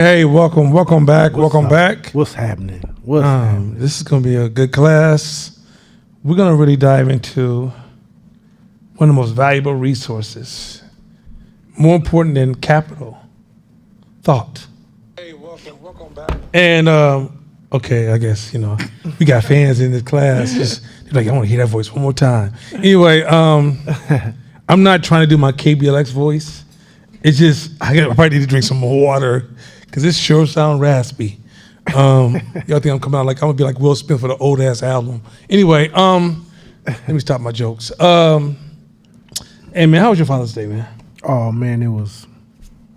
Hey, welcome back, welcome back. What's happening? What's happening? This is going to be a good class. We're going to really dive into one of the most valuable resources, more important than capital, thought. Hey, welcome back. And, okay, I guess, we got fans in this class. They're like, I want to hear that voice one more time. Anyway, I'm not trying to do my KBLX voice. It's just, I probably need to drink some more water because this sure sound raspy. Y'all think I'm coming out like I'm going to be like Will Smith for the old ass album. Anyway, let me stop my jokes. Hey man, how was your Father's Day, man? Oh man, it was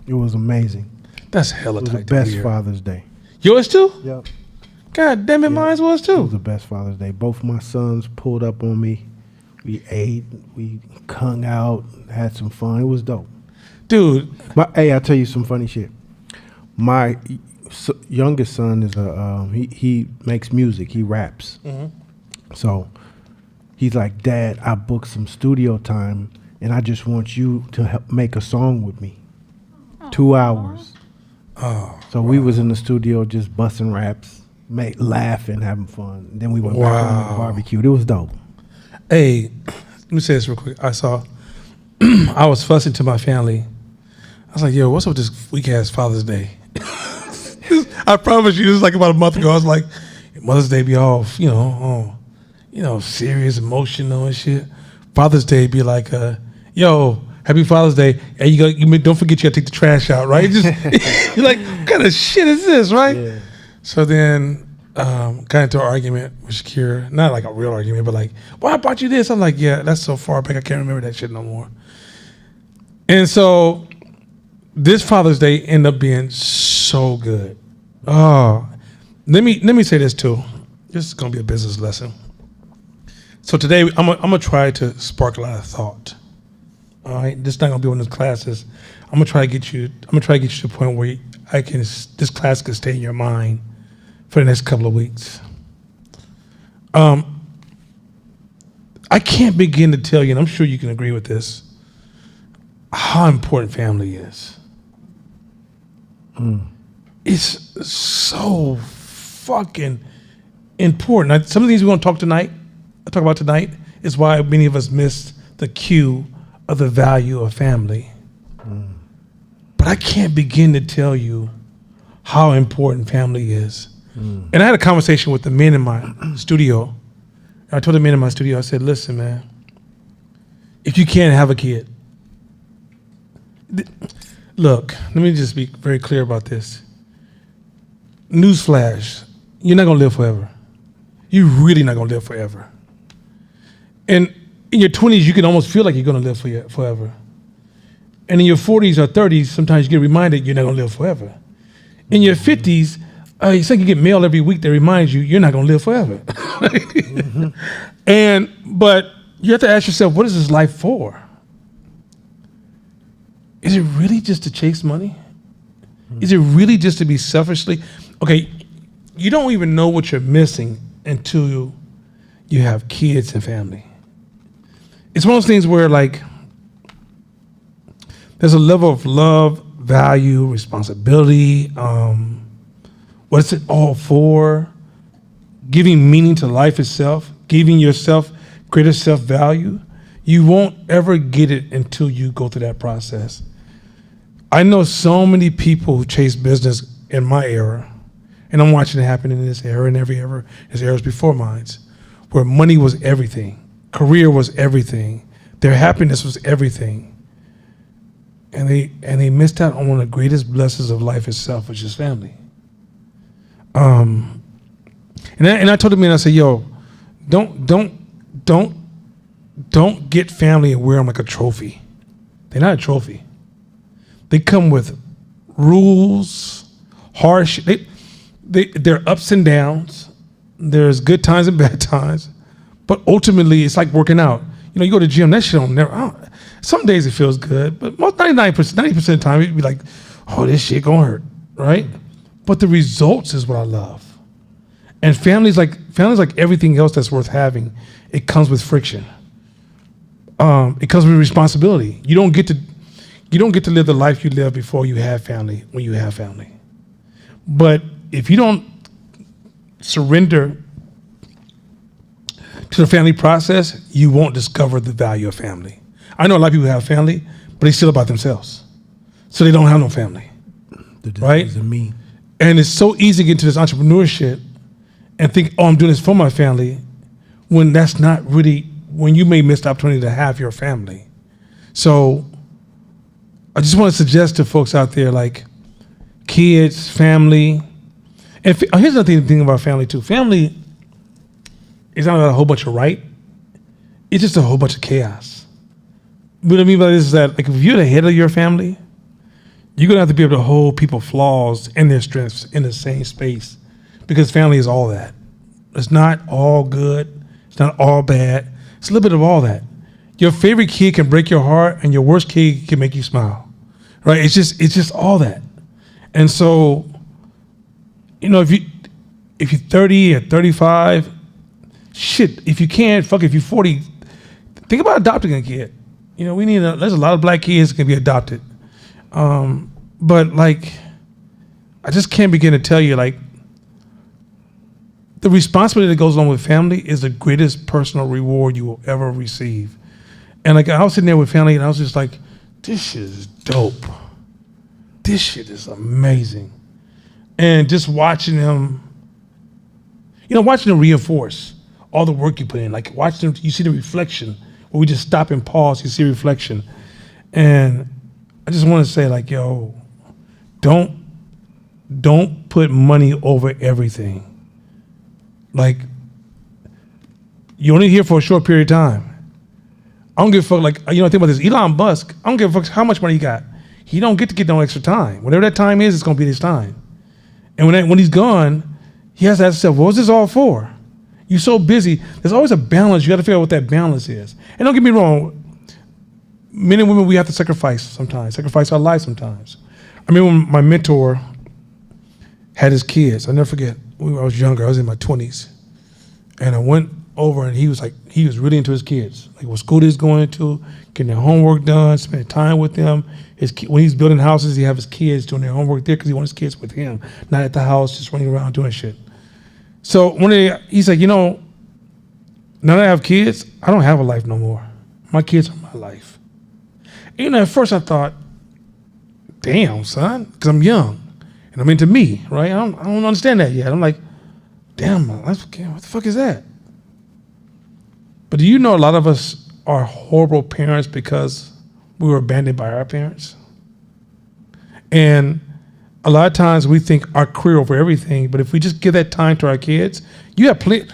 amazing. That's hella It was tight the to best hear. Father's Day. Yours too? Yep. God damn it, mine was It too. was the best Father's Day. Both my sons pulled up on me. We ate, we hung out, had some fun. It was dope. Dude, Hey, I'll tell you some funny shit. My youngest son is he makes music. He raps. So he's like, Dad, I booked some studio time, and I just want you to help make a song with me. 2 hours. So we was in the studio just busting raps, laughing, having fun. Then we went back on the barbecue. It was dope. hey, let me say this real quick. I was fussing to my family. I was like, yo, what's up with this weak ass Father's Day? I promise you, this was like about a month ago. I was like, Mother's Day be all, serious, emotional and shit. Father's Day be like, yo, happy Father's Day. And don't forget you gotta take the trash out, right? Just you're like, what kind of shit is this, right? Yeah. So then got into an argument with Shakira. Not like a real argument, but like, why I bought you this? I'm like, yeah, that's so far back I can't remember that shit no more. And so this Father's Day ended up being so good. Oh, let me say this too. This is gonna be a business lesson. So today I'm gonna try to spark a lot of thought. All right, this is not gonna be one of those classes. I'm gonna try to get you to the point where this class can stay in your mind for the next couple of weeks. I can't begin to tell you, and I'm sure you can agree with this, how important family is. It's so fucking important. Now, some of these we're going to talk about tonight is why many of us missed the cue of the value of family. But I can't begin to tell you how important family is. And I had a conversation with the men in my studio. I told the men in my studio, I said, listen, man, if you can't have a kid, look, let me just be very clear about this. Newsflash, you're not going to live forever. You're really not going to live forever. And in your 20s, you can almost feel like you're going to live forever. And in your 40s or 30s, sometimes you get reminded you're not going to live forever. In your 50s, it's like you get mail every week that reminds you you're not going to live forever. But you have to ask yourself, what is this life for? Is it really just to chase money? Is it really just to be selfishly? Okay, you don't even know what you're missing until you have kids and family. It's one of those things where like there's a level of love, value, responsibility. What is it all for? Giving meaning to life itself, giving yourself greater self-value. You won't ever get it until you go through that process. I know so many people who chase business in my era, and I'm watching it happen in this era and there's eras before mine, where money was everything, career was everything, their happiness was everything, and they missed out on one of the greatest blessings of life itself, which is family. And I told them, I said, yo, don't get family and wear them like a trophy. They're not a trophy. They come with rules, harsh. They're ups and downs. There's good times and bad times, but ultimately it's like working out. You go to the gym. That shit don't never. Some days it feels good, but most 90% of the time you'd be like, oh, this shit gonna hurt, right? But the results is what I love. And families like everything else that's worth having. It comes with friction. It comes with responsibility. You don't get to live the life you live before you have family when you have family. But if you don't surrender to the family process, you won't discover the value of family. I know a lot of people have family, but they still about themselves. So they don't have no family. Right? Of me. And it's so easy to get into this entrepreneurship and think, oh, I'm doing this for my family, when that's not really, when you may miss the opportunity to have your family. So I just want to suggest to folks out there, like kids, family, and here's another thing about family too. Family is not a whole bunch of right. It's just a whole bunch of chaos. What I mean by this is that, like, if you're the head of your family, you're gonna have to be able to hold people's flaws and their strengths in the same space, because family is all that. It's not all good. It's not all bad. It's a little bit of all that. Your favorite kid can break your heart, and your worst kid can make you smile, right? It's just all that. And so, you know, if you're 30 or 35, shit. If you can't, fuck. If you're 40, think about adopting a kid. You know, there's a lot of black kids that can be adopted. But like, I just can't begin to tell you, like, the responsibility that goes along with family is the greatest personal reward you will ever receive. And like, I was sitting there with family, and I was just like, this shit is dope. This shit is amazing. And just watching them, watching them reinforce all the work you put in, like watching them, you see the reflection, where we just stop and pause, you see reflection. And I just want to say, like, yo, don't put money over everything. Like, you're only here for a short period of time. I don't give a fuck, like, think about this, Elon Musk, I don't give a fuck how much money he got. He don't get to get no extra time. Whatever that time is, it's gonna be his time. And when he's gone, he has to ask himself, what was this all for? You're so busy. There's always a balance. You got to figure out what that balance is. And don't get me wrong, men and women, we have to sacrifice our lives sometimes. I remember when my mentor had his kids. I'll never forget. When I was younger, I was in my 20s. And I went over, and he was really into his kids. Like, what school he's going to, getting their homework done, spending time with them. When he's building houses, he have his kids doing their homework there because he wants his kids with him, not at the house, just running around doing shit. So one day, he's like, now that I have kids, I don't have a life no more. My kids are my life. And at first I thought, damn, son, because I'm young and I'm into me, right? I don't understand that yet. I'm like, damn, what the fuck is that? But do you know a lot of us are horrible parents because we were abandoned by our parents? And a lot of times we think our career over everything, but if we just give that time to our kids, you have they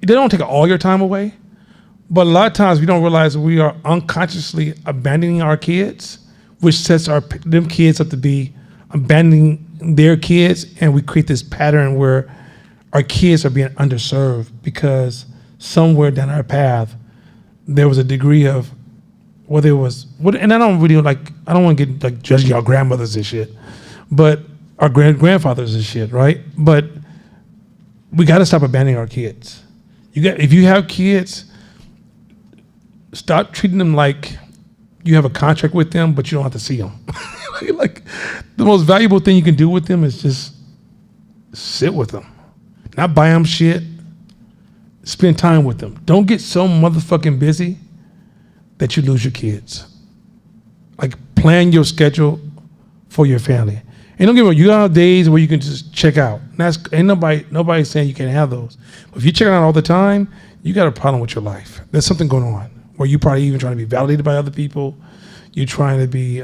don't take all your time away, but a lot of times we don't realize we are unconsciously abandoning our kids, which sets them kids up to be abandoning their kids, and we create this pattern where our kids are being underserved because somewhere down our path there was a degree of and I don't want to get like judging our grandmothers and shit, but our grandfathers and shit, right? But we got to stop abandoning our kids. If you have kids, stop treating them like you have a contract with them, but you don't have to see them. Like, the most valuable thing you can do with them is just sit with them, not buy them shit. Spend time with them. Don't get so motherfucking busy that you lose your kids. Like, plan your schedule for your family. And don't get me wrong, you have days where you can just check out. Ain't nobody saying you can't have those. But if you're checking out all the time, you got a problem with your life. There's something going on where you're probably even trying to be validated by other people. You're trying to be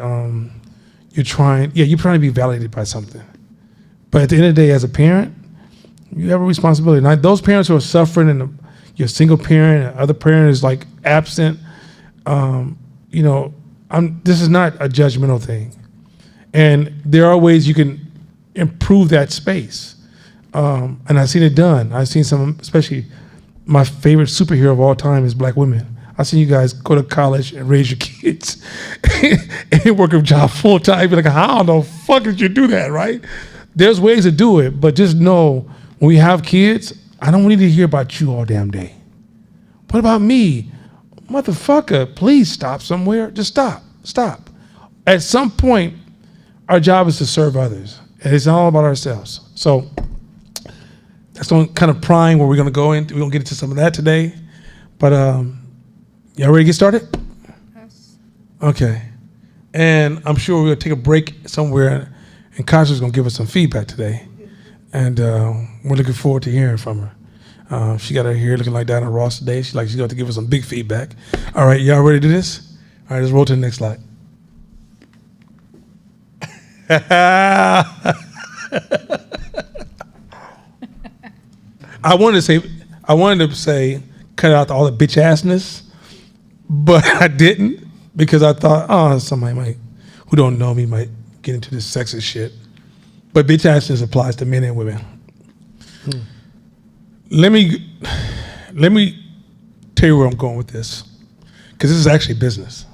validated by something. But at the end of the day, as a parent, you have a responsibility. Now, those parents who are suffering, and you're a single parent, and the other parent is like absent, this is not a judgmental thing. And there are ways you can improve that space. And I've seen it done. I've seen especially my favorite superhero of all time is black women. I've seen you guys go to college and raise your kids and work a job full time. Be like, how the fuck did you do that, right? There's ways to do it, but just know, when we have kids, I don't need to hear about you all damn day. What about me? Motherfucker, please stop somewhere. Just stop. At some point, our job is to serve others. And it's all about ourselves. So that's going kind of prime where we're going to go into. We're going to get into some of that today. But y'all ready to get started? Yes. Okay. And I'm sure we're going to take a break somewhere, and Kasha's going to give us some feedback today. And we're looking forward to hearing from her. She got her hair looking like Diana Ross today. She's going to give us some big feedback. All right, y'all ready to do this? All right, let's roll to the next slide. I wanted to say, cut out all the bitch assness, but I didn't because I thought, somebody who don't know me might get into this sexist shit. But bitch assness applies to men and women. Let me tell you where I'm going with this, because this is actually business.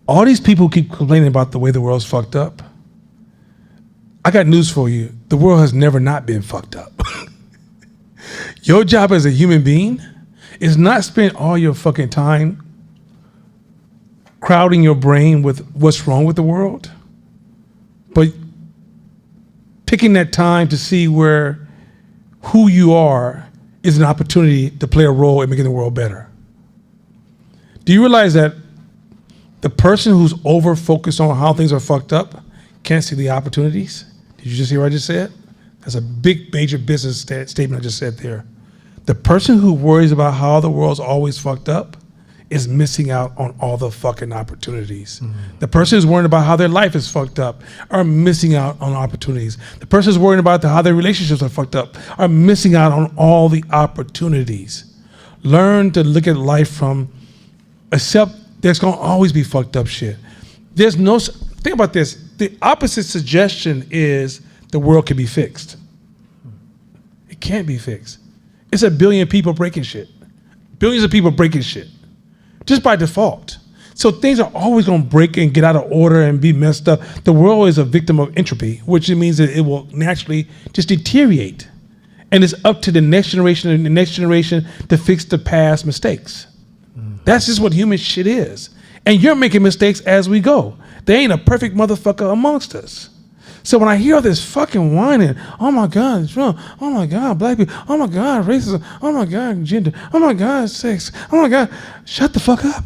All these people keep complaining about the way the world's fucked up. I got news for you. The world has never not been fucked up. Your job as a human being is not spend all your fucking time crowding your brain with what's wrong with the world, but picking that time to see where who you are is an opportunity to play a role in making the world better. Do you realize that the person who's over-focused on how things are fucked up can't see the opportunities? Did you just hear what I just said? That's a big, major business statement I just said there. The person who worries about how the world's always fucked up is missing out on all the fucking opportunities. Mm-hmm. The person who's worrying about how their life is fucked up are missing out on opportunities. The person who's worrying about how their relationships are fucked up are missing out on all the opportunities. Learn to look at life from, accept there's gonna always be fucked up shit. There's no, think about this, the opposite suggestion is the world can be fixed. It can't be fixed. It's a billion people breaking shit. Billions of people breaking shit. Just by default. So things are always gonna break and get out of order and be messed up. The world is a victim of entropy, which means that it will naturally just deteriorate. And it's up to the next generation and the next generation to fix the past mistakes. That's just what human shit is. And you're making mistakes as we go. There ain't a perfect motherfucker amongst us. So when I hear all this fucking whining, oh my God, it's wrong. Oh my God, black people. Oh my God, racism. Oh my God, gender. Oh my God, sex. Oh my God, shut the fuck up.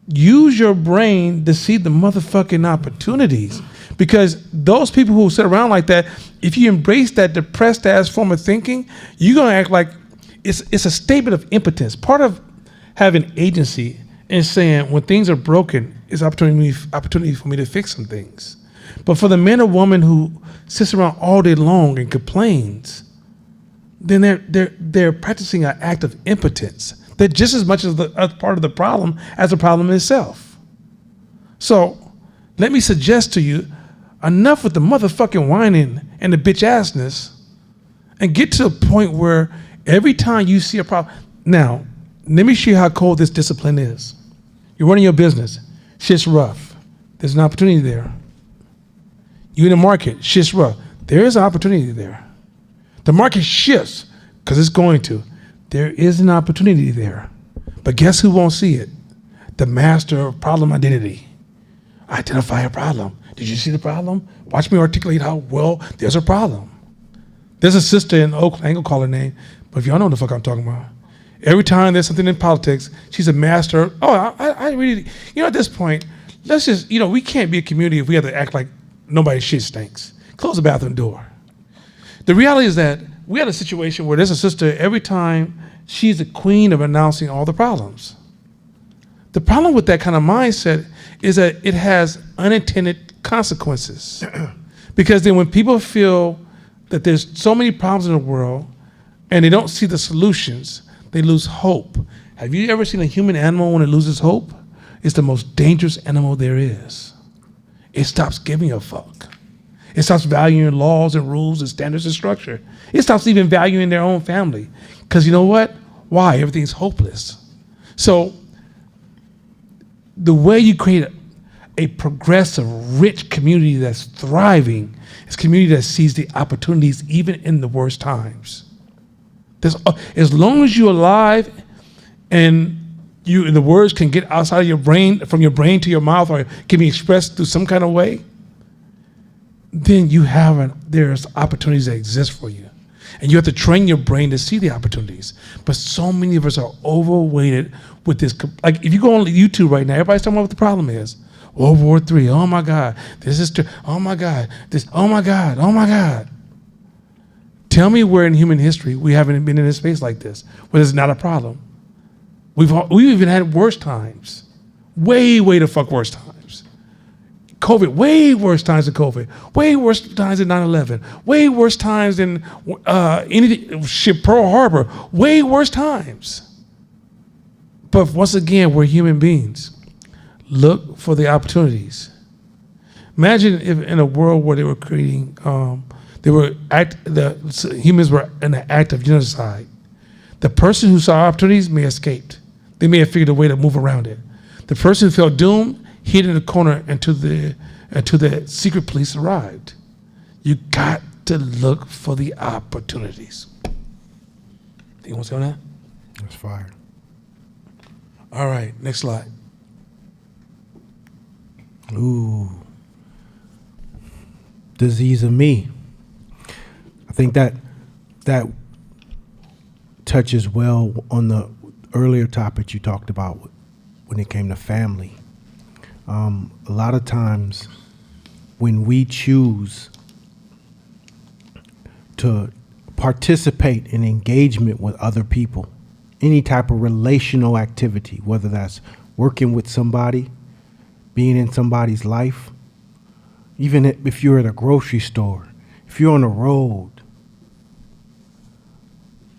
Use your brain to see the motherfucking opportunities. Because those people who sit around like that, if you embrace that depressed ass form of thinking, you're gonna act like it's a statement of impotence. Part of having agency and saying when things are broken, it's opportunity for me to fix some things. But for the man or woman who sits around all day long and complains, then they're practicing an act of impotence. They're just as much as part of the problem as the problem itself. So let me suggest to you, enough with the motherfucking whining and the bitch assness, and get to a point where every time you see a problem. Now, let me show you how cold this discipline is. You're running your business. Shit's rough. There's an opportunity there. You're in the market. Shit's rough. There is an opportunity there. The market shifts because it's going to. There is an opportunity there. But guess who won't see it? The master of problem identity. Identify a problem. Did you see the problem? Watch me articulate how well there's a problem. There's a sister in Oakland. I ain't gonna call her name, but if y'all know what the fuck I'm talking about. Every time there's something in politics, she's a master. I really, at this point, let's just, we can't be a community if we have to act like nobody's shit stinks. Close the bathroom door. The reality is that we had a situation where there's a sister, every time she's the queen of announcing all the problems. The problem with that kind of mindset is that it has unintended consequences. Because then when people feel that there's so many problems in the world and they don't see the solutions, they lose hope. Have you ever seen a human animal when it loses hope? It's the most dangerous animal there is. It stops giving a fuck. It stops valuing laws and rules and standards and structure. It stops even valuing their own family. Because you know what? Why? Everything's hopeless. So the way you create a progressive, rich community that's thriving is a community that sees the opportunities even in the worst times. As long as you're alive and and the words can get outside of your brain, from your brain to your mouth, or can be expressed through some kind of way, then there's opportunities that exist for you. And you have to train your brain to see the opportunities. But so many of us are overweighted with this. Like if you go on YouTube right now, everybody's talking about what the problem is. World War III, oh my God. This is, oh my God. This, oh my God, oh my God. Tell me where in human history we haven't been in a space like this, where it's not a problem. We've even had worse times. Way the fuck worse times. COVID, way worse times than COVID. Way worse times than 9/11. Way worse times than Pearl Harbor. Way worse times. But once again, we're human beings. Look for the opportunities. Imagine if in a world where they were creating, the humans were in an act of genocide. The person who saw opportunities may have escaped. They may have figured a way to move around it. The person who felt doomed hid in a corner until the secret police arrived. You got to look for the opportunities. You want to say on that? That's fire. All right, next slide. Ooh. Disease of me. I think that touches well on the earlier topic you talked about when it came to family. A lot of times when we choose to participate in engagement with other people, any type of relational activity, whether that's working with somebody, being in somebody's life, even if you're at a grocery store, if you're on the road,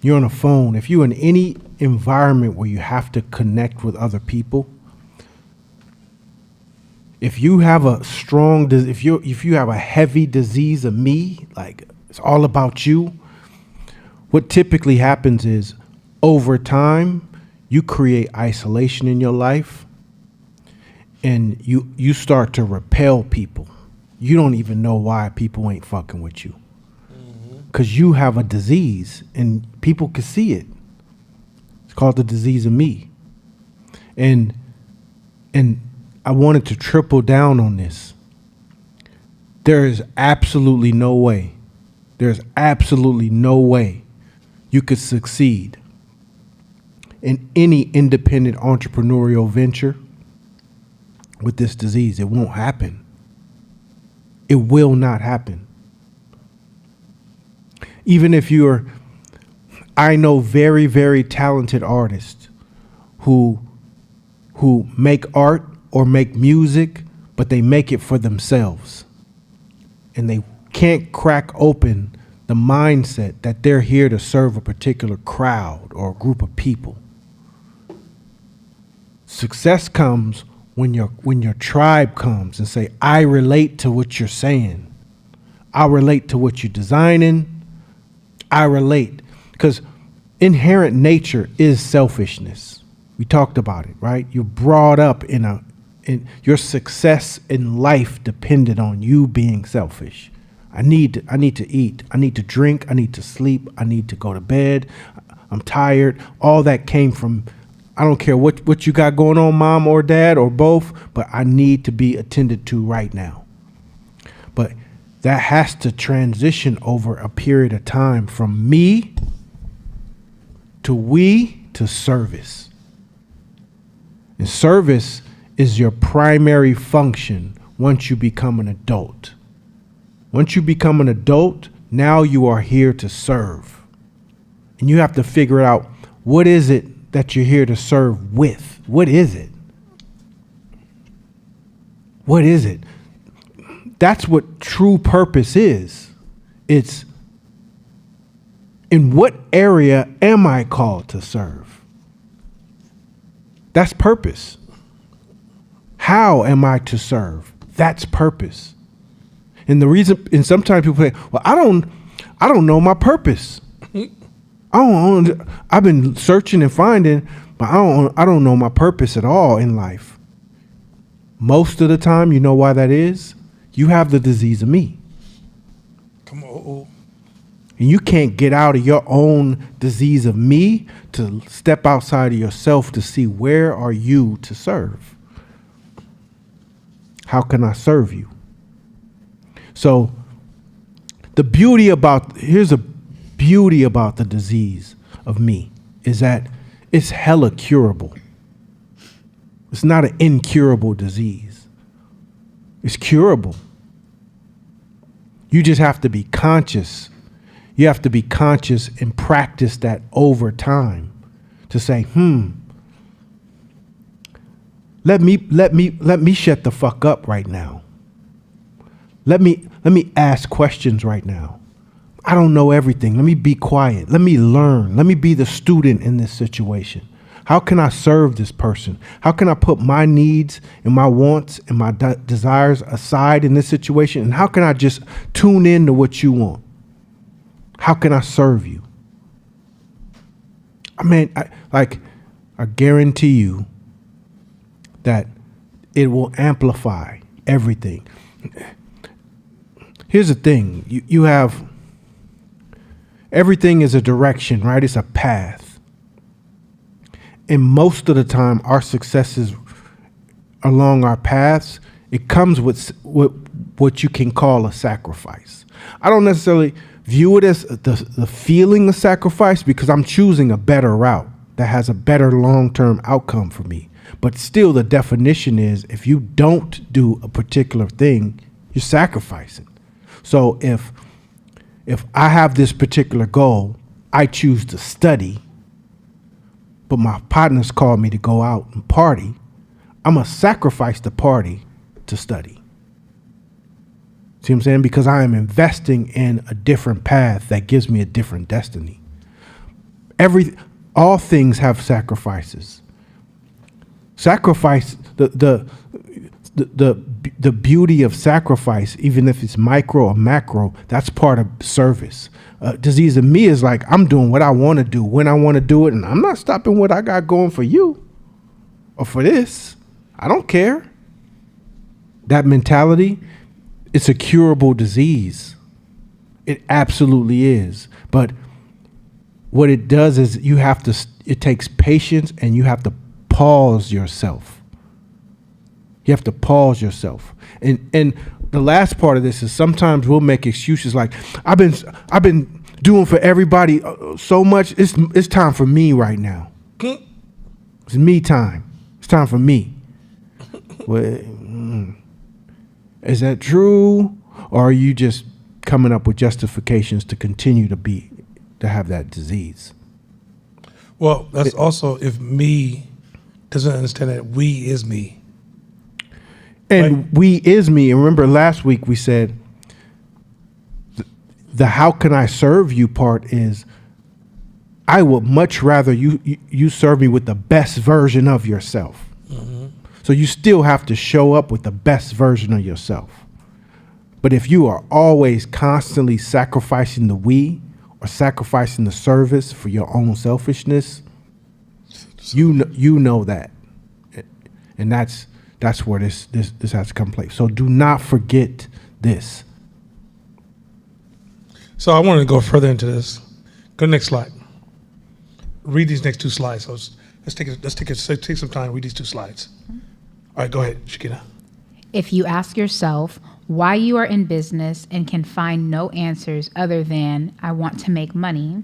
you're on a phone, if you're in any environment where you have to connect with other people, if you have a strong, if you have a heavy disease of me, like it's all about you, what typically happens is over time, you create isolation in your life and you start to repel people. You don't even know why people ain't fucking with you. Because you have a disease and people can see it. It's called the disease of me. And I wanted to triple down on this. There is absolutely no way you could succeed in any independent entrepreneurial venture with this disease. It won't happen. It will not happen. Even if I know very, very talented artists who make art or make music, but they make it for themselves. And they can't crack open the mindset that they're here to serve a particular crowd or a group of people. Success comes when your tribe comes and say, I relate to what you're saying. I relate to what you're designing. I relate. Because inherent nature is selfishness. We talked about it, right? You're brought up in your success in life depended on you being selfish. I need to eat. I need to drink. I need to sleep. I need to go to bed. I'm tired. All that came from, I don't care what you got going on, mom or dad or both, but I need to be attended to right now. But that has to transition over a period of time from me to we to service. And service is your primary function once you become an adult. Once you become an adult, now you are here to serve. And you have to figure out, what is it that you're here to serve with? What is it? What is it? That's what true purpose is. It's, in what area am I called to serve? That's purpose. How am I to serve? That's purpose. And the reason, and sometimes people say, well, I don't know my purpose. I've been searching and finding, but I don't know my purpose at all in life. Most of the time, you know why that is? You have the disease of me. Come on. And you can't get out of your own disease of me to step outside of yourself to see where are you to serve. How can I serve you? So here's a beauty about the disease of me is that it's hella curable. It's not an incurable disease. It's curable. You just have to be conscious. You have to be conscious and practice that over time to say, let me shut the fuck up right now. Let me ask questions right now. I don't know everything. Let me be quiet. Let me learn. Let me be the student in this situation. How can I serve this person? How can I put my needs and my wants and my desires aside in this situation? And how can I just tune in to what you want? How can I serve you? I mean, I guarantee you that it will amplify everything. Here's the thing. You have, everything is a direction, right? It's a path. And most of the time, our successes along our paths, it comes with what you can call a sacrifice. I don't necessarily view it as the feeling of sacrifice because I'm choosing a better route that has a better long-term outcome for me. But still, the definition is if you don't do a particular thing, you're sacrificing. So if I have this particular goal, I choose to study, but my partners call me to go out and party, I'm going to sacrifice the party to study. See what I'm saying? Because I am investing in a different path that gives me a different destiny. All things have sacrifices. Sacrifice, the beauty of sacrifice, even if it's micro or macro, that's part of service. Disease of me is like, I'm doing what I want to do when I want to do it, and I'm not stopping what I got going for you or for this. I don't care. That mentality, it's a curable disease. It absolutely is. But what it does is it takes patience, and you have to pause yourself. You have to pause yourself. And the last part of this is sometimes we'll make excuses like, I've been doing for everybody so much. It's time for me right now. It's me time. It's time for me. Well, is that true? Or are you just coming up with justifications to continue to have that disease? Well, that's also if me doesn't understand that we is me. And right? We is me. And remember last week we said the how can I serve you part is I would much rather you serve me with the best version of yourself. Mm-hmm. So you still have to show up with the best version of yourself. But if you are always constantly sacrificing the we or sacrificing the service for your own selfishness, you know that. And that's where this has to come place. So do not forget this. So I want to go further into this. Go to the next slide. Read these next two slides. So let's take some time. Read these two slides. All right, go ahead, Shakina. If you ask yourself why you are in business and can find no answers other than I want to make money,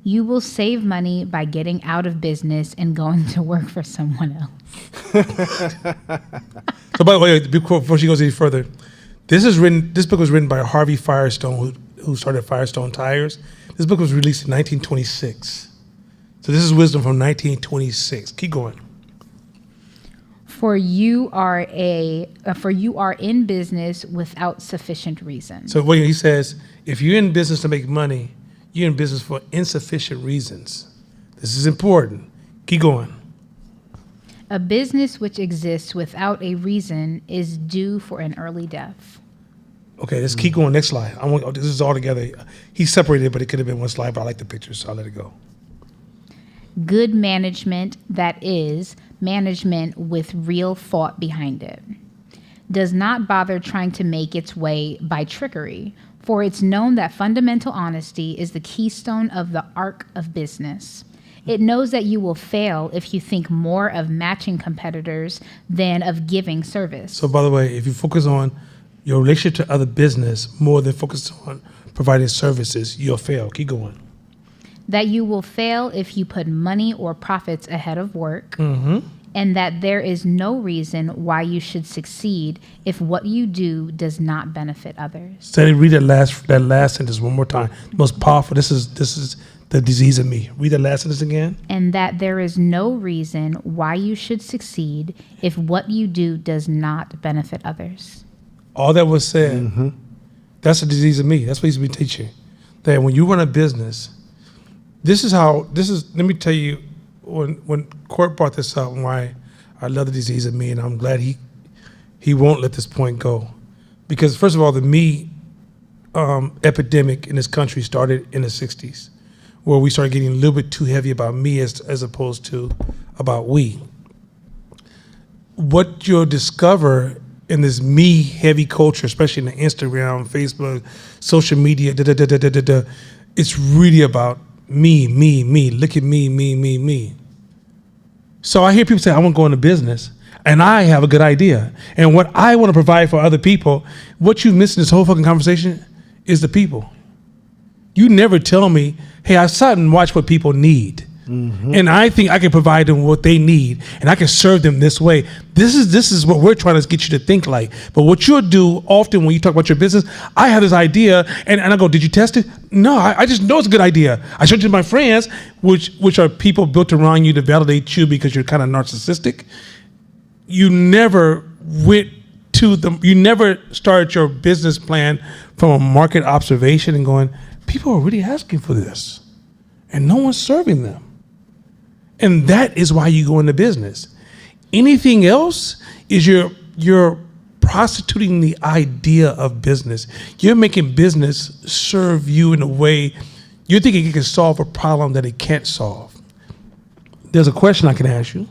you will save money by getting out of business and going to work for someone else. So by the way, before she goes any further, this book was written by Harvey Firestone, who started Firestone Tires. This book was released in 1926. So this is wisdom from 1926. Keep going. For you are in business without sufficient reason. So what he says, if you're in business to make money, you're in business for insufficient reasons. This is important. Keep going. A business which exists without a reason is due for an early death. Okay, let's keep going. Next slide. This is all together. He separated it, but it could have been one slide, but I like the pictures, so I'll let it go. Good management, that is, management with real thought behind it. does not bother trying to make its way by trickery, for it's known that fundamental honesty is the keystone of the arc of business. It knows that you will fail if you think more of matching competitors than of giving service. So, by the way, if you focus on your relationship to other business more than focus on providing services, you'll fail. Keep going. That you will fail if you put money or profits ahead of work. And that there is no reason why you should succeed if what you do does not benefit others. Say, read that last sentence one more time. The most powerful. This is the disease of me. Read that last sentence again. And that there is no reason why you should succeed if what you do does not benefit others. All that was said. That's the disease of me. That's what he's been teaching. That when you run a business, let me tell you, when Court brought this up and why I love the disease of me, and I'm glad he won't let this point go. Because first of all, the me epidemic in this country started in the 60s, where we started getting a little bit too heavy about me as opposed to about we. What you'll discover in this me heavy culture, especially in the Instagram, Facebook, social media, it's really about me. Look at me. So I hear people say, I want to go into business, and I have a good idea. And what I want to provide for other people, what you miss in this whole fucking conversation is the people. You never tell me, hey, I sat and watched what people need. And I think I can provide them what they need, and I can serve them this way. This is what we're trying to get you to think like. But what you'll do often when you talk about your business, I have this idea, and I go, did you test it? No, I just know it's a good idea. I showed it to my friends, which are people built around you to validate you because you're kind of narcissistic. You never you never started your business plan from a market observation and going, people are really asking for this, and no one's serving them. And that is why you go into business. Anything else is you're prostituting the idea of business. You're making business serve you in a way you're thinking it can solve a problem that it can't solve. There's a question I can ask you.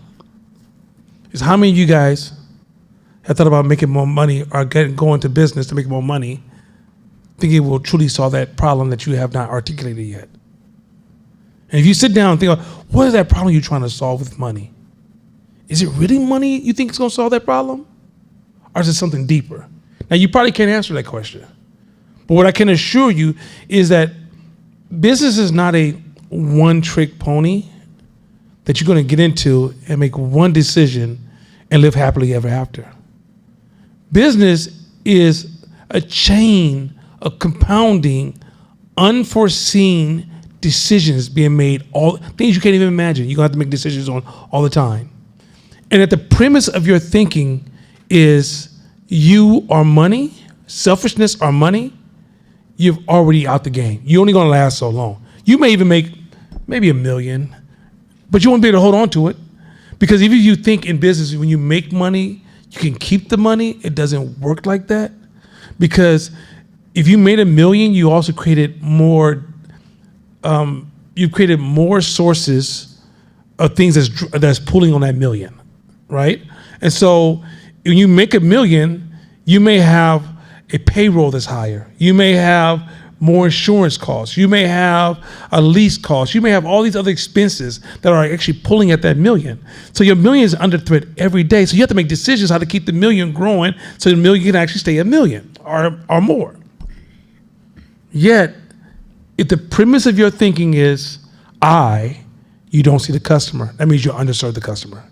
Is how many of you guys have thought about making more money or going to business to make more money, thinking it will truly solve that problem that you have not articulated yet? And if you sit down and think, what is that problem you're trying to solve with money? Is it really money you think is going to solve that problem? Or is it something deeper? Now, you probably can't answer that question. But what I can assure you is that business is not a one-trick pony that you're going to get into and make one decision and live happily ever after. Business is a chain of compounding, unforeseen decisions being made, all things you can't even imagine. You're going to have to make decisions on all the time. And at the premise of your thinking is you are money, selfishness or money, you've already out the game. You're only going to last so long. You may even make maybe $1 million, but you won't be able to hold on to it. Because if you think in business, when you make money, you can keep the money, it doesn't work like that. Because if you made $1 million, you also created more sources of things that's pulling on that $1 million, right? And so when you make $1 million, you may have a payroll that's higher. You may have more insurance costs. You may have a lease cost. You may have all these other expenses that are actually pulling at that $1 million. So your $1 million is under threat every day. So you have to make decisions how to keep the $1 million growing so the $1 million can actually stay $1 million or more. Yet, if the premise of your thinking is you don't see the customer, that means you underserve the customer.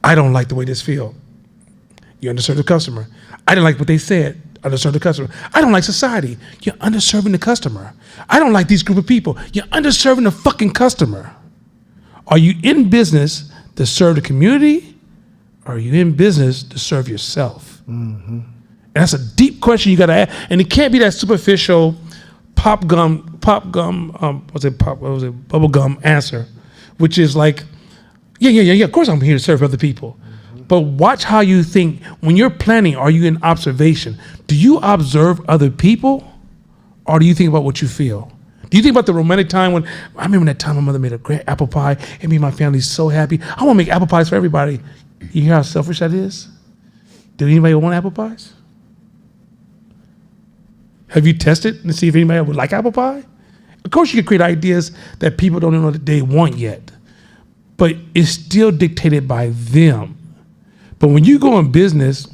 I don't like the way this feels. You underserve the customer. I didn't like what they said. Underserve the customer. I don't like society. You're underserving the customer. I don't like these group of people. You're underserving the fucking customer. Are you in business to serve the community, or are you in business to serve yourself? And that's a deep question you got to ask. And it can't be that superficial bubble gum answer, which is like, yeah, of course I'm here to serve other people. But watch how you think. When you're planning, are you in observation? Do you observe other people, or do you think about what you feel? Do you think about the romantic time when, I remember that time my mother made a great apple pie, and me and my family's so happy. I want to make apple pies for everybody. You hear how selfish that is? Did anybody want apple pies? Have you tested and see if anybody would like apple pie? Of course, you can create ideas that people don't know that they want yet, but it's still dictated by them. But when you go in business,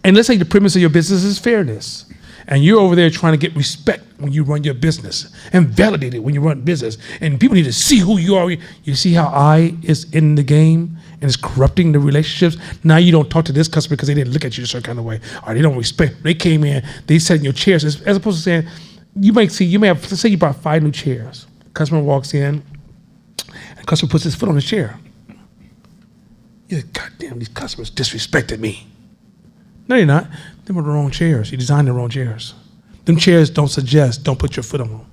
and let's say the premise of your business is fairness, and you're over there trying to get respect when you run your business and validate it when you run business, and people need to see who you are. You see how I is in the game and it's corrupting the relationships. Now you don't talk to this customer because they didn't look at you a certain kind of way, or they don't respect. They came in, they sat in your chairs, as opposed to saying, you may have, let's say you bought 5 new chairs. Customer walks in, and customer puts his foot on the chair. You're like, God damn, these customers disrespected me. No, you're not. They were the wrong chairs. You designed the wrong chairs. Them chairs don't put your foot on them.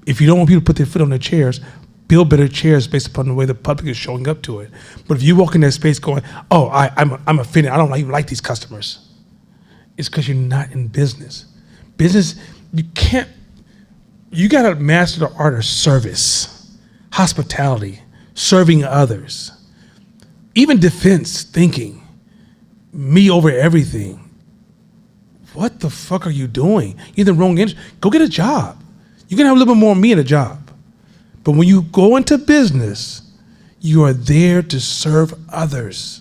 If you don't want people to put their foot on their chairs, build better chairs based upon the way the public is showing up to it. But if you walk in that space going, oh, I'm offended, I don't even like these customers, it's because you're not in business. Business, you gotta master the art of service, hospitality, serving others, even defense thinking. Me over everything. What the fuck are you doing? You're in the wrong industry. Go get a job. You can have a little bit more me in a job. But when you go into business, you are there to serve others.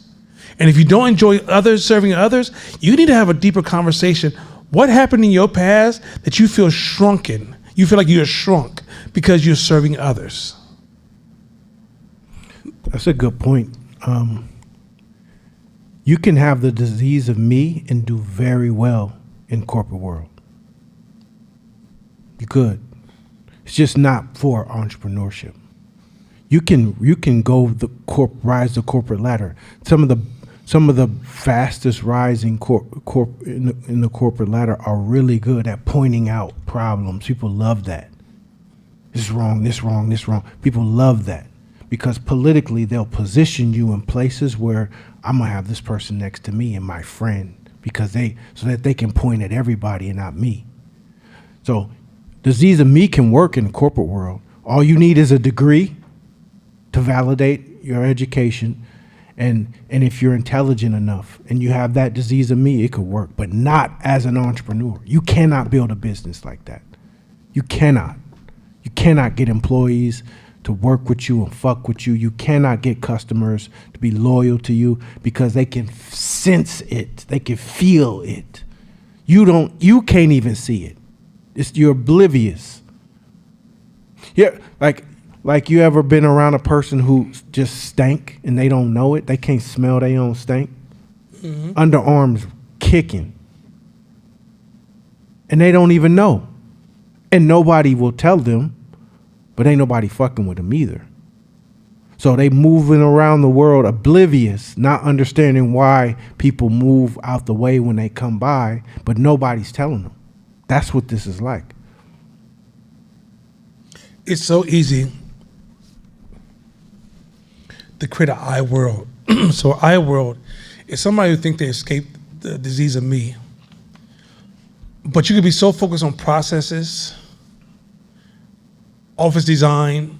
And if you don't enjoy serving others, you need to have a deeper conversation. What happened in your past that you feel shrunken? You feel like you're shrunk because you're serving others. That's a good point. You can have the disease of me and do very well in corporate world. You could. It's just not for entrepreneurship. You can go rise the corporate ladder. Some of the fastest rising in the corporate ladder are really good at pointing out problems. People love that. This is wrong, this wrong, this wrong. People love that because politically they'll position you in places where I'm gonna have this person next to me and my friend so that they can point at everybody and not me. So disease of me can work in the corporate world. All you need is a degree to validate your education. And if you're intelligent enough and you have that disease of me, it could work, but not as an entrepreneur. You cannot build a business like that. You cannot. You cannot get employees to work with you and fuck with you. You cannot get customers to be loyal to you because they can sense it. They can feel it. You can't even see it. You're oblivious. Yeah, like you ever been around a person who just stank and they don't know it? They can't smell their own stank. Mm-hmm. Underarms kicking. And they don't even know. And nobody will tell them, but ain't nobody fucking with them either. So they moving around the world oblivious, not understanding why people move out the way when they come by, but nobody's telling them. That's what this is like. It's so easy to create an I world. So I world is somebody who think they escaped the disease of me. But you could be so focused on processes, office design,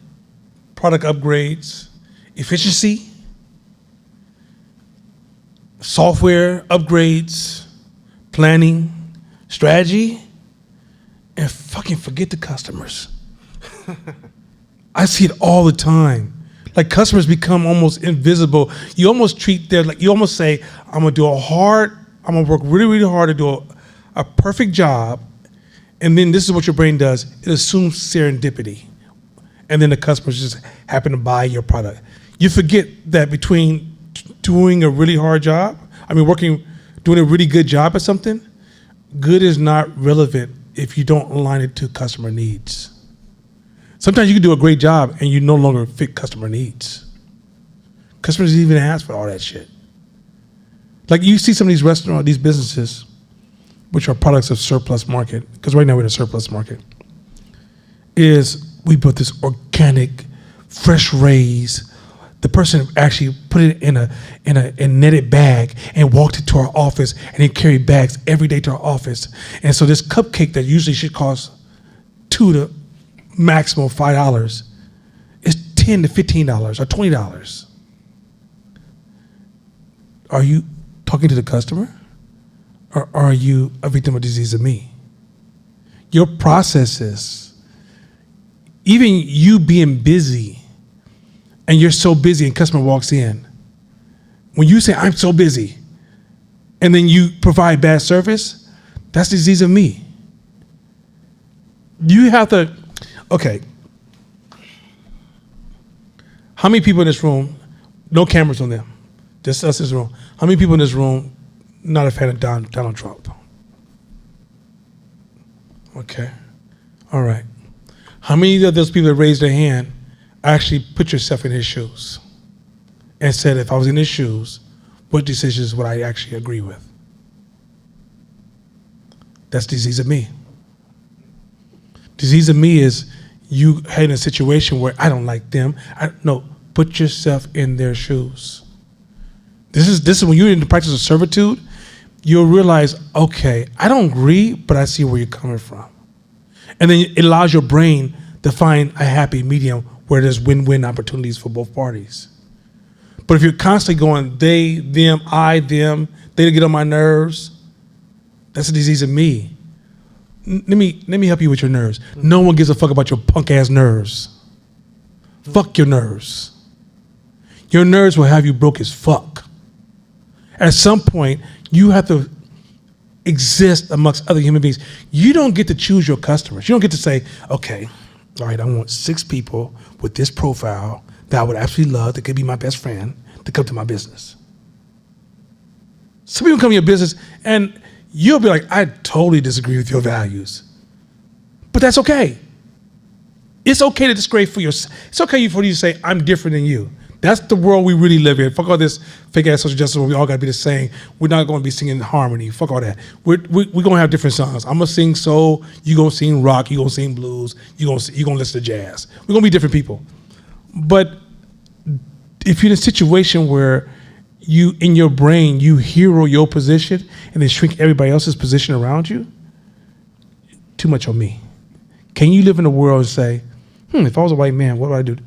product upgrades, efficiency, software upgrades, planning, strategy, and fucking forget the customers. I see it all the time. Like customers become almost invisible. You almost treat you almost say, I'm gonna work really, really hard to do a perfect job. And then this is what your brain does. It assumes serendipity. And then the customers just happen to buy your product. You forget that between doing a really hard job, doing a really good job at something, good is not relevant if you don't align it to customer needs. Sometimes you can do a great job and you no longer fit customer needs. Customers even ask for all that shit. Like you see some of these restaurants, these businesses, which are products of surplus market, because right now we're in a surplus market, is we built this organic, fresh raise. The person actually put it in a netted bag and walked it to our office, and they carried bags every day to our office. And so this cupcake that usually should cost $2 to maximum $5 is $10 to $15 or $20. Are you talking to the customer, or are you a victim of disease of me? Your processes, even you being busy, and you're so busy and customer walks in, when you say, I'm so busy, and then you provide bad service, that's disease of me. You have to, okay. How many people in this room, no cameras on them, just us in this room, how many people in this room not a fan of Donald Trump? Okay, all right. How many of those people that raised their hand actually put yourself in his shoes and said, if I was in his shoes, what decisions would I actually agree with? That's disease of me. Disease of me is you had in a situation where I don't like them. No, put yourself in their shoes. This is when you're in the practice of servitude, you'll realize, okay, I don't agree, but I see where you're coming from. And then it allows your brain to find a happy medium where there's win-win opportunities for both parties. But if you're constantly going, they, them, I, them, they get on my nerves, that's a disease of me. Let me help you with your nerves. No one gives a fuck about your punk ass nerves. Fuck your nerves. Your nerves will have you broke as fuck. At some point, you have to exist amongst other human beings. You don't get to choose your customers. You don't get to say, okay, all right, I want 6 people with this profile that I would absolutely love, that could be my best friend, to come to my business. Some people come to your business and you'll be like, I totally disagree with your values. But that's okay. It's okay to disagree for yourself. It's okay for you to say, I'm different than you. That's the world we really live in. Fuck all this fake ass social justice where we all gotta be the same. We're not gonna be singing in harmony. Fuck all that. We're gonna have different songs. I'm gonna sing soul, you gonna sing rock, you gonna sing blues, you gonna listen to jazz. We're gonna be different people. But if you're in a situation where you, in your brain, you hero your position and then shrink everybody else's position around you, too much on me. Can you live in a world and say, if I was a white man, what would I do?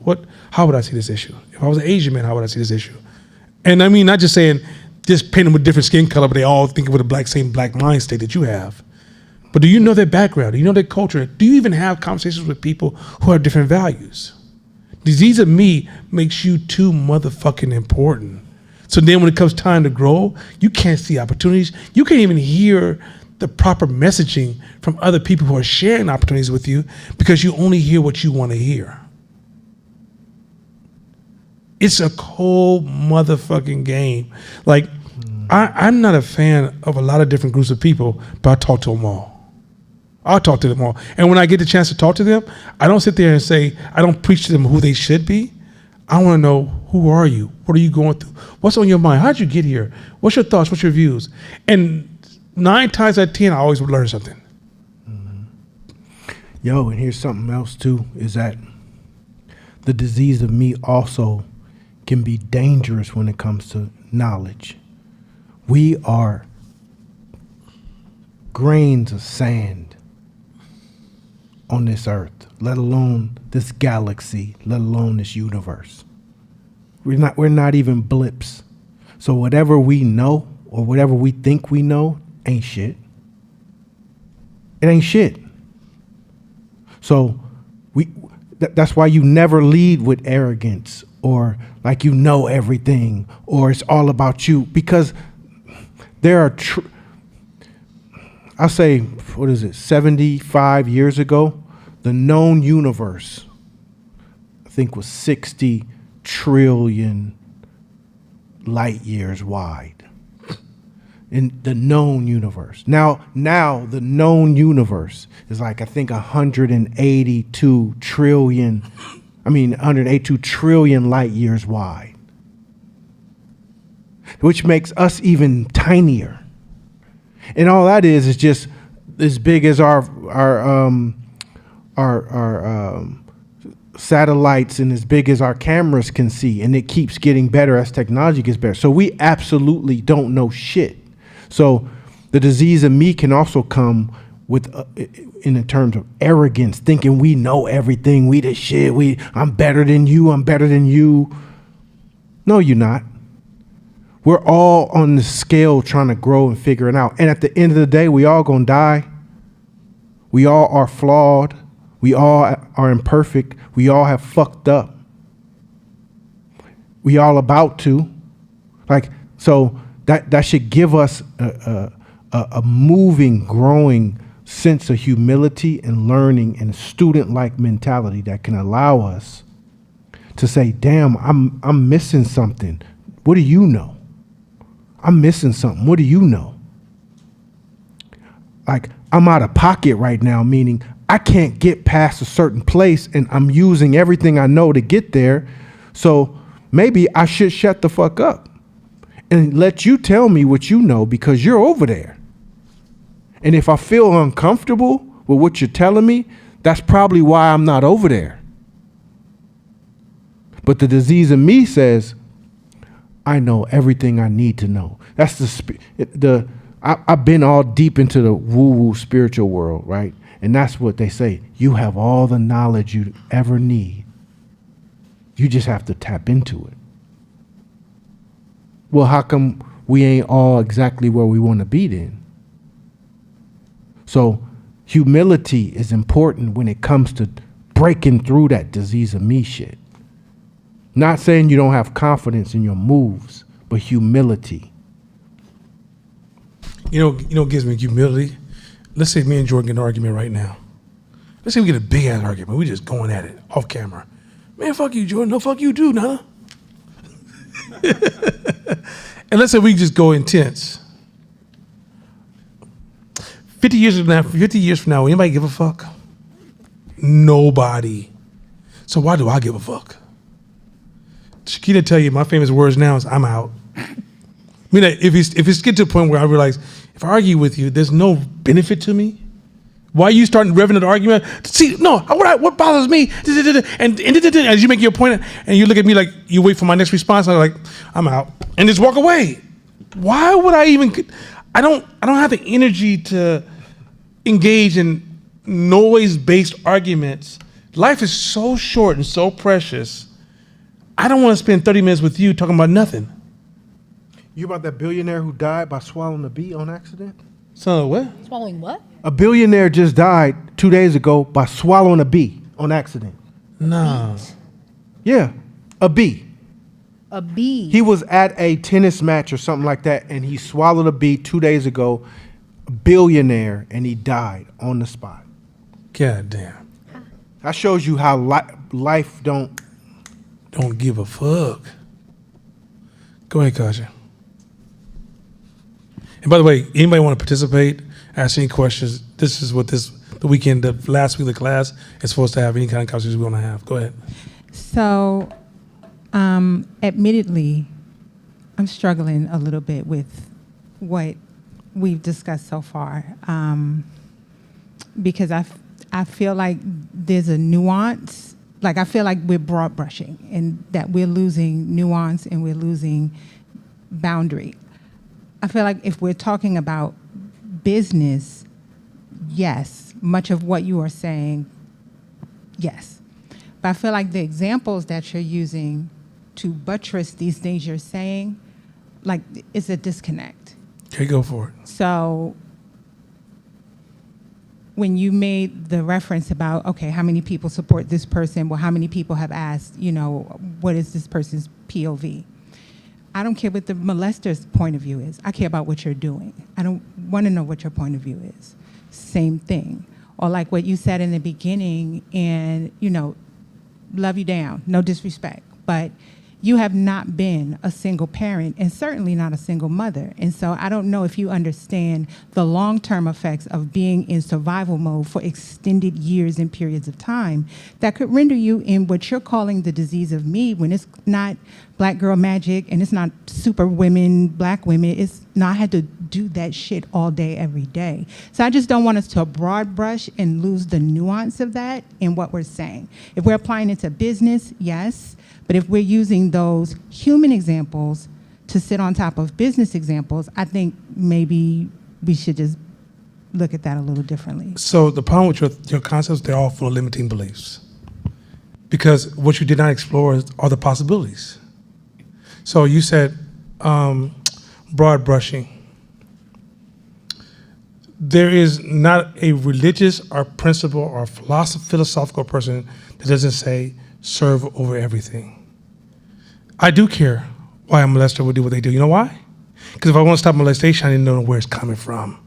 How would I see this issue? If I was an Asian man, how would I see this issue? And I mean, not just saying, just paint them with different skin color, but they all think with a same black mind state that you have. But do you know their background? Do you know their culture? Do you even have conversations with people who have different values? Disease of me makes you too motherfucking important. So then when it comes time to grow, you can't see opportunities. You can't even hear the proper messaging from other people who are sharing opportunities with you because you only hear what you want to hear. It's a cold motherfucking game. Like, I'm not a fan of a lot of different groups of people, but I talk to them all. I'll talk to them all. And when I get the chance to talk to them, I don't sit there and say, I don't preach to them who they should be. I want to know, who are you? What are you going through? What's on your mind? How'd you get here? What's your thoughts? What's your views? And 9 times out of 10, I always would learn something. Yo, and here's something else too, is that the disease of me also can be dangerous when it comes to knowledge. We are grains of sand on this earth, let alone this galaxy, let alone this universe. We're not even blips. So whatever we know or whatever we think we know ain't shit. It ain't shit. So that's why you never lead with arrogance or like you know everything or it's all about you, because there are I'll say, 75 years ago, the known universe, I think, was 60 trillion light years wide. In the known universe. Now the known universe is like, I think, 182 trillion light years wide, which makes us even tinier. And all that is just as big as our satellites and as big as our cameras can see. And it keeps getting better as technology gets better. So we absolutely don't know shit. So the disease of me can also come with, in terms of arrogance, thinking we know everything, we the shit, I'm better than you, I'm better than you. No, you're not. We're all on the scale trying to grow and figure it out. And at the end of the day, we all gonna die. We all are flawed. We all are imperfect. We all have fucked up. We all about to. Like, so that should give us a moving, growing sense of humility and learning and a student-like mentality that can allow us to say, damn, I'm missing something. What do you know? I'm missing something. What do you know? Like, I'm out of pocket right now, meaning I can't get past a certain place and I'm using everything I know to get there. So maybe I should shut the fuck up and let you tell me what you know because you're over there. And if I feel uncomfortable with what you're telling me, that's probably why I'm not over there. But the disease in me says, I know everything I need to know. That's I've been all deep into the woo-woo spiritual world, right? And that's what they say. You have all the knowledge you ever need. You just have to tap into it. Well, how come we ain't all exactly where we want to be then? So humility is important when it comes to breaking through that disease of me shit. Not saying you don't have confidence in your moves, but humility. You know what gives me humility? Let's say me and Jordan get an argument right now. Let's say we get a big ass argument. We just going at it off camera. Man, fuck you, Jordan. No, fuck you, too, nah. And let's say we just go intense. 50 years from now, anybody give a fuck? Nobody. So why do I give a fuck? Shakita tell you my famous words now is I'm out. I mean, if it's get to a point where I realize if I argue with you, there's no benefit to me. Why are you starting revving the argument? See, no, what bothers me? And as you make your point, and you look at me like you wait for my next response, I'm like, I'm out, and just walk away. Why would I even? I don't have the energy to engage in noise-based arguments. Life is so short and so precious. I don't want to spend 30 minutes with you talking about nothing. You about that billionaire who died by swallowing a bee on accident? So what? Swallowing what? A billionaire just died 2 days ago by swallowing a bee on accident. No. Yeah, a bee. A bee. He was at a tennis match or something like that, and he swallowed a bee 2 days ago. A billionaire, and he died on the spot. God damn. That shows you how life don't give a fuck. Go ahead, Kasha. And by the way, anybody want to participate, ask any questions, this is what the weekend, the last week of the class is supposed to have any kind of conversations we want to have. Go ahead. So, admittedly, I'm struggling a little bit with what we've discussed so far, because I feel like there's a nuance. Like I feel like we're broad brushing, and that we're losing nuance and we're losing boundary. I feel like if we're talking about business, yes, much of what you are saying, yes. But I feel like the examples that you're using to buttress these things you're saying, like, it's a disconnect. Okay, go for it. So when you made the reference about, okay, how many people support this person? Well, how many people have asked, what is this person's POV? I don't care what the molester's point of view is. I care about what you're doing. I don't want to know what your point of view is. Same thing. Or like what you said in the beginning, and, love you down, no disrespect, but you have not been a single parent and certainly not a single mother. And so I don't know if you understand the long-term effects of being in survival mode for extended years and periods of time that could render you in what you're calling the disease of me, when it's not black girl magic and it's not super women, black women. It's not had to do that shit all day, every day. So I just don't want us to broad brush and lose the nuance of that in what we're saying. If we're applying it to business, yes. But if we're using those human examples to sit on top of business examples, I think maybe we should just look at that a little differently. So the problem with your concepts, they're all full of limiting beliefs. Because what you did not explore are the possibilities. So you said broad brushing. There is not a religious or principle or philosophical person that doesn't say serve over everything. I do care why a molester would do what they do. You know why? Because if I want to stop molestation, I need to know where it's coming from.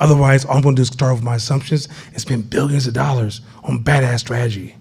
Otherwise, all I'm going to do is start with my assumptions and spend billions of dollars on badass strategy.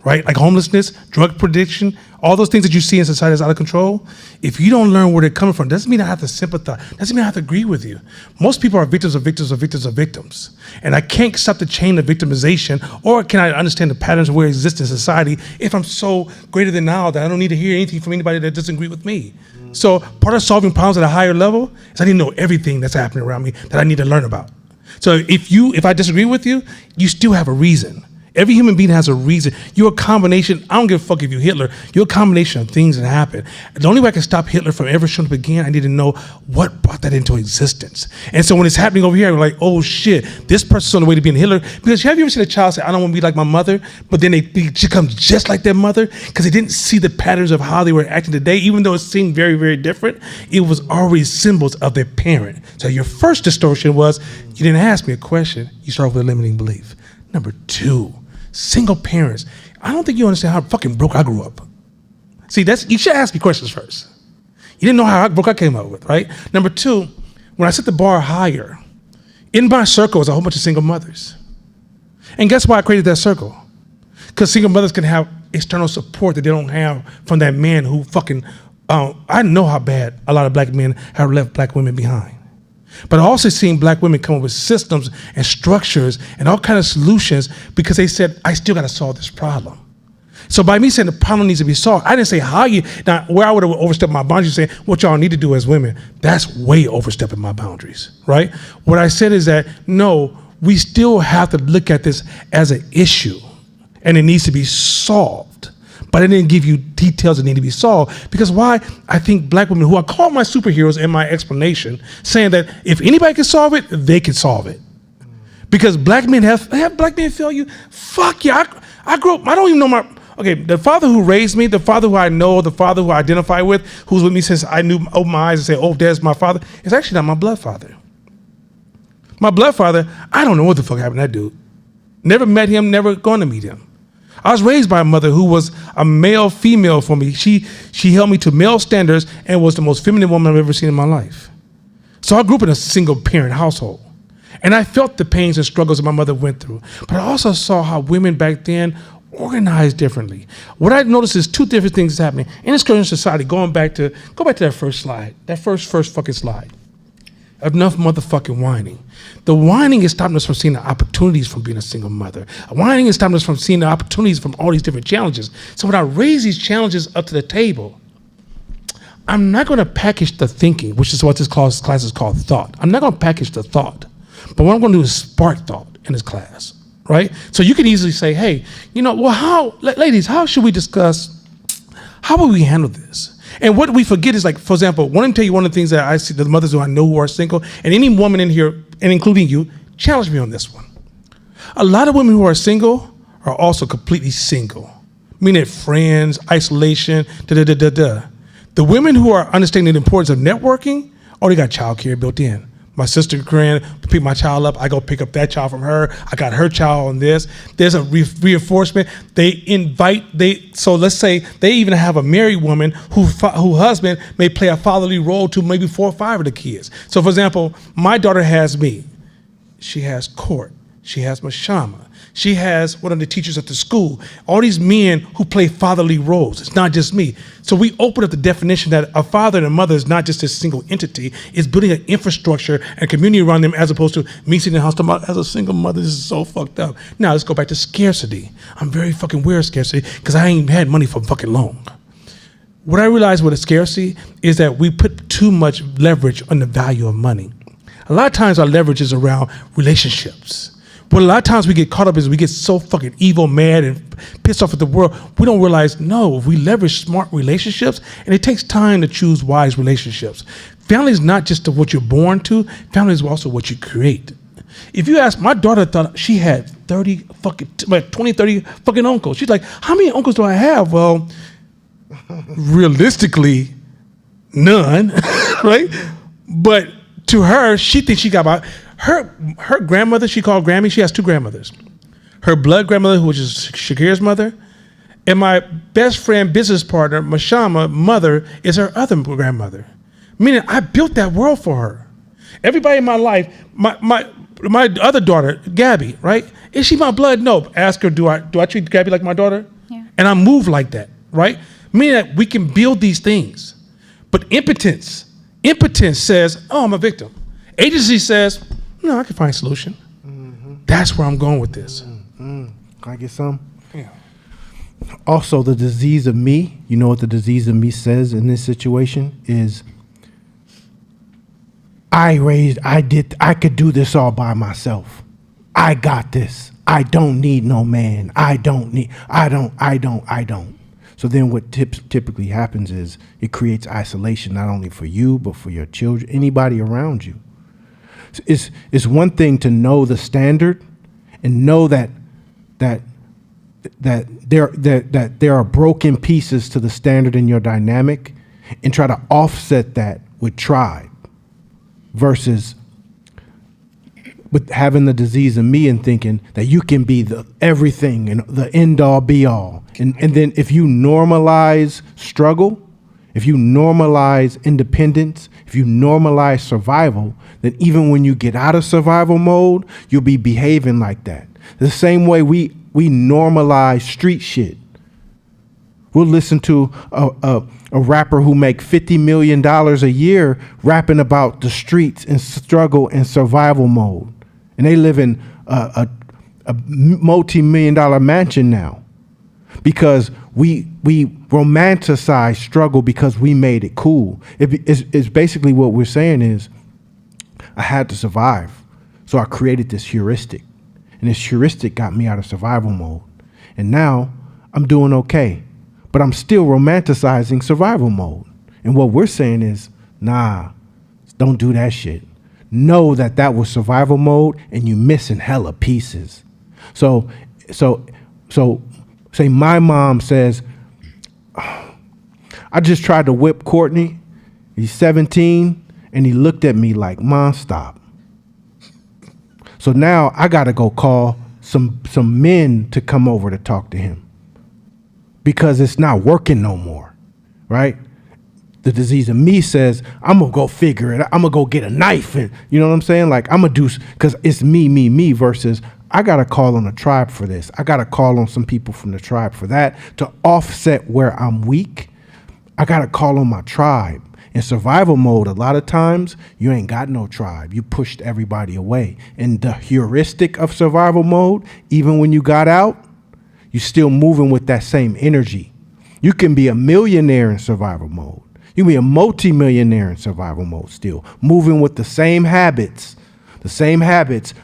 Right? Like homelessness, drug addiction, all those things that you see in society that's out of control. If you don't learn where they're coming from, doesn't mean I have to sympathize. Doesn't mean I have to agree with you. Most people are victims of victims of victims of victims. And I can't stop the chain of victimization, or can I understand the patterns of where it exists in society if I'm so greater than now that I don't need to hear anything from anybody that doesn't agree with me. So part of solving problems at a higher level is I need to know everything that's happening around me that I need to learn about. So if I disagree with you, you still have a reason. Every human being has a reason. You're a combination. I don't give a fuck if you're Hitler. You're a combination of things that happen. The only way I can stop Hitler from ever showing up again, I need to know what brought that into existence. And so when it's happening over here, I'm like, oh shit, this person's on the way to being Hitler. Because have you ever seen a child say, I don't want to be like my mother, but then they become just like their mother because they didn't see the patterns of how they were acting today, even though it seemed very, very different. It was already symbols of their parent. So your first distortion was, you didn't ask me a question. You start with a limiting belief. Number two, single parents. I don't think you understand how fucking broke I grew up. See, you should ask me questions first. You didn't know how broke I came up with, right? Number two, when I set the bar higher, in my circle is a whole bunch of single mothers. And guess why I created that circle? Because single mothers can have external support that they don't have from that man who fucking, I know how bad a lot of black men have left black women behind. But I also seen black women come up with systems and structures and all kinds of solutions because they said, I still got to solve this problem. So by me saying the problem needs to be solved, I didn't say how you, now where I would have overstepped my boundaries saying what y'all need to do as women, that's way overstepping my boundaries, right? What I said is that, no, we still have to look at this as an issue and it needs to be solved. But I didn't give you details that need to be solved because why? I think black women, who I call my superheroes in my explanation, saying that if anybody can solve it, they can solve it. Because black men have black men fail you? Fuck yeah, I grew up, I don't even know the father who raised me, the father who I know, the father who I identify with, who's with me since I opened my eyes and said, oh, there's my father, is actually not my blood father. My blood father, I don't know what the fuck happened to that dude. Never met him, never going to meet him. I was raised by a mother who was a male-female for me. She held me to male standards and was the most feminine woman I've ever seen in my life. So I grew up in a single-parent household. And I felt the pains and struggles that my mother went through. But I also saw how women back then organized differently. What I noticed is two different things happening. In this current society, go back to that first slide, that first fucking slide. Enough motherfucking whining. The whining is stopping us from seeing the opportunities from being a single mother. Whining is stopping us from seeing the opportunities from all these different challenges. So when I raise these challenges up to the table, I'm not going to package the thinking, which is what this class is called thought. I'm not going to package the thought. But what I'm going to do is spark thought in this class, right? So you can easily say, hey, ladies, how should we discuss, how will we handle this? And what we forget is, like, for example, I want to tell you one of the things that I see, the mothers who I know who are single, and any woman in here, and including you, challenge me on this one. A lot of women who are single are also completely single, meaning friends, isolation, The women who are understanding the importance of networking already got childcare built in. My sister Corinne pick my child up. I go pick up that child from her. I got her child on this. There's a reinforcement. So let's say they even have a married woman whose husband may play a fatherly role to maybe 4 or 5 of the kids. So for example, my daughter has me. She has Court. She has Mashama. She has one of the teachers at the school. All these men who play fatherly roles. It's not just me. So we open up the definition that a father and a mother is not just a single entity. It's building an infrastructure and community around them as opposed to me sitting in the house talking about, as a single mother, this is so fucked up. Now let's go back to scarcity. I'm very fucking aware of scarcity because I ain't had money for fucking long. What I realized with a scarcity is that we put too much leverage on the value of money. A lot of times our leverage is around relationships. What a lot of times we get caught up is we get so fucking evil, mad, and pissed off at the world. We don't realize, no, if we leverage smart relationships, and it takes time to choose wise relationships. Family is not just what you're born to. Family is also what you create. If you ask, my daughter thought she had 20, 30 fucking uncles. She's like, how many uncles do I have? Well, realistically, none, right? But to her, she thinks she got about her grandmother. She called Grammy. She has two grandmothers. Her blood grandmother, which is Shakira's mother, and my best friend, business partner, Mashama, mother, is her other grandmother. Meaning, I built that world for her. Everybody in my life, my other daughter, Gabby, right? Is she my blood? No. Ask her, do I treat Gabby like my daughter? Yeah. And I move like that, right? Meaning that we can build these things. But impotence says, oh, I'm a victim. Agency says, no, I can find a solution. That's where I'm going with this. Can I get some? Yeah. Also, the disease of me, you know what the disease of me says in this situation is, I could do this all by myself. I got this. I don't need no man. I don't. So then what typically happens is it creates isolation, not only for you, but for your children, anybody around you. It's one thing to know the standard and know that there are broken pieces to the standard in your dynamic, and try to offset that with tribe versus with having the disease of me and thinking that you can be the everything and the end all be all. And then if you normalize struggle, if you normalize independence, if you normalize survival, then even when you get out of survival mode, you'll be behaving like that. The same way we normalize street shit. We'll listen to a rapper who make $50 million a year rapping about the streets and struggle and survival mode. And they live in a multi-million-dollar mansion now because we romanticize struggle because we made it cool. It's basically what we're saying is, I had to survive. So I created this heuristic. And this heuristic got me out of survival mode. And now I'm doing okay. But I'm still romanticizing survival mode. And what we're saying is, nah, don't do that shit. Know that was survival mode and you missing hella pieces. So say my mom says, I just tried to whip Courtney. He's 17 and he looked at me like, Mom, stop. So now I got to go call some men to come over to talk to him because it's not working no more, right? The disease of me says, I'm going to go figure it out. I'm going to go get a knife. And you know what I'm saying? Like, I'm going to do, because it's me versus I got to call on a tribe for this. I got to call on some people from the tribe for that to offset where I'm weak. I got to call on my tribe. In survival mode, a lot of times, you ain't got no tribe. You pushed everybody away. And the heuristic of survival mode, even when you got out, you're still moving with that same energy. You can be a millionaire in survival mode. You can be a multi-millionaire in survival mode still, moving with the same habits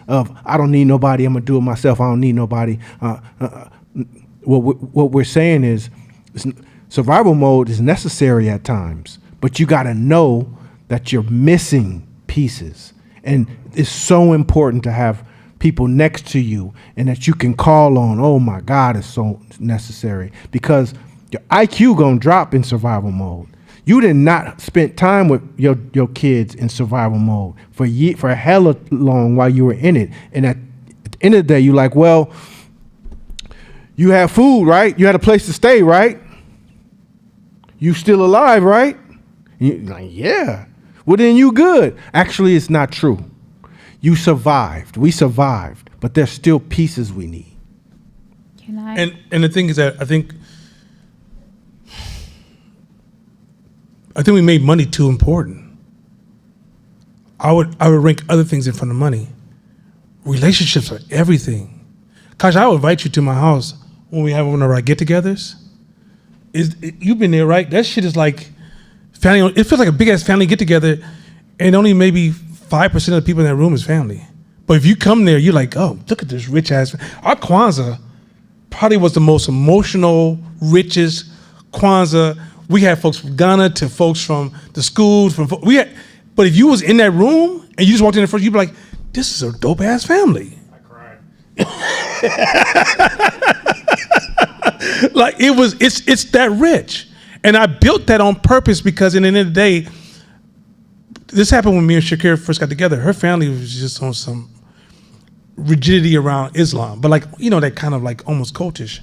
of, I don't need nobody, I'm going to do it myself, I don't need nobody. What we're saying is survival mode is necessary at times, but you got to know that you're missing pieces. And it's so important to have people next to you and that you can call on. Oh my God, it's so necessary because your IQ going to drop in survival mode. You did not spend time with your kids in survival mode for a hella long while you were in it. And at the end of the day, you're like, well, you have food, right? You had a place to stay, right? You still alive, right? And you're like, yeah. Well, then you good. Actually, it's not true. You survived. We survived. But there's still pieces we need. Can I? And the thing is that I think we made money too important. I would rank other things in front of money. Relationships are everything. Gosh, I would invite you to my house when we have one of our get-togethers. You've been there, right? That shit is like family. It feels like a big-ass family get-together, and only maybe 5% of the people in that room is family. But if you come there, you're like, oh, look at this rich-ass. Our Kwanzaa probably was the most emotional, richest Kwanzaa. We had folks from Ghana to folks from the schools. But if you was in that room and you just walked in there first, you'd be like, this is a dope ass family. I cried. Like it's that rich. And I built that on purpose because in the end of the day, this happened when me and Shakira first got together. Her family was just on some rigidity around Islam, but like, you know, that kind of like almost cultish.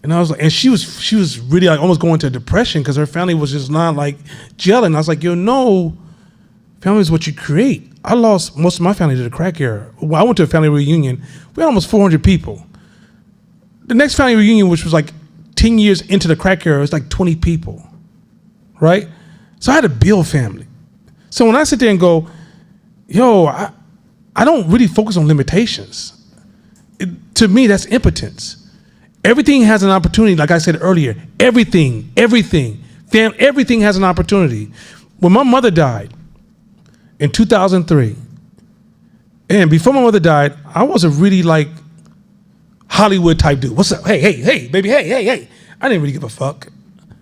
And I was like, and she was really like almost going into depression because her family was just not like gelling. I was like, no, family is what you create. I lost most of my family to the crack era. Well, I went to a family reunion. We had almost 400 people. The next family reunion, which was like 10 years into the crack era, it was like 20 people, right? So I had to build family. So when I sit there and go, I don't really focus on limitations. To me, that's impotence. Everything has an opportunity, like I said earlier. Everything has an opportunity. When my mother died in 2003, and before my mother died, I was a really like Hollywood type dude. What's up? Hey, baby, hey. I didn't really give a fuck.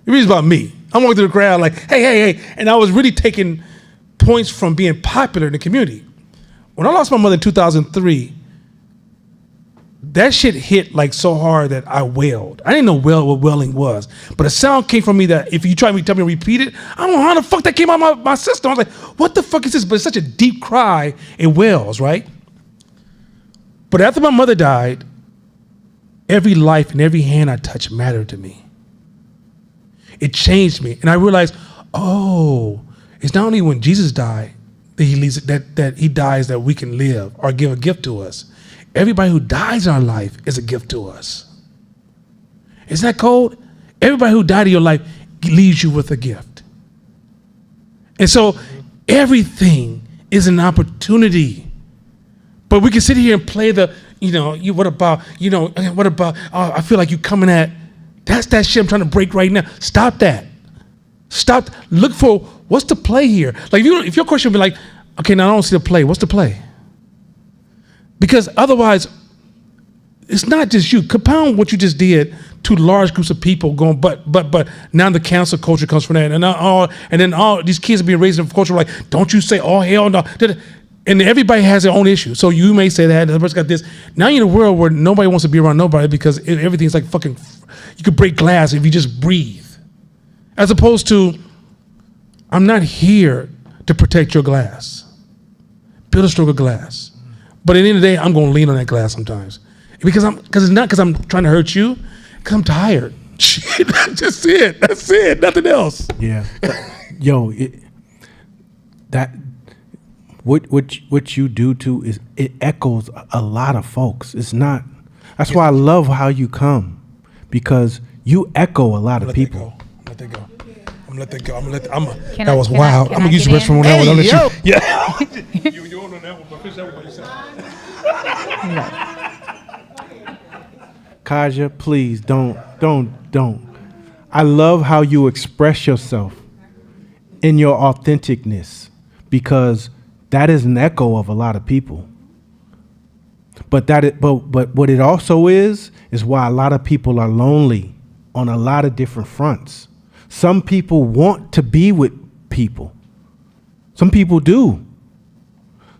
It was about me. I'm walking through the crowd like, hey. And I was really taking points from being popular in the community. When I lost my mother in 2003, that shit hit like so hard that I wailed. I didn't know what wailing was, but a sound came from me that if you try to tell me to repeat it, I don't know how the fuck that came out of my system. I was like, what the fuck is this? But it's such a deep cry, it wails, right? But after my mother died, every life and every hand I touched mattered to me. It changed me. And I realized, it's not only when Jesus died that he leaves that he dies that we can live or give a gift to us. Everybody who dies in our life is a gift to us. Isn't that cold? Everybody who died in your life leaves you with a gift. And so everything is an opportunity. But we can sit here and play the, what about, I feel like you coming at, that's that shit I'm trying to break right now. Stop that. Stop. Look for, what's the play here? Like if your question would be like, okay, now I don't see the play. What's the play? Because otherwise, it's not just you. Compound what you just did to large groups of people going, but now the cancel culture comes from that. And then all these kids are being raised in a culture like, don't you say, oh, hell no. And everybody has their own issue. So you may say that, the person got this. Now you're in a world where nobody wants to be around nobody because everything's like fucking, you could break glass if you just breathe. As opposed to, I'm not here to protect your glass. Build a stronger glass. But at the end of the day, I'm going to lean on that glass sometimes. Because it's not because I'm trying to hurt you, because I'm tired. Shit, that's it, nothing else. Yeah. What you do too is it echoes a lot of folks. It's not, that's why I love how you come, because you echo a lot of people. Let that go. I'm gonna let that go. Can That I- was can I- wild. can I'm I gonna use the get restroom on in? that one. I'll let Hey, you. Yeah. you on that one, but finish that one by yourself. Kaja, please don't. I love how you express yourself in your authenticness, because that is an echo of a lot of people. But what it also is why a lot of people are lonely on a lot of different fronts. Some people want to be with people. Some people do.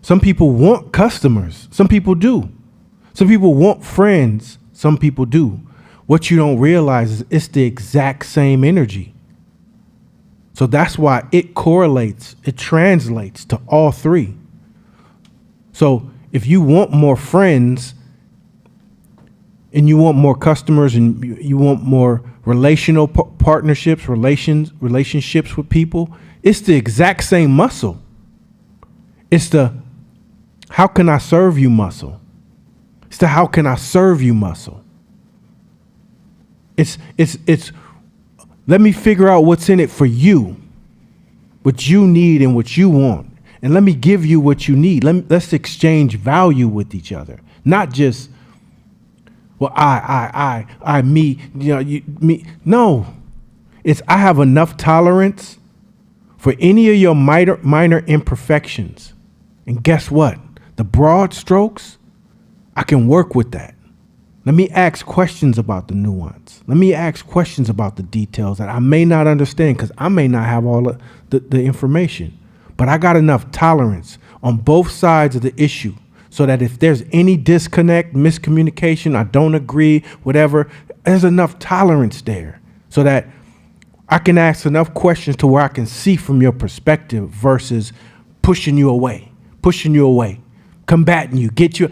Some people want customers. Some people do. Some people want friends. Some people do. What you don't realize is it's the exact same energy. So that's why it correlates, it translates to all three. So if you want more friends and you want more customers and you want more relational partnerships, relationships with people, it's the exact same muscle. It's the how can I serve you muscle. It's the how can I serve you muscle. It's let me figure out what's in it for you, what you need and what you want. And let me give you what you need. Let's exchange value with each other. Not just, well, I, me, you, me. No, it's I have enough tolerance for any of your minor imperfections. And guess what? The broad strokes, I can work with that. Let me ask questions about the nuance. Let me ask questions about the details that I may not understand because I may not have all the information. But I got enough tolerance on both sides of the issue so that if there's any disconnect, miscommunication, I don't agree, whatever, there's enough tolerance there so that I can ask enough questions to where I can see from your perspective versus pushing you away, combating you, get you.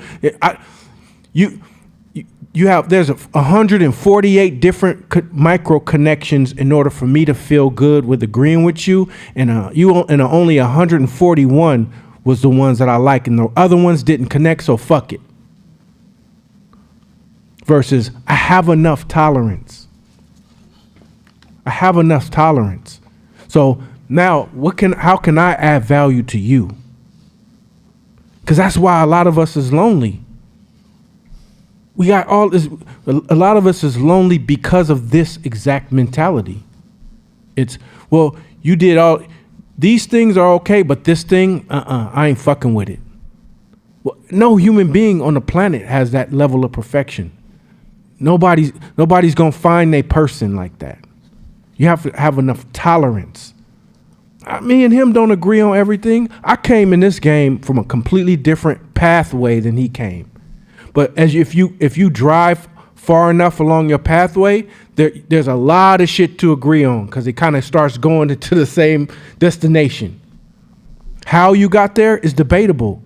You have, there's 148 different micro connections in order for me to feel good with agreeing with you, and only 141 was the ones that I like, and the other ones didn't connect, so fuck it. Versus, I have enough tolerance. So now, how can I add value to you? Because that's why a lot of us is lonely. We got all this. A lot of us is lonely because of this exact mentality. It's, well, you did all these things are okay, but this thing, I ain't fucking with it. Well, no human being on the planet has that level of perfection. Nobody's gonna find a person like that. You have to have enough tolerance. Me and him don't agree on everything. I came in this game from a completely different pathway than he came. But if you drive far enough along your pathway, there's a lot of shit to agree on because it kind of starts going to the same destination. How you got there is debatable.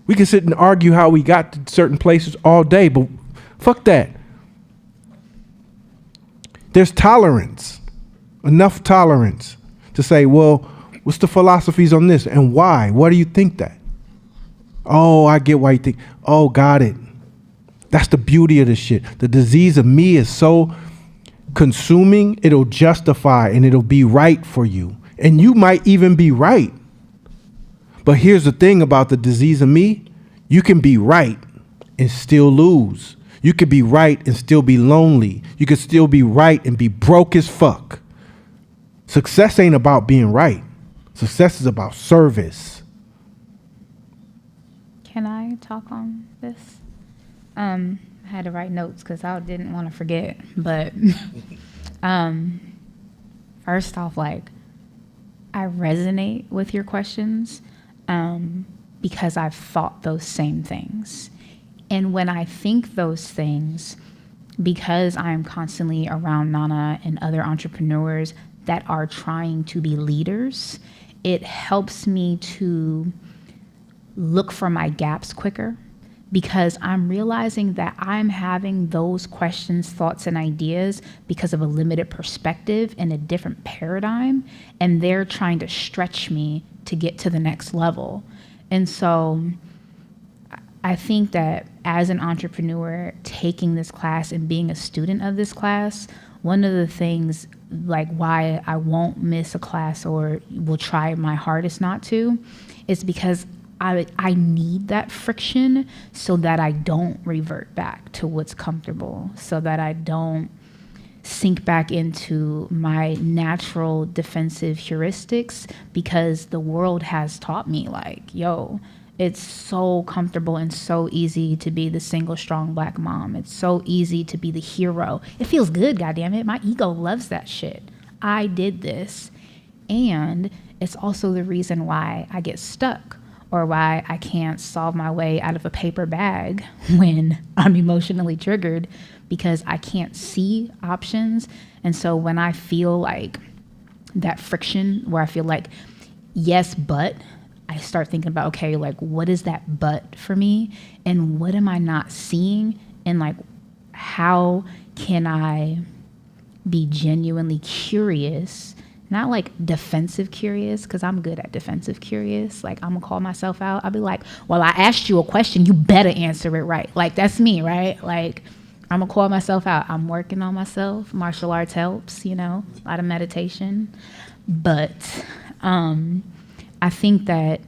We can sit and argue how we got to certain places all day, but fuck that. There's tolerance, enough tolerance to say, well, what's the philosophies on this and why? Why do you think that? Oh, I get why you think. Oh, got it. That's the beauty of this shit. The disease of me is so consuming, it'll justify and it'll be right for you. And you might even be right. But here's the thing about the disease of me. You can be right and still lose. You could be right and still be lonely. You could still be right and be broke as fuck. Success ain't about being right. Success is about service. Can I talk on this? I had to write notes because I didn't want to forget. But first off, like, I resonate with your questions because I've thought those same things. And when I think those things, because I'm constantly around Nana and other entrepreneurs that are trying to be leaders, it helps me to look for my gaps quicker, because I'm realizing that I'm having those questions, thoughts, and ideas because of a limited perspective and a different paradigm, and they're trying to stretch me to get to the next level. And so I think that as an entrepreneur taking this class and being a student of this class, one of the things, like, why I won't miss a class or will try my hardest not to, is because I need that friction so that I don't revert back to what's comfortable, so that I don't sink back into my natural defensive heuristics, because the world has taught me, like, yo, it's so comfortable and so easy to be the single strong black mom. It's so easy to be the hero. It feels good, goddammit. My ego loves that shit. I did this. And it's also the reason why I get stuck, or why I can't solve my way out of a paper bag when I'm emotionally triggered, because I can't see options. And so when I feel like that friction where I feel like, yes, but, I start thinking about, okay, like, what is that but for me? And what am I not seeing? And, like, how can I be genuinely curious? Not like defensive curious, because I'm good at defensive curious. Like, I'm gonna call myself out. I'll be like, well, I asked you a question, you better answer it right. Like, that's me, right? Like, I'm gonna call myself out. I'm working on myself. Martial arts helps, a lot of meditation. But I think that,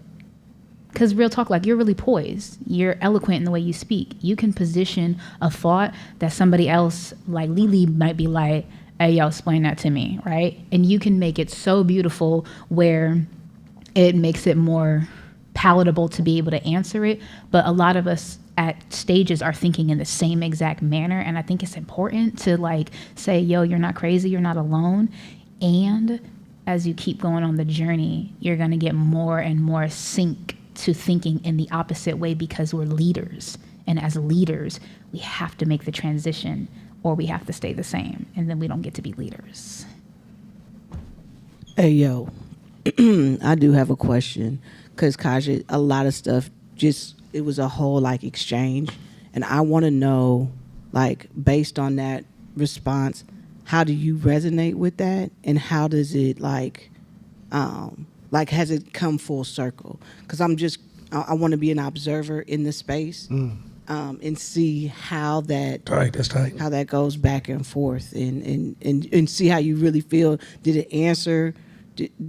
because real talk, like, you're really poised. You're eloquent in the way you speak. You can position a thought that somebody else, like Lily, might be like, hey, yo, explain that to me, right? And you can make it so beautiful where it makes it more palatable to be able to answer it. But a lot of us at stages are thinking in the same exact manner. And I think it's important to, like, say, yo, you're not crazy, you're not alone. And as you keep going on the journey, you're going to get more and more sync to thinking in the opposite way, because we're leaders. And as leaders, we have to make the transition, or we have to stay the same, and then we don't get to be leaders. Hey, yo, I do have a question because Kaja, a lot of stuff it was a whole like exchange. And I want to know, like, based on that response, how do you resonate with that? And how does it has it come full circle? Because I want to be an observer in the space and see how that That's tight. how that goes back and forth and see how you really feel. Did it answer?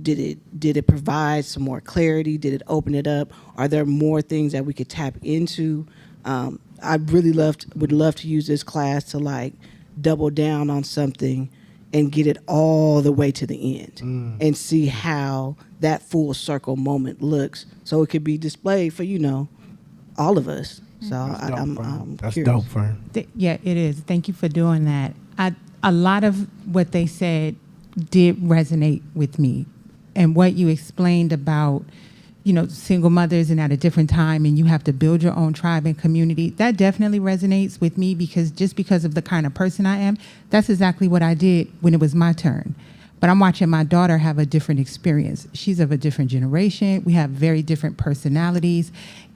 Did it provide some more clarity? Did it open it up? Are there more things that we could tap into? I really would love to use this class to like double down on something and get it all the way to the end and see how that full circle moment looks, so it could be displayed for all of us. So I'm That's curious. dope, Fern. Yeah, it is. Thank you for doing that. A lot of what they said did resonate with me, and what you explained about single mothers and at a different time, and you have to build your own tribe and community. That definitely resonates with me because of the kind of person I am. That's exactly what I did when it was my turn. But I'm watching my daughter have a different experience. She's of a different generation. We have very different personalities.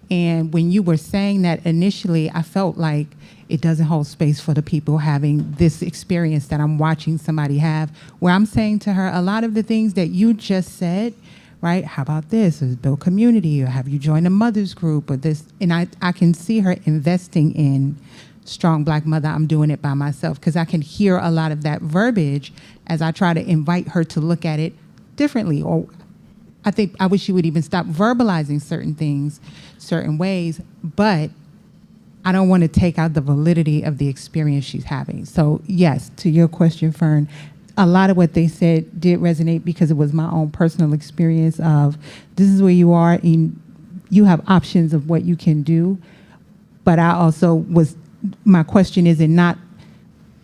And when you were saying that initially, I felt like it doesn't hold space for the people having this experience that I'm watching somebody have, where I'm saying to her, a lot of the things that you just said, right? How about this? Is build community, or have you joined a mother's group, or this? And I can see her investing in Strong Black Mother. I'm doing it by myself, because I can hear a lot of that verbiage as I try to invite her to look at it differently. Or I wish she would even stop verbalizing certain things, certain ways, but I don't want to take out the validity of the experience she's having. So yes, to your question, Fern, a lot of what they said did resonate because it was my own personal experience of this is where you are, and you have options of what you can do. But my question is in not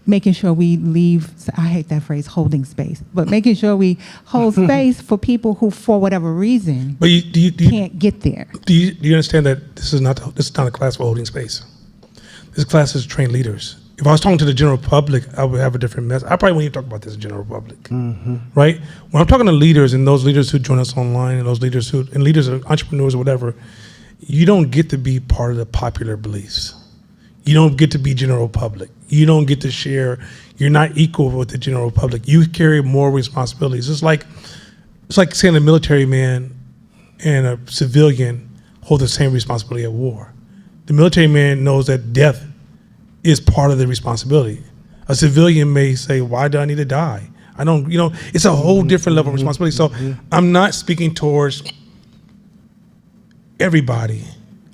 making sure we leave, I hate that phrase, holding space, but making sure we hold space for people who, for whatever reason, But can't get there. do you understand that this is not a class for holding space? This class is to train leaders. If I was talking to the general public, I would have a different message. I probably wouldn't even talk about this in general public, right? When I'm talking to leaders and those leaders who join us online and those leaders or entrepreneurs or whatever, you don't get to be part of the popular beliefs. You don't get to be general public. You don't get to share. You're not equal with the general public. You carry more responsibilities. It's like saying a military man and a civilian hold the same responsibility at war. The military man knows that death is part of the responsibility. A civilian may say, why do I need to die? I don't, it's a whole different level of responsibility. So I'm not speaking towards everybody.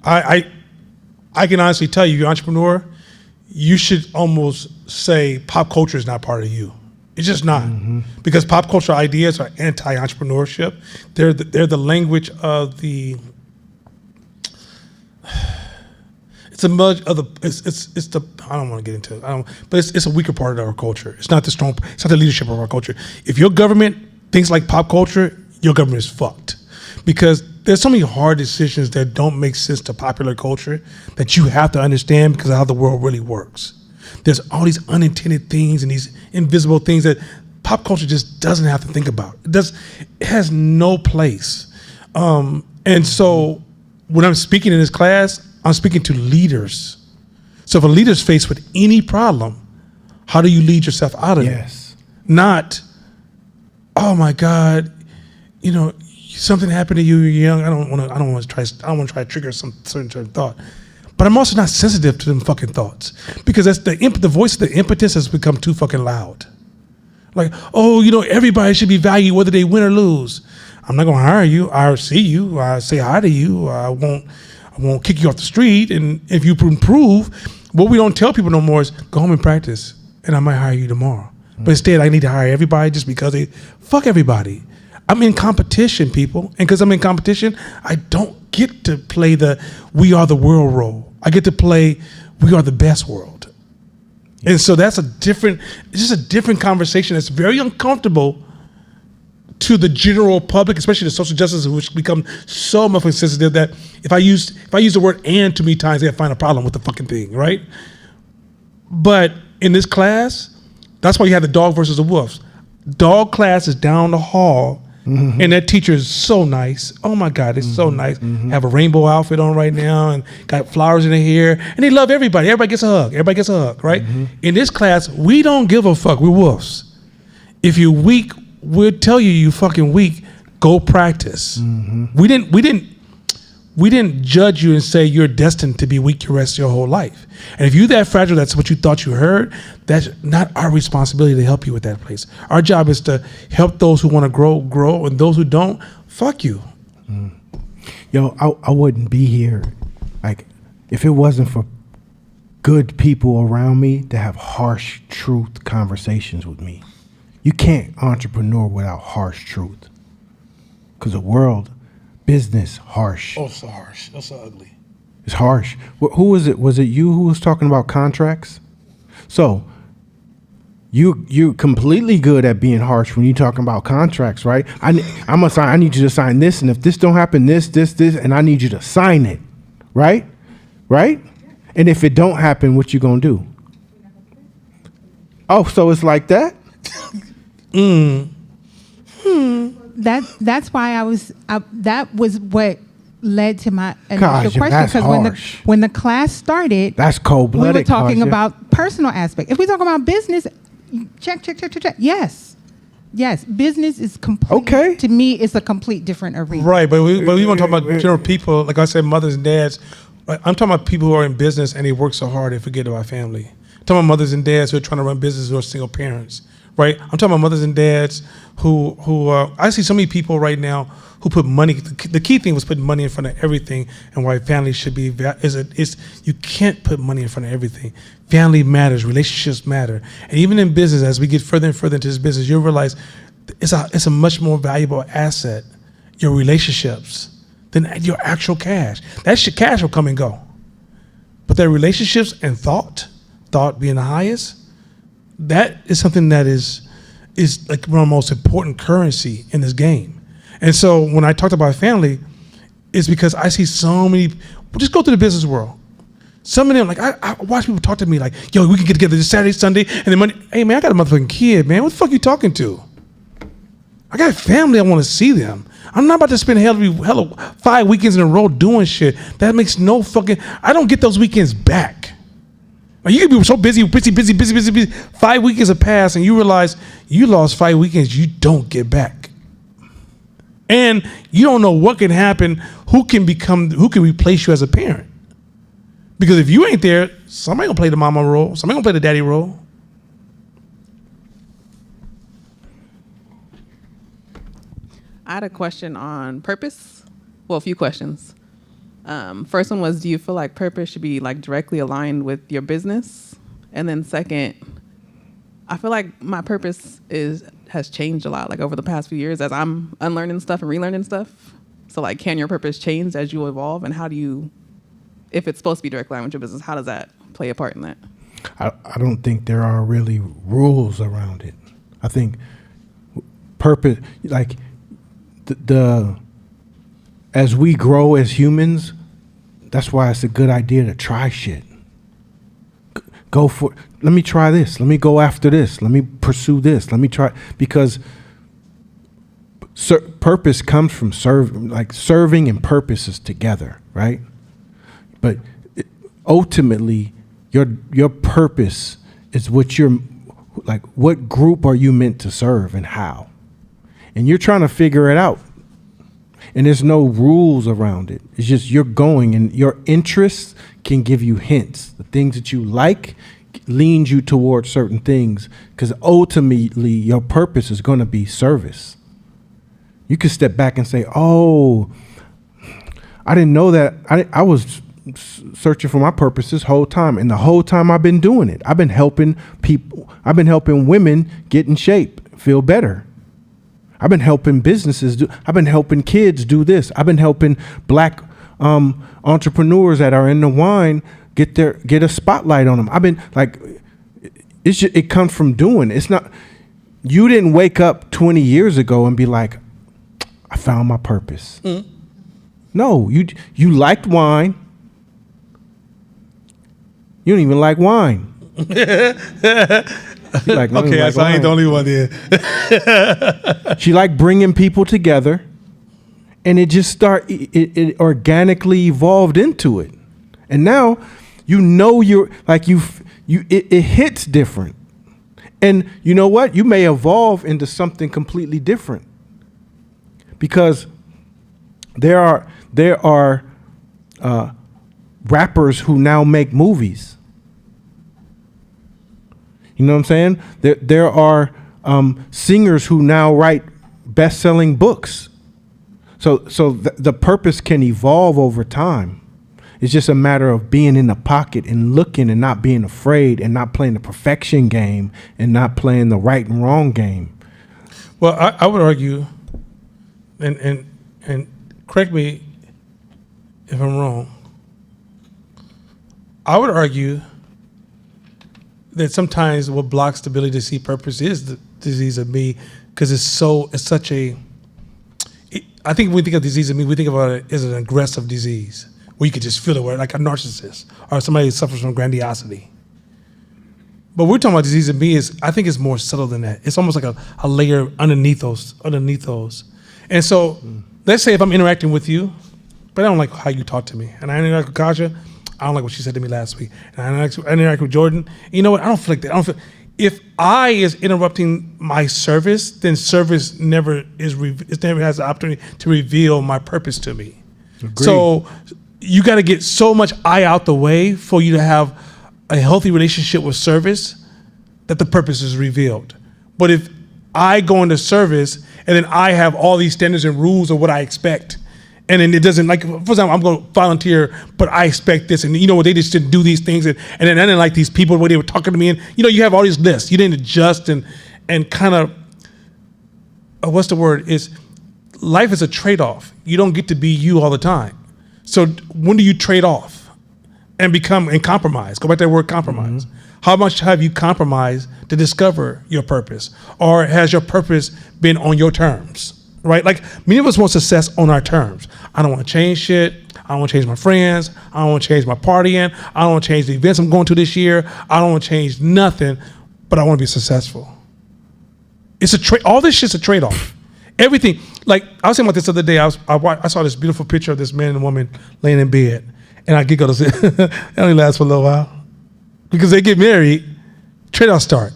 I can honestly tell you, you're an entrepreneur, you should almost say pop culture is not part of you. It's just not. Because pop culture ideas are anti-entrepreneurship. They're the language of the, it's a much of the, it's the, I don't want to get into it, but it's a weaker part of our culture. It's not the leadership of our culture. If your government thinks like pop culture, your government is fucked. Because there's so many hard decisions that don't make sense to popular culture that you have to understand because of how the world really works. There's all these unintended things and these invisible things that pop culture just doesn't have to think about. It has no place. And so when I'm speaking in this class, I'm speaking to leaders. So if a leader's faced with any problem, how do you lead yourself out of it? Yes. Not, oh my God, something happened to you, you're young. I don't want to try to trigger some certain thought. But I'm also not sensitive to them fucking thoughts, because that's the voice of the impotence has become too fucking loud. Like, everybody should be valued whether they win or lose. I'm not going to hire you. I'll see you. I'll say hi to you. I won't kick you off the street. And if you improve, what we don't tell people no more is go home and practice, and I might hire you tomorrow. But instead, I need to hire everybody just because fuck everybody. I'm in competition, people. And because I'm in competition, I don't get to play the we are the world role. I get to play we are the best world. And so it's just a different conversation that's very uncomfortable to the general public, especially the social justice, which become so much sensitive that if I use the word "and" too many times, they find a problem with the fucking thing, right? But in this class, that's why you have the dog versus the wolves. Dog class is down the hall And that teacher is so nice. Oh my God, it's so nice. Have a rainbow outfit on right now and got flowers in their hair. And they love everybody. Everybody gets a hug. Everybody gets a hug, right? In this class, we don't give a fuck. We're wolves. If you're weak, we'll tell you fucking weak. Go practice. We didn't judge you and say you're destined to be weak the rest of your whole life. And if you're that fragile, that's what you thought you heard, that's not our responsibility to help you with that place. Our job is to help those who want to grow, and those who don't, fuck you. Yo, I wouldn't be here, like, if it wasn't for good people around me to have harsh truth conversations with me. You can't entrepreneur without harsh truth. Because the world, business, harsh. Oh, so harsh. That's so ugly. It's harsh. Who was it? Was it you who was talking about contracts? So you're completely good at being harsh when you're talking about contracts, right? I need you to sign this, and if this don't happen, this, and I need you to sign it, right? Right? And if it don't happen, what you gonna do? Oh, so it's like that? That's why that was what led to my initial Gosh, question. that's Because when the class started, That's cold-blooded. we were talking Kasia. about personal aspect. If we talk about business, check. Yes. Business is complete. Okay. To me, it's a complete different arena. Right, but we want to talk about general people, like I said, mothers and dads. I'm talking about people who are in business and they work so hard they forget about family. I'm talking about mothers and dads who are trying to run businesses who are single parents, right? I'm talking about mothers and dads who I see so many people right now who put money. The key thing was putting money in front of everything, and why family should be is you can't put money in front of everything. Family matters, relationships matter, and even in business, as we get further and further into this business, you'll realize it's a much more valuable asset, your relationships, than your actual cash. Cash will come and go, but their relationships and thought being the highest, that is something that is like one of the most important currency in this game. And so when I talked about family, it's because I see so many. Just go to the business world. Some of them, like I watch people talk to me like, "Yo, we can get together this Saturday, Sunday, and then Monday." Hey man, I got a motherfucking kid, man. What the fuck you talking to? I got a family. I want to see them. I'm not about to spend hell 5 weekends in a row doing shit. That makes no fucking. I don't get those weekends back. Like, you can be so busy. 5 weekends have passed, and you realize you lost 5 weekends you don't get back. And you don't know what can happen, who can replace you as a parent. Because if you ain't there, somebody gonna play the mama role, somebody gonna play the daddy role. I had a question on purpose. Well, a few questions. First one was, do you feel like purpose should be like directly aligned with your business? And then second, I feel like my purpose has changed a lot, like over the past few years as I'm unlearning stuff and relearning stuff. So like, can your purpose change as you evolve? And how do you, if it's supposed to be direct line with your business, how does that play a part in that? I don't think there are really rules around it. I think purpose, like as we grow as humans, that's why it's a good idea to try shit. Go for, let me try this. Let me go after this. Let me pursue this. Let me try, because purpose comes from serving and purpose is together, right? But ultimately, your purpose is what what group are you meant to serve and how? And you're trying to figure it out. And there's no rules around it. It's just you're going, and your interests can give you hints. The things that you like leans you towards certain things, because ultimately your purpose is going to be service. You can step back and say, oh, I didn't know that. I was searching for my purpose this whole time. And the whole time I've been doing it. I've been helping people. I've been helping women get in shape, feel better. I've been helping businesses I've been helping kids do this. I've been helping black entrepreneurs that are in the wine get a spotlight on them. I've been like, it comes from doing. It's not, you didn't wake up 20 years ago and be like, I found my purpose. Mm. No, you liked wine. You don't even like wine. She like Okay, so I ain't the only one there. She like bringing people together, and it just it organically evolved into it. And now, you're like it hits different. And you know what? You may evolve into something completely different, because there are rappers who now make movies. You know what I'm saying? There are singers who now write best-selling books. So the purpose can evolve over time. It's just a matter of being in the pocket and looking and not being afraid and not playing the perfection game and not playing the right and wrong game. Well, I would argue, and correct me if I'm wrong, I would argue that sometimes what blocks the ability to see purpose is the disease of me, because I think when we think of disease of me, we think about it as an aggressive disease where you could just feel it, where like a narcissist or somebody who suffers from grandiosity. But we're talking about disease of me I think it's more subtle than that. It's almost like a layer underneath those. And so let's say if I'm interacting with you, but I don't like how you talk to me, and I interact with Kaja, I don't like what she said to me last week, and I interact with Jordan. You know what? I don't feel like that. If I is interrupting my service, then service never has the opportunity to reveal my purpose to me. Agreed. So you got to get so much I out the way for you to have a healthy relationship with service that the purpose is revealed. But if I go into service and then I have all these standards and rules of what I expect, and then it doesn't, like, for example, I'm going to volunteer, but I expect this, and you know what, they just didn't do these things, and then I didn't like these people, where they were talking to me, and you have all these lists. You didn't adjust and kind of, what's the word, is life is a trade-off. You don't get to be you all the time. So when do you trade off and compromise? Go back to that word, compromise. Mm-hmm. How much have you compromised to discover your purpose? Or has your purpose been on your terms? Right? Like, many of us want success on our terms. I don't want to change shit. I don't want to change my friends. I don't want to change my partying. I don't want to change the events I'm going to this year. I don't want to change nothing, but I want to be successful. It's all this shit's a trade-off. Everything. Like, I was saying about this the other day. I saw this beautiful picture of this man and woman laying in bed, and I giggled. It only lasts for a little while, because they get married, trade-offs start,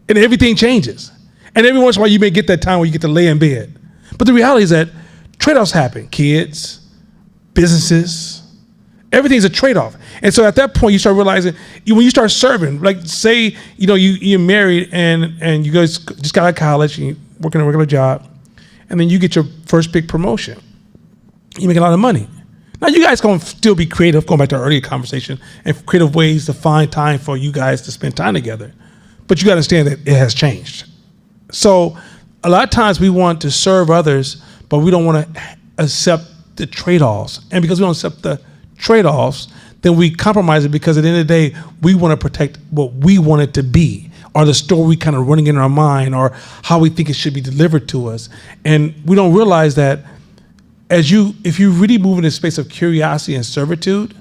and everything changes. And every once in a while, you may get that time where you get to lay in bed. But the reality is that trade-offs happen. Kids, businesses, everything's a trade-off. And so at that point, you start realizing, when you start serving, like, say, you're married and you guys just got out of college and you're working a regular job, and then you get your first big promotion. You make a lot of money. Now, you guys going to still be creative, going back to our earlier conversation, and creative ways to find time for you guys to spend time together. But you got to understand that it has changed. So a lot of times we want to serve others, but we don't want to accept the trade-offs. And because we don't accept the trade-offs, then we compromise it, because at the end of the day, we want to protect what we want it to be, or the story kind of running in our mind, or how we think it should be delivered to us. And we don't realize that if you really move in a space of curiosity and servitude,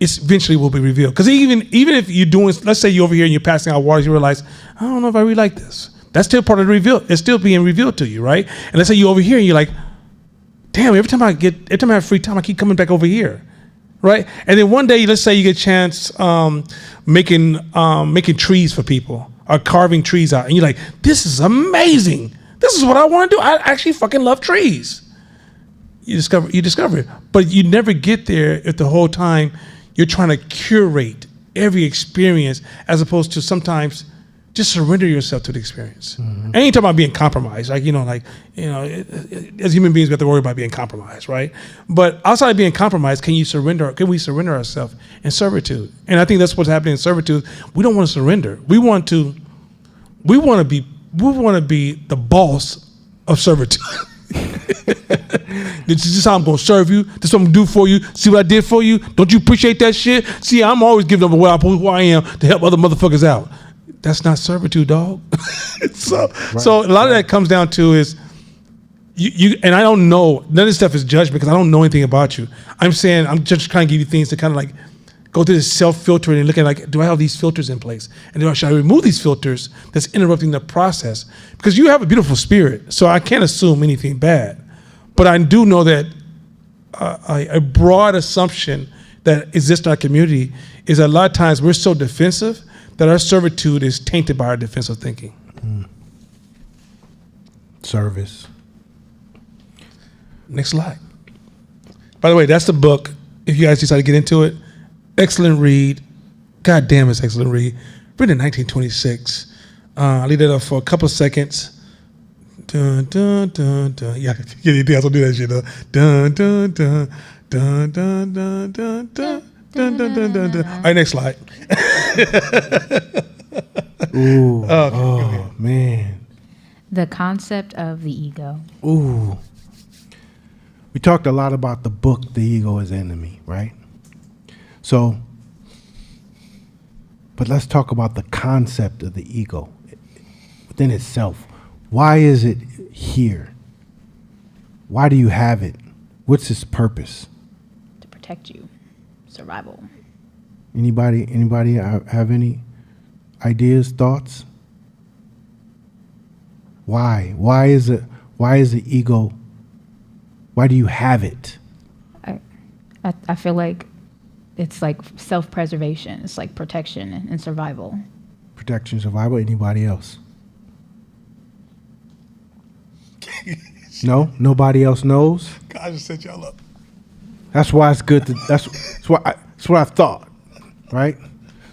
it eventually will be revealed. Because even if you're doing, let's say you're over here and you're passing out waters, you realize, I don't know if I really like this. That's still part of the reveal. It's still being revealed to you, right? And let's say you're over here and you're like, damn, every time I have free time, I keep coming back over here, right? And then one day, let's say you get a chance making trees for people, or carving trees out, and you're like, this is amazing. This is what I want to do. I actually fucking love trees. You discover it, but you never get there if the whole time you're trying to curate every experience, as opposed to sometimes just surrender yourself to the experience. Mm-hmm. I ain't talking about being compromised. As human beings, we have to worry about being compromised, right? But outside of being compromised, can we surrender ourselves in servitude? And I think that's what's happening in servitude. We don't want to surrender. We want to be the boss of servitude. This is how I'm going to serve you. This is what I'm going to do for you. See what I did for you? Don't you appreciate that shit? See, I'm always giving up who I am to help other motherfuckers out. That's not servitude, dog. So a lot of that comes down to is you. And I don't know. None of this stuff is judgment, because I don't know anything about you. I'm saying, I'm just trying to give you things to kind of like go through this self-filtering and looking like, do I have these filters in place? And should I remove these filters that's interrupting the process? Because you have a beautiful spirit, so I can't assume anything bad. But I do know that a broad assumption that exists in our community is that a lot of times we're so defensive that our servitude is tainted by our defensive thinking. Service. Next slide. By the way, that's the book. If you guys decide to get into it, excellent read. God damn, it's excellent read. Written in 1926. I'll leave that up for a couple of seconds. Dun, dun, dun, dun. Yeah, you guys don't do that shit though. Dun, dun, dun, dun, dun, dun, dun, dun, dun, dun, dun, dun, dun. All right, next slide. Ooh. Okay, Oh, man. The concept of the ego. Ooh. We talked a lot about the book, The Ego is Enemy, right? So, but let's talk about the concept of the ego within itself. Why is it here? Why do you have it? What's its purpose? To protect you. Survival. Anybody have any ideas, thoughts? Why? Why is the ego? Why do you have it? I feel like it's like self-preservation. It's like protection and survival. Protection, survival. Anybody else? No, nobody else knows. God just set y'all up. That's why it's good to. That's what I thought, right?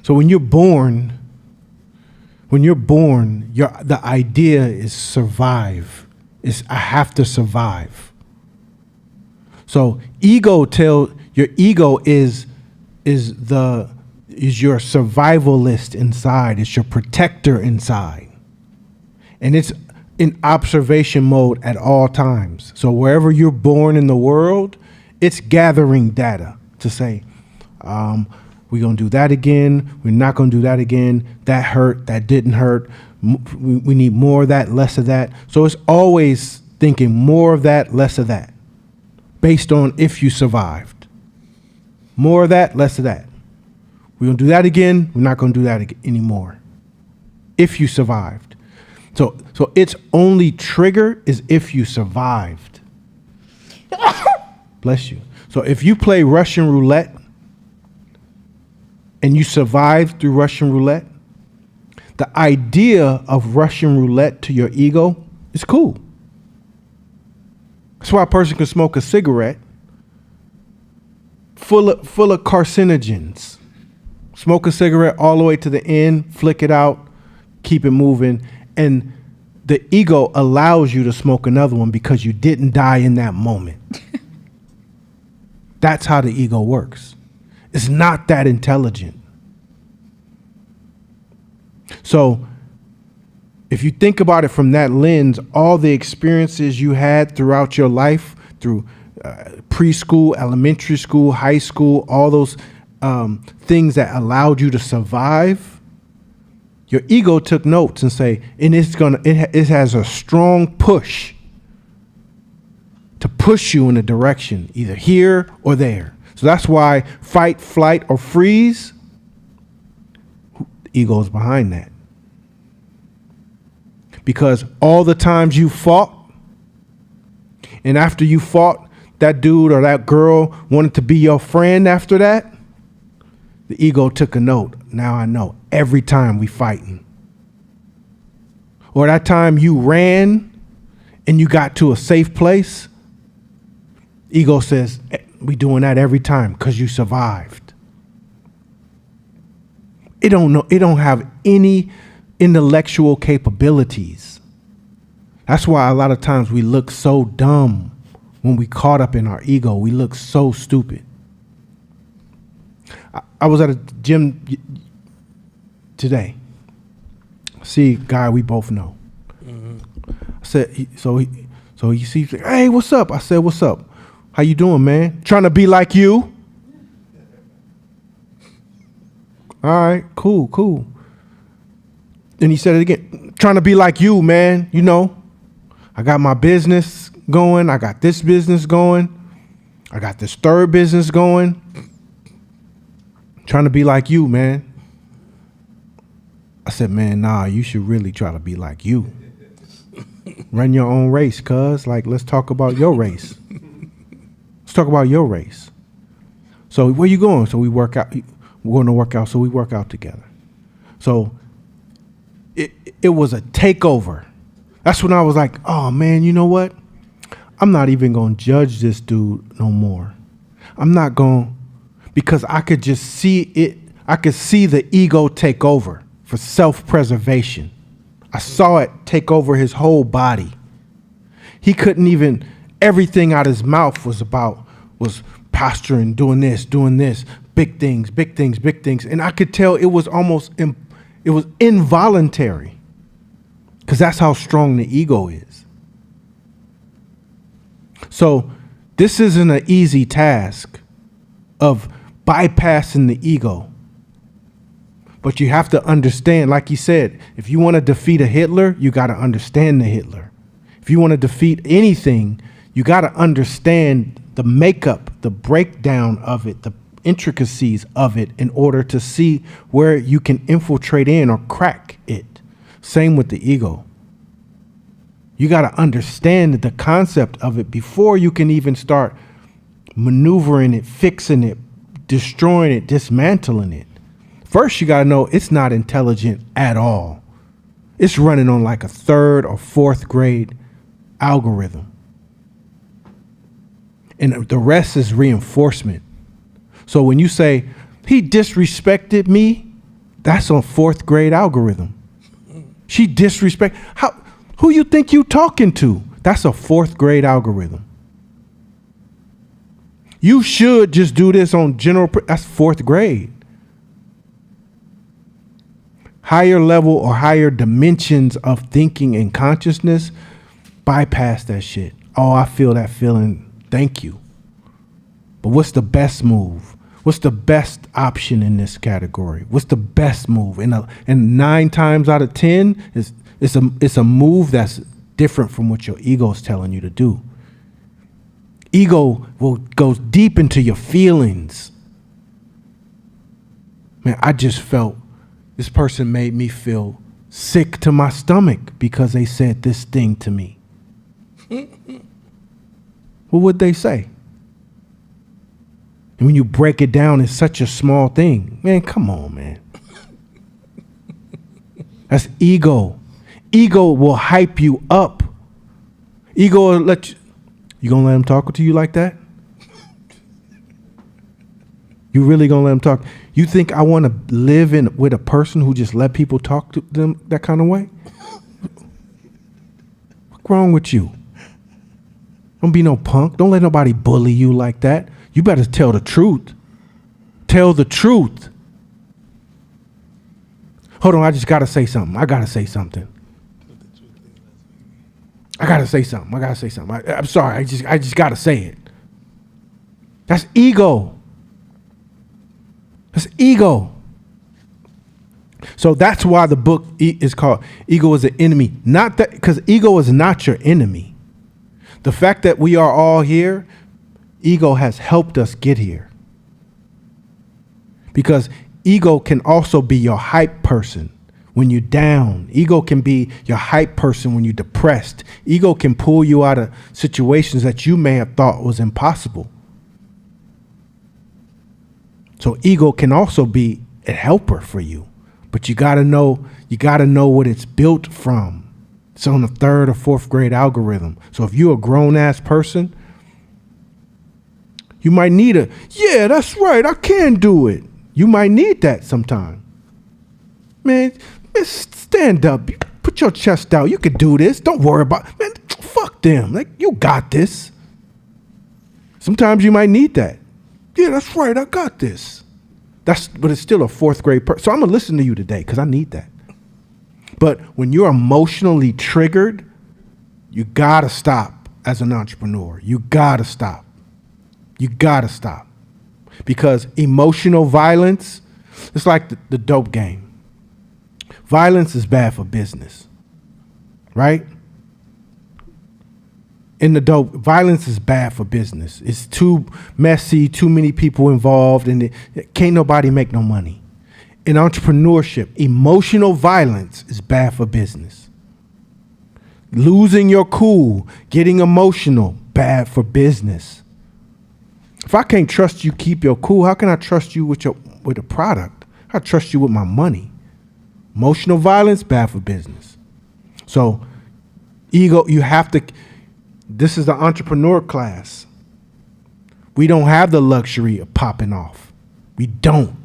So when you're born, the idea is survive. Is I have to survive. So your ego is your survivalist inside. It's your protector inside, and it's in observation mode at all times. So wherever you're born in the world, it's gathering data to say, we're going to do that again. We're not going to do that again. That hurt. That didn't hurt. We need more of that, less of that. So it's always thinking more of that, less of that, based on if you survived. More of that, less of that. We're going to do that again. We're not going to do that anymore. If you survived. So its only trigger is if you survived. Bless you. So if you play Russian roulette and you survive through Russian roulette, the idea of Russian roulette to your ego is cool. That's why a person can smoke a cigarette full of carcinogens. Smoke a cigarette all the way to the end, flick it out, keep it moving, and the ego allows you to smoke another one because you didn't die in that moment. That's how the ego works. It's not that intelligent. So if you think about it from that lens, all the experiences you had throughout your life, through preschool, elementary school, high school, all those things that allowed you to survive, your ego took notes and say, and it has a strong push to push you in a direction, either here or there. So that's why fight, flight, or freeze, ego is behind that. Because all the times you fought, and after you fought, that dude or that girl wanted to be your friend after that, the ego took a note. Now I know. Every time we fighting. Or that time you ran and you got to a safe place, ego says, we doing that every time because you survived. It don't have any intellectual capabilities. That's why a lot of times we look so dumb when we caught up in our ego. We look so stupid. I was at a gym today. See a guy we both know. I said, so he sees, like, hey, what's up? I said, what's up? How you doing, man? Trying to be like you? All right, cool. And he said it again, trying to be like you, man. You know, I got my business going. I got this business going. I got this third business going. trying to be like you, man. I said, man, nah, you should really try to be like you. Run your own race, cuz. Like, let's talk about your race. Let's talk about your race. So where you going? So we work out. We're going to work out. So we work out together. So it was a takeover. That's when I was like, oh, man, you know what? I'm not even going to judge this dude no more. I'm not going, because I could just see it. I could see the ego take over for self-preservation. I saw it take over his whole body. He couldn't even, everything out his mouth was posturing, doing this, big things, big things, big things. And I could tell it was it was involuntary, because that's how strong the ego is. So this isn't an easy task of bypassing the ego. But you have to understand, like you said, if you want to defeat a Hitler, you got to understand the Hitler. If you want to defeat anything, you got to understand the makeup, the breakdown of it, the intricacies of it, in order to see where you can infiltrate in or crack it. Same with the ego. You got to understand the concept of it before you can even start maneuvering it, fixing it, destroying it, dismantling it. First, you got to know it's not intelligent at all. It's running on like a 3rd or 4th grade algorithm. And the rest is reinforcement. So when you say, he disrespected me, that's on 4th grade algorithm. She disrespect. Who you think you talking to? That's a 4th grade algorithm. You should just do this on general, that's 4th grade. Higher level or higher dimensions of thinking and consciousness, bypass that shit. Oh, I feel that feeling. Thank you. But what's the best move? What's the best option in this category? What's the best move? And 9 times out of 10, it's a move that's different from what your ego is telling you to do. Ego goes deep into your feelings. Man, I just felt this person made me feel sick to my stomach because they said this thing to me. What would they say? And when you break it down, it's such a small thing. Man, come on, man. That's ego. Ego will hype you up. Ego will let you. You gonna let him talk to you like that? You really gonna let him talk? You think I want to live with a person who just let people talk to them that kind of way? What's wrong with you? Don't be no punk. Don't let nobody bully you like that. You better tell the truth. Tell the truth. Hold on, I just gotta say something. I gotta say something. I'm sorry. I just gotta say it. That's ego. That's ego. So that's why the book is called Ego is an Enemy. Not that, because ego is not your enemy. The fact that we are all here, ego has helped us get here. Because ego can also be your hype person when you're down. Ego can be your hype person when you're depressed. Ego can pull you out of situations that you may have thought was impossible. So ego can also be a helper for you, but you gotta know what it's built from. It's on the 3rd or 4th grade algorithm. So if you're a grown ass person, you might need yeah, that's right, I can do it. You might need that sometime. Man, stand up, put your chest out. You could do this. Don't worry about, man, fuck them. Like, you got this. Sometimes you might need that. Yeah, that's right, I got this. But it's still a 4th grade person. So I'm gonna listen to you today because I need that. But when you're emotionally triggered, you gotta stop as an entrepreneur. You gotta stop. Because emotional violence, it's like the dope game. Violence is bad for business, right? in the dope, violence is bad for business. It's too messy, too many people involved, and can't nobody make no money. In entrepreneurship, emotional violence is bad for business. Losing your cool, getting emotional, bad for business. If I can't trust you keep your cool, how can I trust you with a product? I trust you with my money. Emotional violence, bad for business. So ego, you have to, this is the entrepreneur class. We don't have the luxury of popping off. We don't.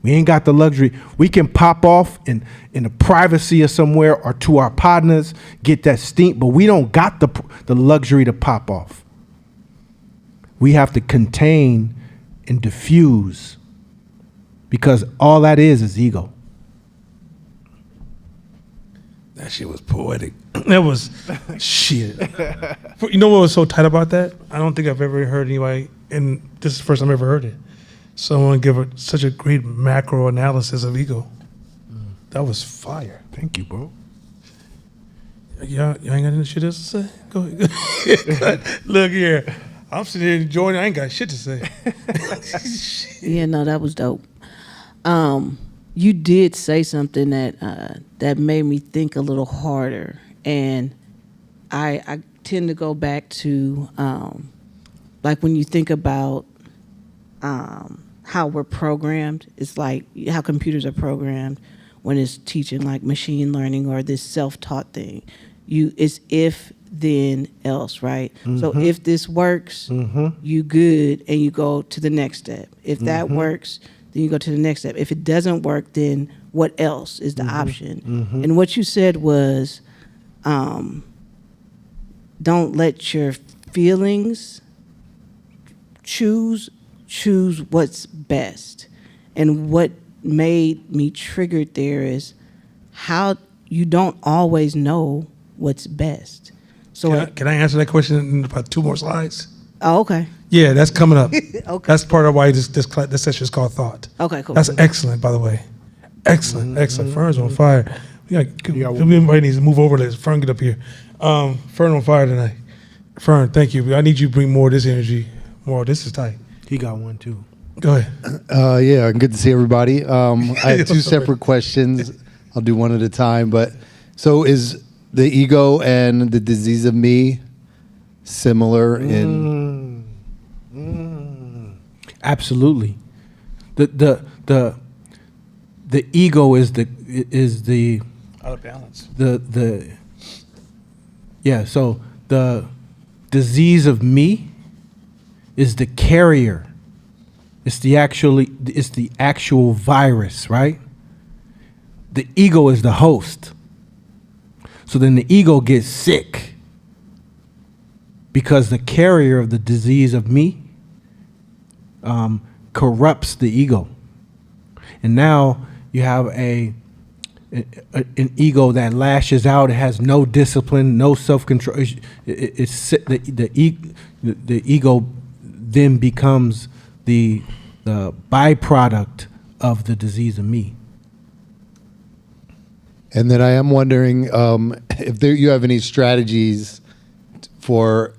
We ain't got the luxury. We can pop off in the privacy of somewhere or to our partners, get that stink, but we don't got the luxury to pop off. We have to contain and diffuse, because all that is ego. That shit was poetic. That was shit. You know what was so tight about that? I don't think I've ever heard anybody, and this is the first time I've ever heard it, someone give such a great macro analysis of ego. That was fire. Thank you, bro. You ain't got any shit else to say? Go ahead. Look here. I'm sitting here enjoying it. I ain't got shit to say. Yeah, no, that was dope. You did say something that made me think a little harder, and I tend to go back to like when you think about how we're programmed. It's like how computers are programmed when it's teaching like machine learning or this self-taught thing. It's if then else, right? Mm-hmm. So if this works, you good, and you go to the next step. If that works, then you go to the next step. If it doesn't work, then what else is the option? And what you said was, don't let your feelings choose what's best. And what made me triggered there is how you don't always know what's best. So can I answer that question in about 2 more slides? Oh, okay. Yeah, that's coming up. Okay. That's part of why this session is called Thought. Okay, cool. That's excellent, by the way. Excellent. Fern's on fire. Everybody needs to move over. Let Fern get up here. Fern on fire tonight. Fern, thank you. I need you to bring more of this energy. More. This is tight. He got one too. Go ahead. Yeah, good to see everybody. I have 2 separate questions. I'll do one at a time. But so is the ego and the disease of me similar in? Absolutely. The ego is the Out of balance. So the disease of me is the carrier. It's the actual virus, right? The ego is the host. So then the ego gets sick because the carrier of the disease of me corrupts the ego. And now you have an ego that lashes out. It has no discipline, no self-control. The ego then becomes the byproduct of the disease of me. And then I am wondering if you have any strategies for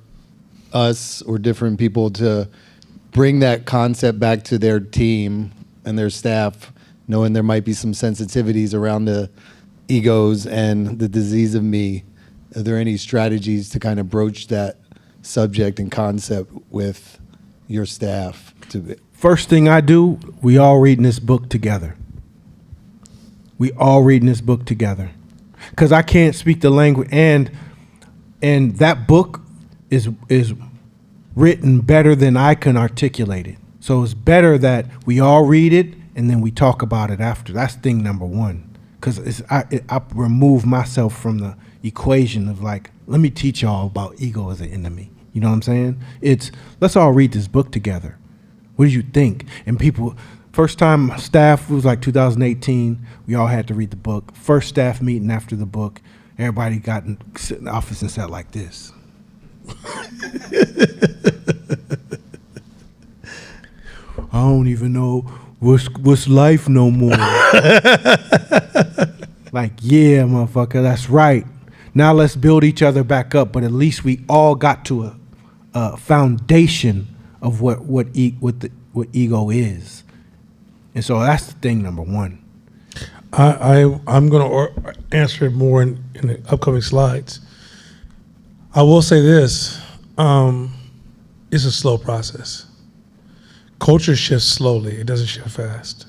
us or different people to bring that concept back to their team and their staff, knowing there might be some sensitivities around the egos and the disease of me. Are there any strategies to kind of broach that subject and concept with your staff? First thing I do, we all reading this book together. We all reading this book together. Because I can't speak the language, and that book is written better than I can articulate it. So it's better that we all read it and then we talk about it after. That's thing number one. Because I remove myself from the equation of like, let me teach y'all about ego as an enemy. You know what I'm saying? It's, let's all read this book together. What do you think? And people, first time staff, it was like 2018, we all had to read the book. First staff meeting after the book, everybody sit in the office and sat like this. I don't even know what's life no more. Like, yeah, motherfucker, that's right. Now let's build each other back up. But at least we all got to a foundation of what ego is, and so that's the thing number one. I'm going to answer it more in the upcoming slides. I will say this: it's a slow process. Culture shifts slowly; it doesn't shift fast,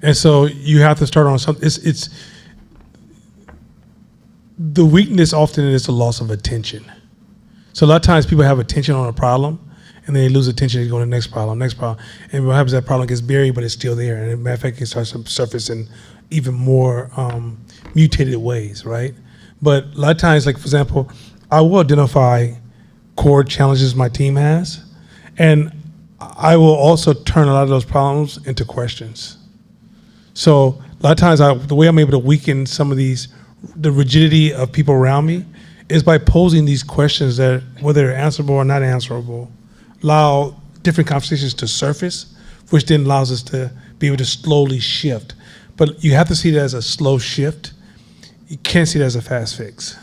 and so you have to start on something. It's the weakness often is the loss of attention. So a lot of times people have attention on a problem, and then they lose attention. They go to the next problem, and what happens? That problem gets buried, but it's still there. And as a matter of fact, it starts to surface in even more mutated ways, right? But a lot of times, like for example, I will identify core challenges my team has, and I will also turn a lot of those problems into questions. So a lot of times, the way I'm able to weaken some of the rigidity of people around me is by posing these questions that, whether they're answerable or not answerable, allow different conversations to surface, which then allows us to be able to slowly shift. But you have to see it as a slow shift. You can't see it as a fast fix.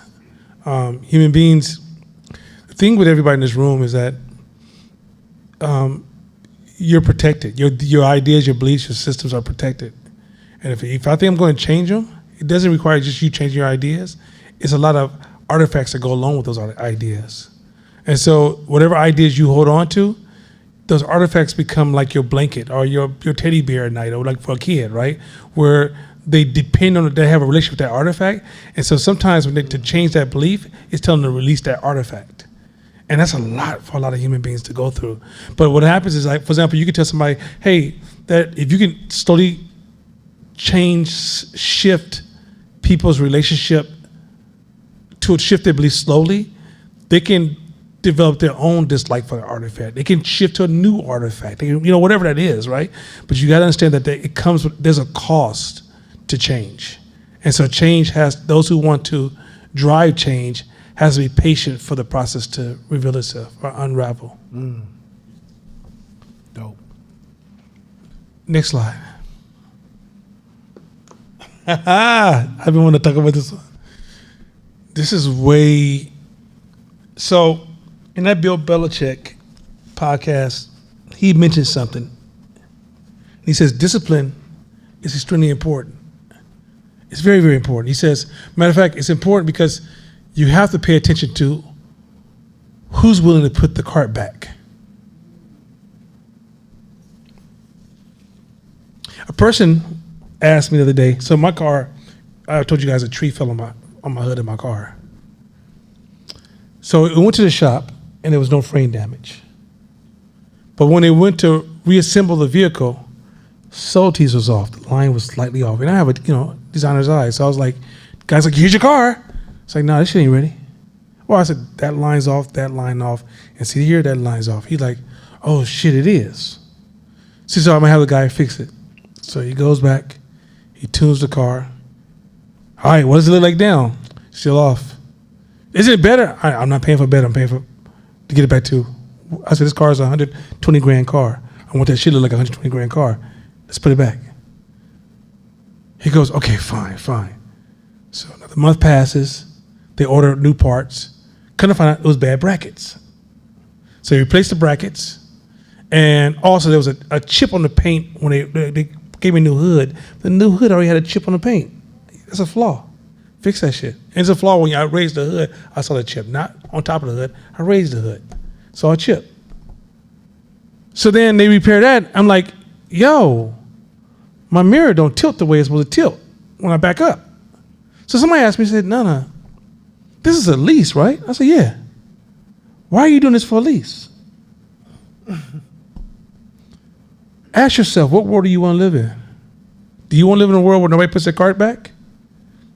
Human beings, the thing with everybody in this room is that you're protected. Your ideas, your beliefs, your systems are protected. And if I think I'm going to change them, it doesn't require just you changing your ideas. It's a lot of artifacts that go along with those ideas. And so whatever ideas you hold on to, those artifacts become like your blanket or your teddy bear at night, or like for a kid, right? Where they depend on it, they have a relationship with that artifact. And so sometimes to change that belief, it's telling them to release that artifact. And that's a lot for a lot of human beings to go through. But what happens is, like, for example, you can tell somebody, hey, that if you can slowly shift people's relationship to shift their beliefs slowly, they can develop their own dislike for the artifact. They can shift to a new artifact. They can, whatever that is, right? But you got to understand that it comes with, there's a cost to change. And so change has, those who want to drive change has to be patient for the process to reveal itself or unravel. Dope. Next slide. I've been wanting to talk about this one. This is so in that Bill Belichick podcast, he mentioned something. He says discipline is extremely important. It's very, very important. He says, matter of fact, it's important because you have to pay attention to who's willing to put the cart back. A person asked me the other day, so my car, I told you guys a tree fell on my hood of my car. So it went to the shop and there was no frame damage. But when they went to reassemble the vehicle, sole teeth was off. The line was slightly off. And I have a designer's eye. So I was like, guy's like, here's your car. It's like, no, this shit ain't ready. Well, I said, that line's off, that line off. And see here, that line's off. He's like, oh shit, it is. So I'm gonna have the guy fix it. So he goes back, he tunes the car. All right, what does it look like now? Still off. Isn't it better? I'm not paying for better. I'm paying to get it back to. I said, this car is a $120,000 car. I want that shit to look like a $120,000 car. Let's put it back. He goes, okay, fine. So another month passes. They order new parts. Couldn't find out it was bad brackets. So he replaced the brackets. And also there was a chip on the paint when they gave me a new hood. The new hood already had a chip on the paint. That's a flaw. Fix that shit. And it's a flaw when I raised the hood, I saw the chip. Not on top of the hood. I raised the hood. Saw a chip. So then they repair that. I'm like, yo, my mirror don't tilt the way it's supposed to tilt when I back up. So somebody asked me, said, no, this is a lease, right? I said, yeah. Why are you doing this for a lease? Ask yourself, what world do you want to live in? Do you want to live in a world where nobody puts their cart back?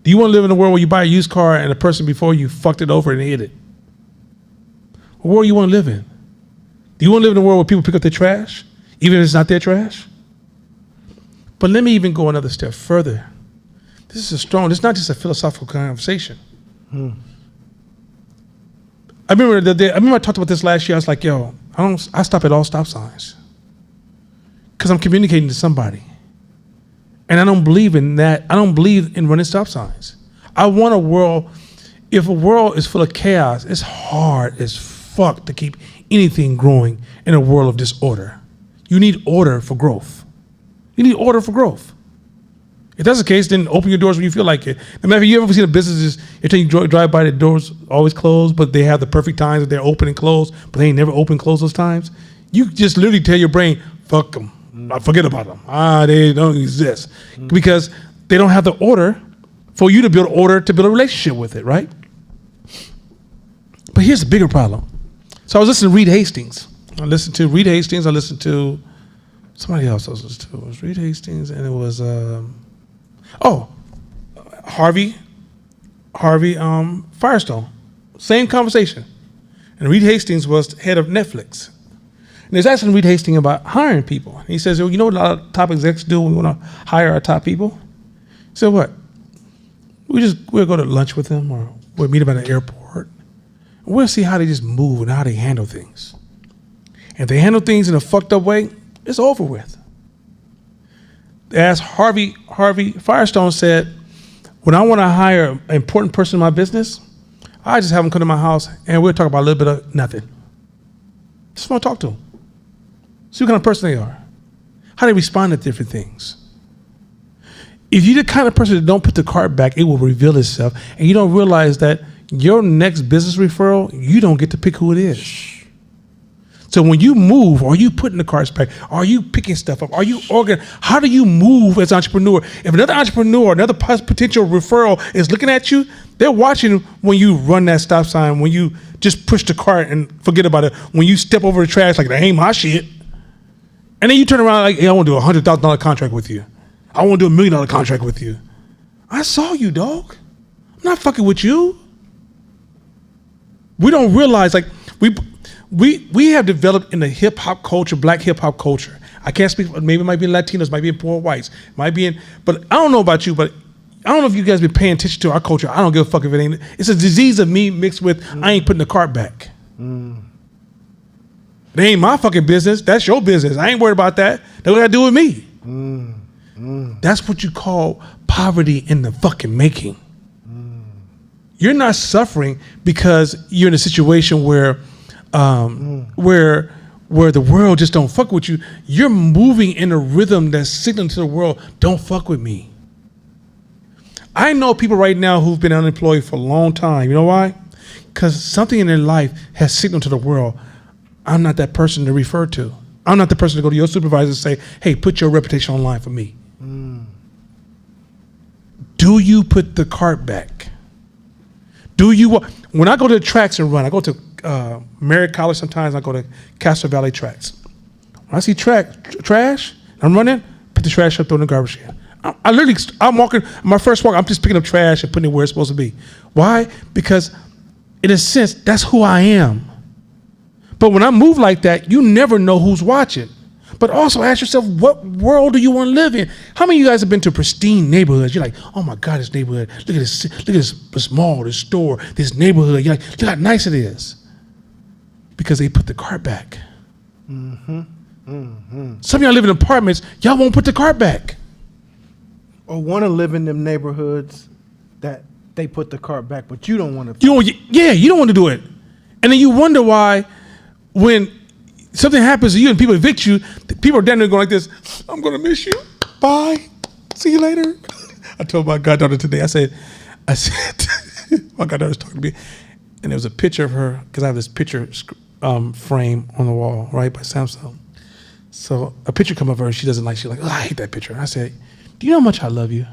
Do you want to live in a world where you buy a used car and the person before you fucked it over and hit it? What world do you want to live in? Do you want to live in a world where people pick up their trash, even if it's not their trash? But let me even go another step further. This is not just a philosophical conversation. I remember I talked about this last year. I was like, yo, I stop at all stop signs because I'm communicating to somebody. And I don't believe in that. I don't believe in running stop signs. I want a world, if a world is full of chaos, it's hard as fuck to keep anything growing in a world of disorder. You need order for growth. You need order for growth. If that's the case, then open your doors when you feel like it. No matter if you ever seen a business, every time you drive by, the doors always closed, but they have the perfect times that they're open and closed, but they ain't never open and close those times. You just literally tell your brain, fuck them. Forget about them. They don't exist. Because they don't have the order for you to build order to build a relationship with it, right? But here's the bigger problem. So I was listening to Reed Hastings. I listened to Reed Hastings. I listened to somebody else I was listening to. It was Reed Hastings, and it was Harvey Firestone. Same conversation. And Reed Hastings was head of Netflix. And he's asking Reed Hastings about hiring people. And he says, well, you know what a lot of top execs do when we want to hire our top people? He said, what? We'll go to lunch with them, or we'll meet them at an airport. And we'll see how they just move and how they handle things. And if they handle things in a fucked up way, it's over with. As Harvey Firestone said, when I want to hire an important person in my business, I just have them come to my house and we'll talk about a little bit of nothing. Just want to talk to them. See what kind of person they are. How they respond to different things. If you're the kind of person that don't put the cart back, it will reveal itself. And you don't realize that your next business referral, you don't get to pick who it is. So when you move, are you putting the carts back? Are you picking stuff up? Are you organizing? How do you move as an entrepreneur? If another entrepreneur, another potential referral is looking at you, they're watching when you run that stop sign, when you just push the cart and forget about it, when you step over the trash like that ain't my shit. And then you turn around like, hey, I want to do a $100,000 contract with you. I want to do $1 million contract with you. I saw you, dog. I'm not fucking with you. We don't realize, like, we have developed in the hip hop culture, black hip hop culture. I can't speak, maybe it might be in Latinos, might be in poor whites, might be in, but I don't know about you, but I don't know if you guys been paying attention to our culture. I don't give a fuck if it ain't. It's a disease of me mixed with I ain't putting the cart back. It ain't my fucking business. That's your business. I ain't worried about that. That's what I do with me. That's what you call poverty in the fucking making. You're not suffering because you're in a situation where the world just don't fuck with you. You're moving in a rhythm that's signaling to the world, don't fuck with me. I know people right now who've been unemployed for a long time. You know why? Because something in their life has signaled to the world, I'm not that person to refer to. I'm not the person to go to your supervisor and say, hey, put your reputation online for me. Do you put the cart back? Do you, when I go to the tracks and run, I go to Merritt College sometimes, I go to Castro Valley tracks. When I see trash, I'm running, put the trash up, throw it in the garbage can. I'm walking, my first walk, I'm just picking up trash and putting it where it's supposed to be. Why? Because in a sense, that's who I am. But when I move like that, you never know who's watching. But also ask yourself, what world do you want to live in? How many of you guys have been to pristine neighborhoods? You're like, oh my God, this neighborhood. Look at this mall, this store, this neighborhood. You're like, look how nice it is. Because they put the cart back. Some of y'all live in apartments, y'all won't put the cart back. Or want to live in them neighborhoods that they put the cart back, but you don't want to. You don't want to do it. And then you wonder why when something happens to you and people evict you, people are down there going like this, I'm going to miss you. Bye. See you later. I told my goddaughter today, I said, my goddaughter was talking to me, and there was a picture of her, because I have this picture frame on the wall, right, by Samsung. So a picture come of her, and she doesn't like, she's like, oh, I hate that picture. And I said, do you know how much I love you?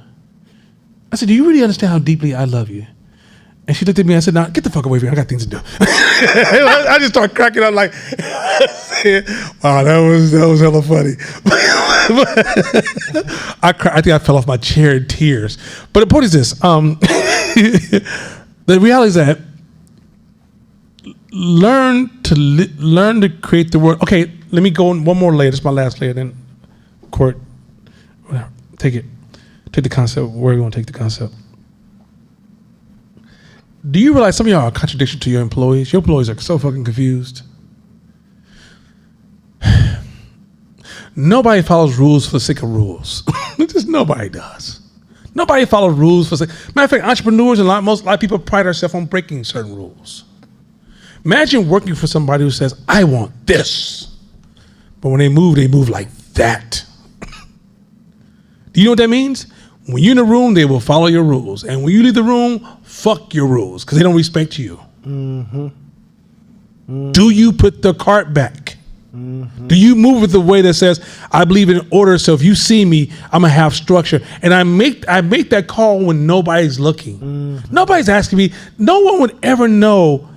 I said, do you really understand how deeply I love you? And she looked at me and I said, nah, get the fuck away from me. I got things to do. I just started cracking up like, wow, that was hella funny. I think I fell off my chair in tears. But the point is this. The reality is that learn to create the word. Okay, let me go on one more layer. This is my last layer. Then, Court, whatever. Take it. Take the concept. Where are you going to take the concept? Do you realize some of y'all are a contradiction to your employees? Your employees are so fucking confused. Nobody follows rules for the sake of rules. Just nobody does. Nobody follows rules for. Matter of fact, entrepreneurs and a lot of people pride ourselves on breaking certain rules. Imagine working for somebody who says, "I want this," but when they move like that. Do you know what that means? When you're in a room, they will follow your rules, and when you leave the room, fuck your rules because they don't respect you. Do you put the cart back? Do you move with the way that says, I believe in order, so if you see me, I'm going to have structure. And I make that call when nobody's looking. Nobody's asking me. No one would ever know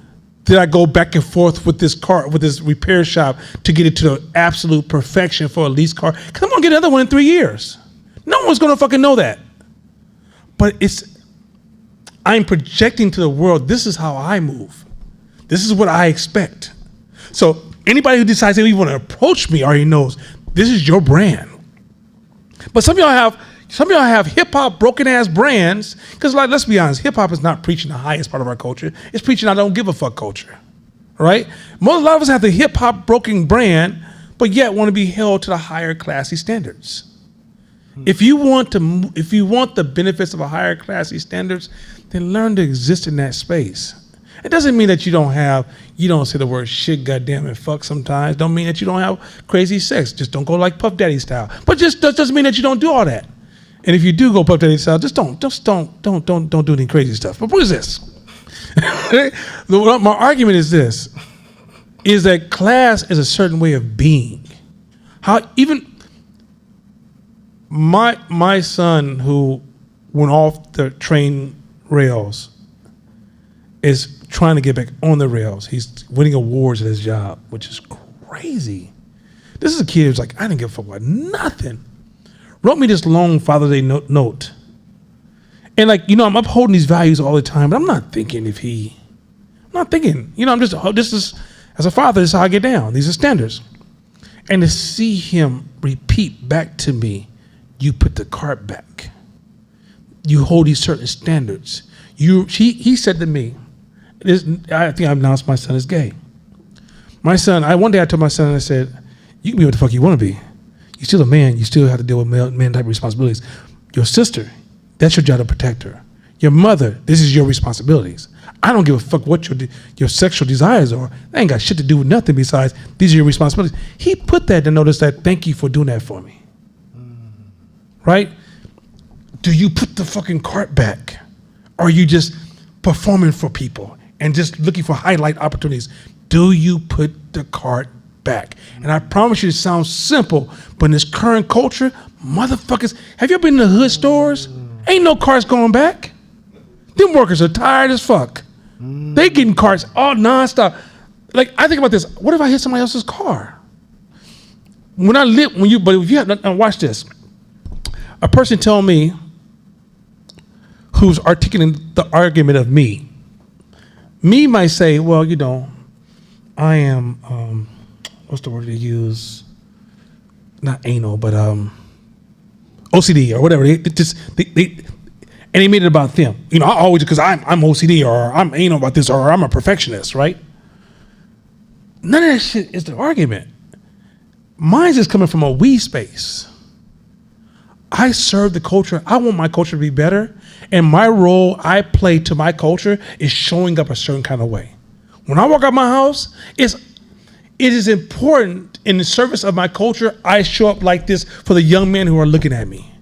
that I go back and forth with this car, with this repair shop to get it to the absolute perfection for a lease car. Because I'm going to get another one in 3 years. No one's going to fucking know that. But I'm projecting to the world, this is how I move. This is what I expect. So anybody who decides they even want to approach me already knows this is your brand. But some of y'all have hip hop broken ass brands because, like, let's be honest, hip hop is not preaching the highest part of our culture. It's preaching I don't give a fuck culture, right? A lot of us have the hip hop broken brand, but yet want to be held to the higher classy standards. If you want the benefits of a higher classy standards, then learn to exist in that space. It doesn't mean that you don't say the word shit, goddamn, and fuck sometimes. Don't mean that you don't have crazy sex. Just don't go like Puff Daddy style. But that doesn't mean that you don't do all that. And if you do go Puff Daddy style, just don't do any crazy stuff. But what is this? My argument is this: is that class is a certain way of being. How even my son who went off the train rails is trying to get back on the rails. He's winning awards at his job, which is crazy. This is a kid who's like, I didn't give a fuck about nothing. Wrote me this long Father's Day note. And I'm upholding these values all the time, but I'm not thinking I'm just, as a father, this is how I get down. These are standards. And to see him repeat back to me, you put the cart back. You hold these certain standards. He said to me, I think I've announced my son is gay. My son, one day I told my son, I said, you can be what the fuck you want to be. You're still a man. You still have to deal with man type responsibilities. Your sister, that's your job to protect her. Your mother, this is your responsibilities. I don't give a fuck what your sexual desires are. That ain't got shit to do with nothing besides these are your responsibilities. He put that to notice that, thank you for doing that for me. Right? Do you put the fucking cart back? Or are you just performing for people and just looking for highlight opportunities? Do you put the cart back? And I promise you it sounds simple, but in this current culture, motherfuckers, have you ever been in the hood stores? Ain't no carts going back. Them workers are tired as fuck. They getting carts all nonstop. Like, I think about this. What if I hit somebody else's car? But if you have, now watch this. A person tell me who's articulating the argument of me might say, well, I am, what's the word they use? Not anal, but OCD or whatever. And they made it about them. I always, because I'm OCD or I'm anal about this or I'm a perfectionist, right? None of that shit is the argument. Mine's is coming from a we space. I serve the culture. I want my culture to be better. And my role I play to my culture is showing up a certain kind of way. When I walk out my house, it is important in the service of my culture, I show up like this for the young men who are looking at me,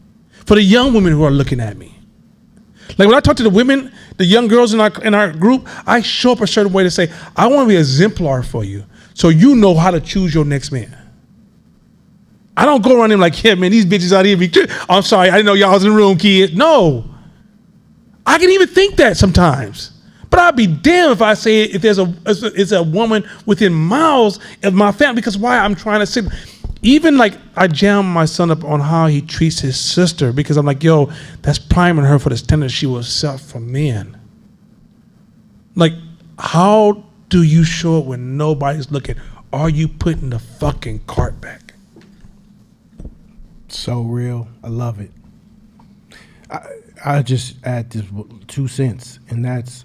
for the young women who are looking at me. Like when I talk to the women, the young girls in our group, I show up a certain way to say, I want to be an exemplar for you so you know how to choose your next man. I don't go around them like, yeah, man, these bitches out here. I'm sorry, I didn't know y'all was in the room, kids. No. I can even think that sometimes. But I'd be damned if I say if it's a woman within miles of my family, because why? I'm trying to sit. Even like I jam my son up on how he treats his sister because I'm like, yo, that's priming her for the standard she will set for men. Like, how do you show it when nobody's looking? Are you putting the fucking cart back? So real. I love it. I just add this 2 cents, and that's,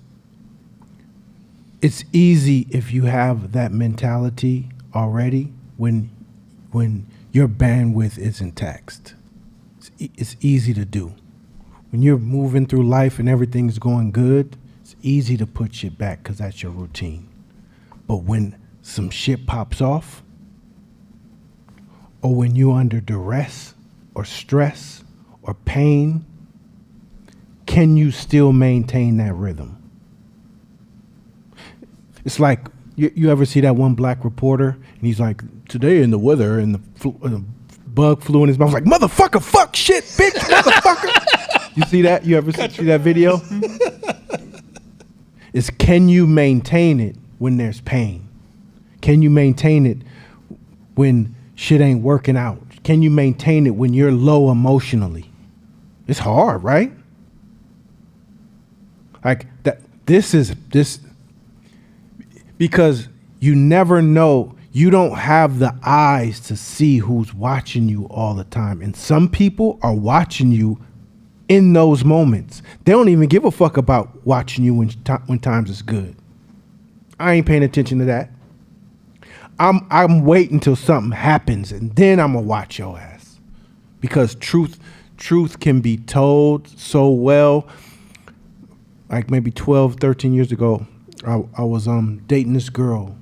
it's easy if you have that mentality already when your bandwidth isn't taxed. It's easy to do. when you're moving through life and everything's going good, it's easy to put shit back because that's your routine. But when some shit pops off, or when you're under duress or stress or pain, can you still maintain that rhythm? It's like, you ever see that one black reporter, and he's like, today in the weather, and the bug flew in his mouth, like, motherfucker, fuck, shit, bitch, motherfucker. You see that? You ever see that video? It's, can you maintain it when there's pain? Can you maintain it when shit ain't working out? Can you maintain it when you're low emotionally? It's hard, right? Like that. This because you never know. You don't have the eyes to see who's watching you all the time. And some people are watching you in those moments. They don't even give a fuck about watching you when times is good. I ain't paying attention to that. I'm waiting till something happens, and then I'm gonna watch your ass. Because truth can be told so well. Like maybe 12, 13 years ago, I was dating this girl,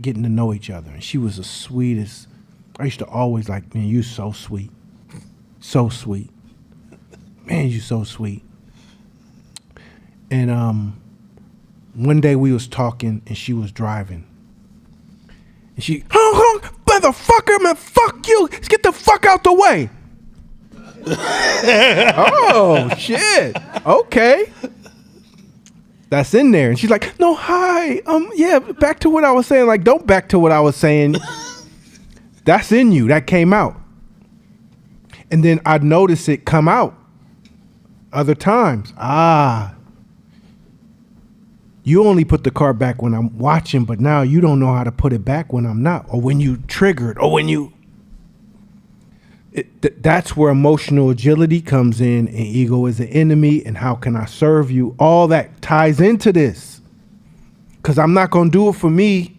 getting to know each other, and she was the sweetest. I used to always like, man, you so sweet. So sweet. Man, you so sweet. And one day we was talking, and she was driving. And she, motherfucker, man, fuck you. Let's get the fuck out the way. Oh, shit. Okay. That's in there. And she's like, no, hi. Yeah, back to what I was saying. Like, don't back to what I was saying. That's in you. That came out. And then I'd notice it come out other times. You only put the car back when I'm watching, but now you don't know how to put it back when I'm not, or when you triggered, or when you... That's where emotional agility comes in, and ego is the enemy, and how can I serve you? All that ties into this. Because I'm not going to do it for me.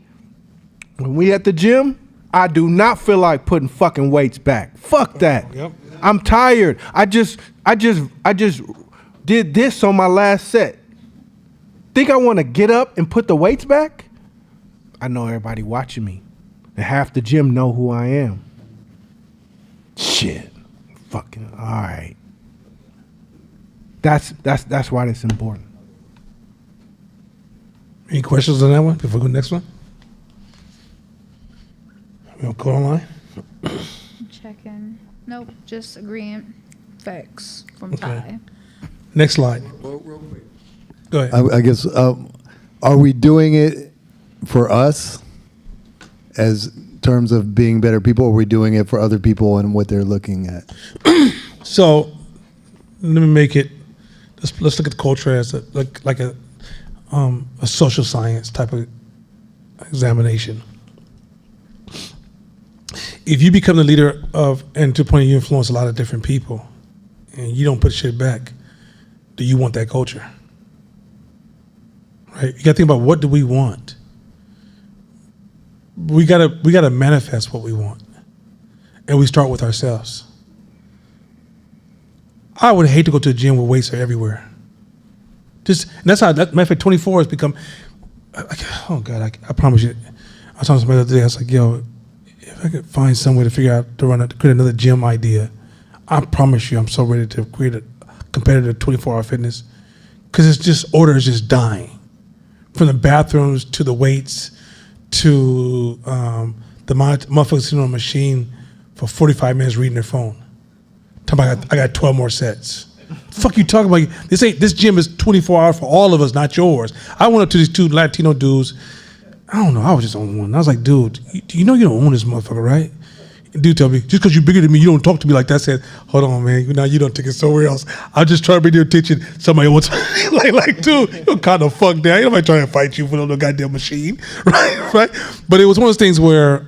When we at the gym, I do not feel like putting fucking weights back. Fuck that. Yep. I'm tired. I just did this on my last set. Think I want to get up and put the weights back? I know everybody watching me. And half the gym know who I am. Shit. Fucking all right. That's why that's important. Any questions on that one before we go to the next one? We gonna go online? Checking. Nope, just agreeing. Facts from Okay. Ty. Next slide. Go ahead. I guess, are we doing it for us as terms of being better people, or are we doing it for other people and what they're looking at? So let me make it. Let's look at the culture as a social science type of examination. If you become the leader of, and to the point you influence a lot of different people, and you don't put shit back, do you want that culture? Right? You got to think about, what do we want? We gotta manifest what we want, and we start with ourselves. I would hate to go to a gym where weights are everywhere. And that's how. Matter of fact, 24 has become. Oh God, I promise you. I was talking to somebody the other day. I was like, yo, if I could find some way to figure out to create another gym idea, I promise you, I'm so ready to create a competitive 24-hour fitness, because it's just, order is just dying, from the bathrooms to the weights to the motherfuckers sitting on a machine for 45 minutes reading their phone. I got 12 more sets. Fuck you talking about? This gym is 24 hours for all of us, not yours. I went up to these two Latino dudes. I don't know. I was just on one. I was like, dude, you know you don't own this motherfucker, right? And dude tell me, just because you're bigger than me, you don't talk to me like that. I said, hold on, man. Now you don't take it somewhere else. I'm just trying to bring your attention. Somebody wants like, dude, you kind of fuck down. Ain't nobody trying to fight you for no goddamn machine, right? But it was one of those things where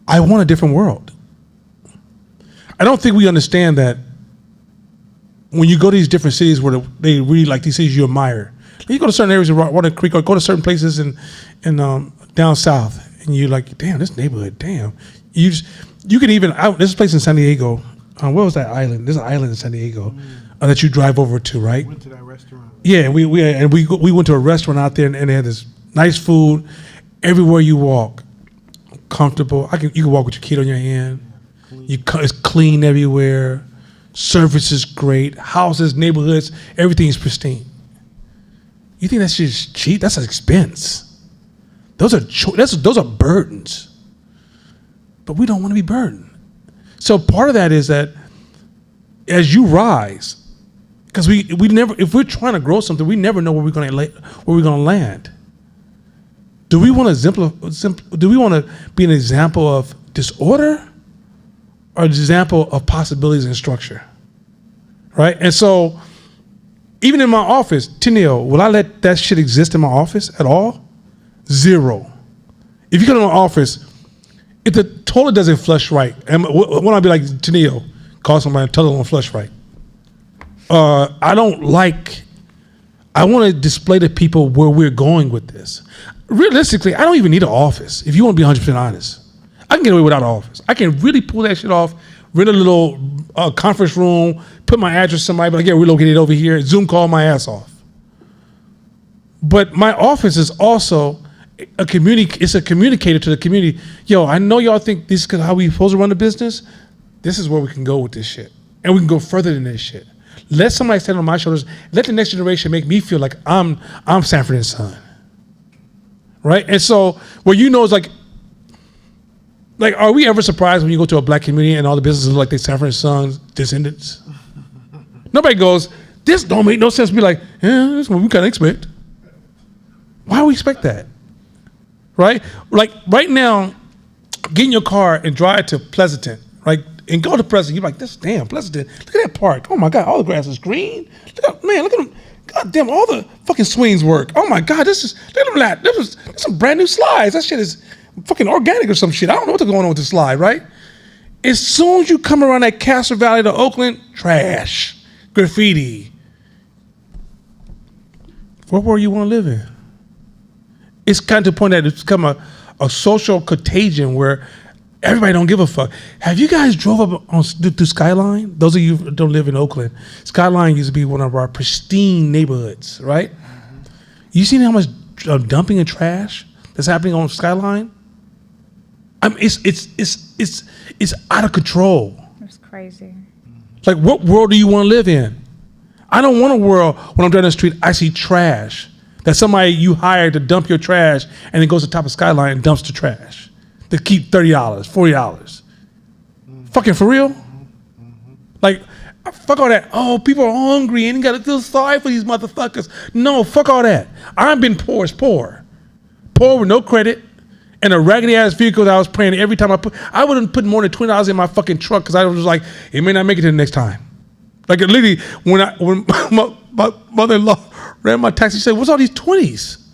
I want a different world. I don't think we understand that when you go to these different cities where they really like these cities you admire. You go to certain areas of Water Creek, or go to certain places in down south, and you're like, damn, this neighborhood, damn. You can even, this place in San Diego, What was that island? There's an island in San Diego that you drive over to, right? Went to that restaurant. Yeah, we went to a restaurant out there, and they had this nice food. Everywhere you walk, comfortable. You can walk with your kid on your hand. It's clean everywhere. Service is great. Houses, neighborhoods, everything is pristine. You think that's just cheap? That's an expense. Those are burdens. But we don't want to be burdened. So part of that is that as you rise, because we never, if we're trying to grow something, we never know where we're going to land. Do we want to be an example of disorder or an example of possibilities and structure? Right? And so even in my office, Tennille, will I let that shit exist in my office at all? Zero. If you come to my office, if the toilet doesn't flush right, and when I be like, Tennille, call somebody and tell them to flush right. I want to display to people where we're going with this. Realistically, I don't even need an office. If you want to be 100% honest, I can get away without an office. I can really pull that shit off, rent a little conference room, put my address somebody, but I get relocated over here, Zoom call my ass off. But my office is also a communicator to the community. Yo, I know y'all think this is how we supposed to run the business. This is where we can go with this shit. And we can go further than this shit. Let somebody stand on my shoulders. Let the next generation make me feel like I'm Sanford and Son. Right? And so what you know is like, are we ever surprised when you go to a black community and all the businesses look like they Sanford and Son descendants? Nobody goes, this don't make no sense. Be like, yeah, that's what we kind of expect. Why do we expect that? Right? Like right now, get in your car and drive to Pleasanton, right? And go to Pleasanton. You're like, this damn Pleasanton. Look at that park. Oh my God, all the grass is green. Look at them. God damn, all the fucking swings work. Oh my God, look at that. There's some brand new slides. That shit is fucking organic or some shit. I don't know what's going on with the slide, right? As soon as you come around that Castro Valley to Oakland, trash, graffiti. What world you want to live in? It's kind of to the point that it's become a social contagion where everybody don't give a fuck. Have you guys drove up through Skyline? Those of you who don't live in Oakland, Skyline used to be one of our pristine neighborhoods, right? Mm-hmm. You seen how much dumping and trash that's happening on Skyline? I mean, it's out of control. It's crazy. Like, what world do you want to live in? I don't want a world when I'm down the street, I see trash. That somebody you hired to dump your trash and then goes to the top of Skyline and dumps the trash. They keep $30, $40. Fucking for real? Like, fuck all that. Oh, people are hungry and you gotta feel sorry for these motherfuckers. No, fuck all that. I've been poor as poor. Poor with no credit and a raggedy ass vehicle that I was praying every time I wouldn't put more than $20 in my fucking truck because I was like, it may not make it to the next time. Like literally, when my mother-in-law ran my taxi, she said, what's all these 20s?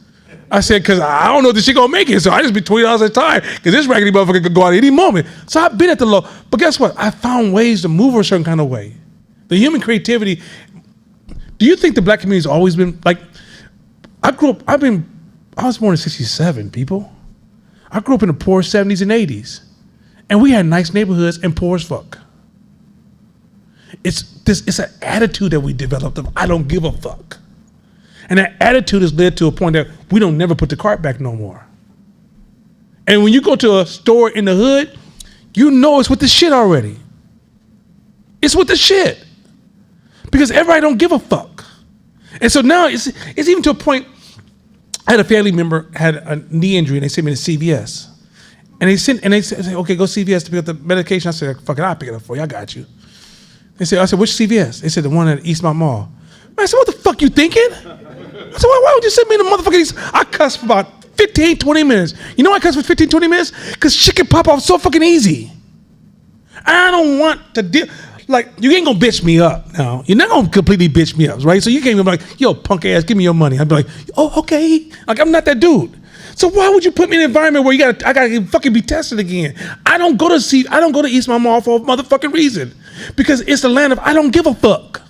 I said, because I don't know if this shit gonna make it, so I just be $20 at a time, because this raggedy motherfucker could go out at any moment. So I've been at the low. But guess what? I found ways to move a certain kind of way. The human creativity. Do you think the black community's always been, like, I was born in 67, people. I grew up in the poor 70s and 80s. And we had nice neighborhoods and poor as fuck. It's an attitude that we developed of I don't give a fuck. And that attitude has led to a point that we don't never put the cart back no more. And when you go to a store in the hood, you know it's with the shit already. It's with the shit. Because everybody don't give a fuck. And so now it's even to a point, I had a family member had a knee injury and they sent me to CVS. And they said, okay, go CVS to pick up the medication. I said, fuck it, I'll pick it up for you, I got you. I said, which CVS? They said, the one at Eastmont Mall. I said, what the fuck you thinking? I said, why would you send me to motherfucking East? I cussed for about 15, 20 minutes. You know why I cussed for 15, 20 minutes? Because shit can pop off so fucking easy. I don't want to deal, like, you ain't gonna bitch me up now. You're not gonna completely bitch me up, right? So you can't even be like, yo, punk ass, give me your money. I'd be like, oh, okay. Like, I'm not that dude. So why would you put me in an environment where I gotta fucking be tested again? I don't go to Eastmont Mall for a motherfucking reason. Because it's the land of I don't give a fuck.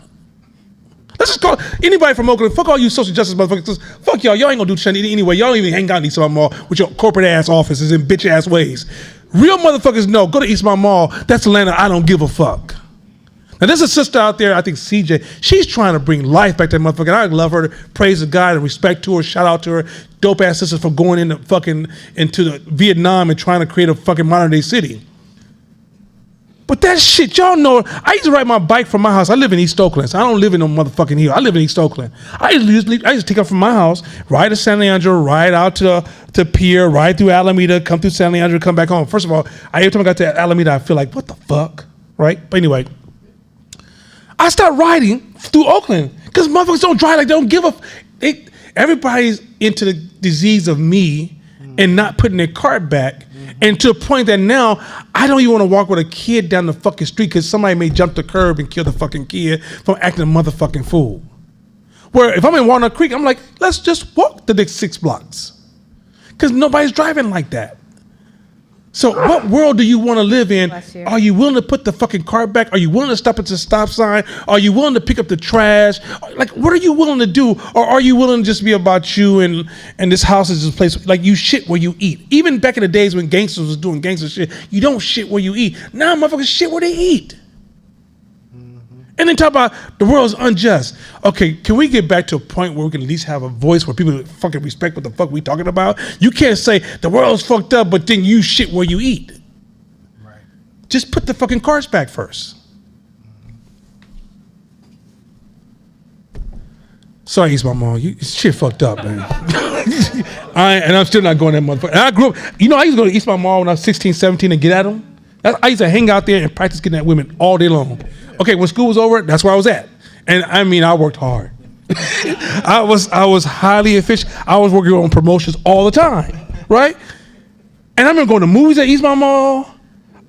Let's just call anybody from Oakland, fuck all you social justice motherfuckers. Fuck y'all ain't gonna do shit anyway. Y'all don't even hang out in Eastmont Mall with your corporate ass offices and bitch ass ways. Real motherfuckers know, go to Eastmont Mall, that's the land of I don't give a fuck. Now, there's a sister out there, I think CJ, she's trying to bring life back to that motherfucker. I love her, praise the God, and respect to her, shout out to her, dope ass sister for going into the Vietnam and trying to create a fucking modern day city. But that shit, y'all know, I used to ride my bike from my house. I live in East Oakland, so I don't live in no motherfucking hill. I live in East Oakland. I used to take up from my house, ride to San Leandro, ride out to Pier, ride through Alameda, come through San Leandro, come back home. First of all, every time I got to Alameda, I feel like, what the fuck, right? But anyway, I started riding through Oakland because motherfuckers don't drive like they don't give a. Everybody's into the disease of me and not putting their cart back, and to the point that now I don't even want to walk with a kid down the fucking street because somebody may jump the curb and kill the fucking kid from acting a motherfucking fool. Where if I'm in Walnut Creek, I'm like, let's just walk the next 6 blocks because nobody's driving like that. So what world do you want to live in? Are you willing to put the fucking car back? Are you willing to stop at the stop sign? Are you willing to pick up the trash? Like, what are you willing to do? Or are you willing to just be about you and this house is this place, like you shit where you eat? Even back in the days when gangsters was doing gangster shit, you don't shit where you eat. Now motherfuckers shit where they eat. And then talk about the world's unjust. Okay, can we get back to a point where we can at least have a voice where people fucking respect what the fuck we talking about? You can't say the world's fucked up, but then you shit where you eat. Right. Just put the fucking cars back first. Sorry, East Mall. You shit fucked up, man. And I'm still not going that motherfucker. And I grew up, I used to go to East Mall when I was 16, 17 and get at them. I used to hang out there and practice getting at women all day long. Okay, when school was over, that's where I was at. And I mean, I worked hard. I was highly efficient. I was working on promotions all the time, right? And I remember going to movies at Eastmont Mall.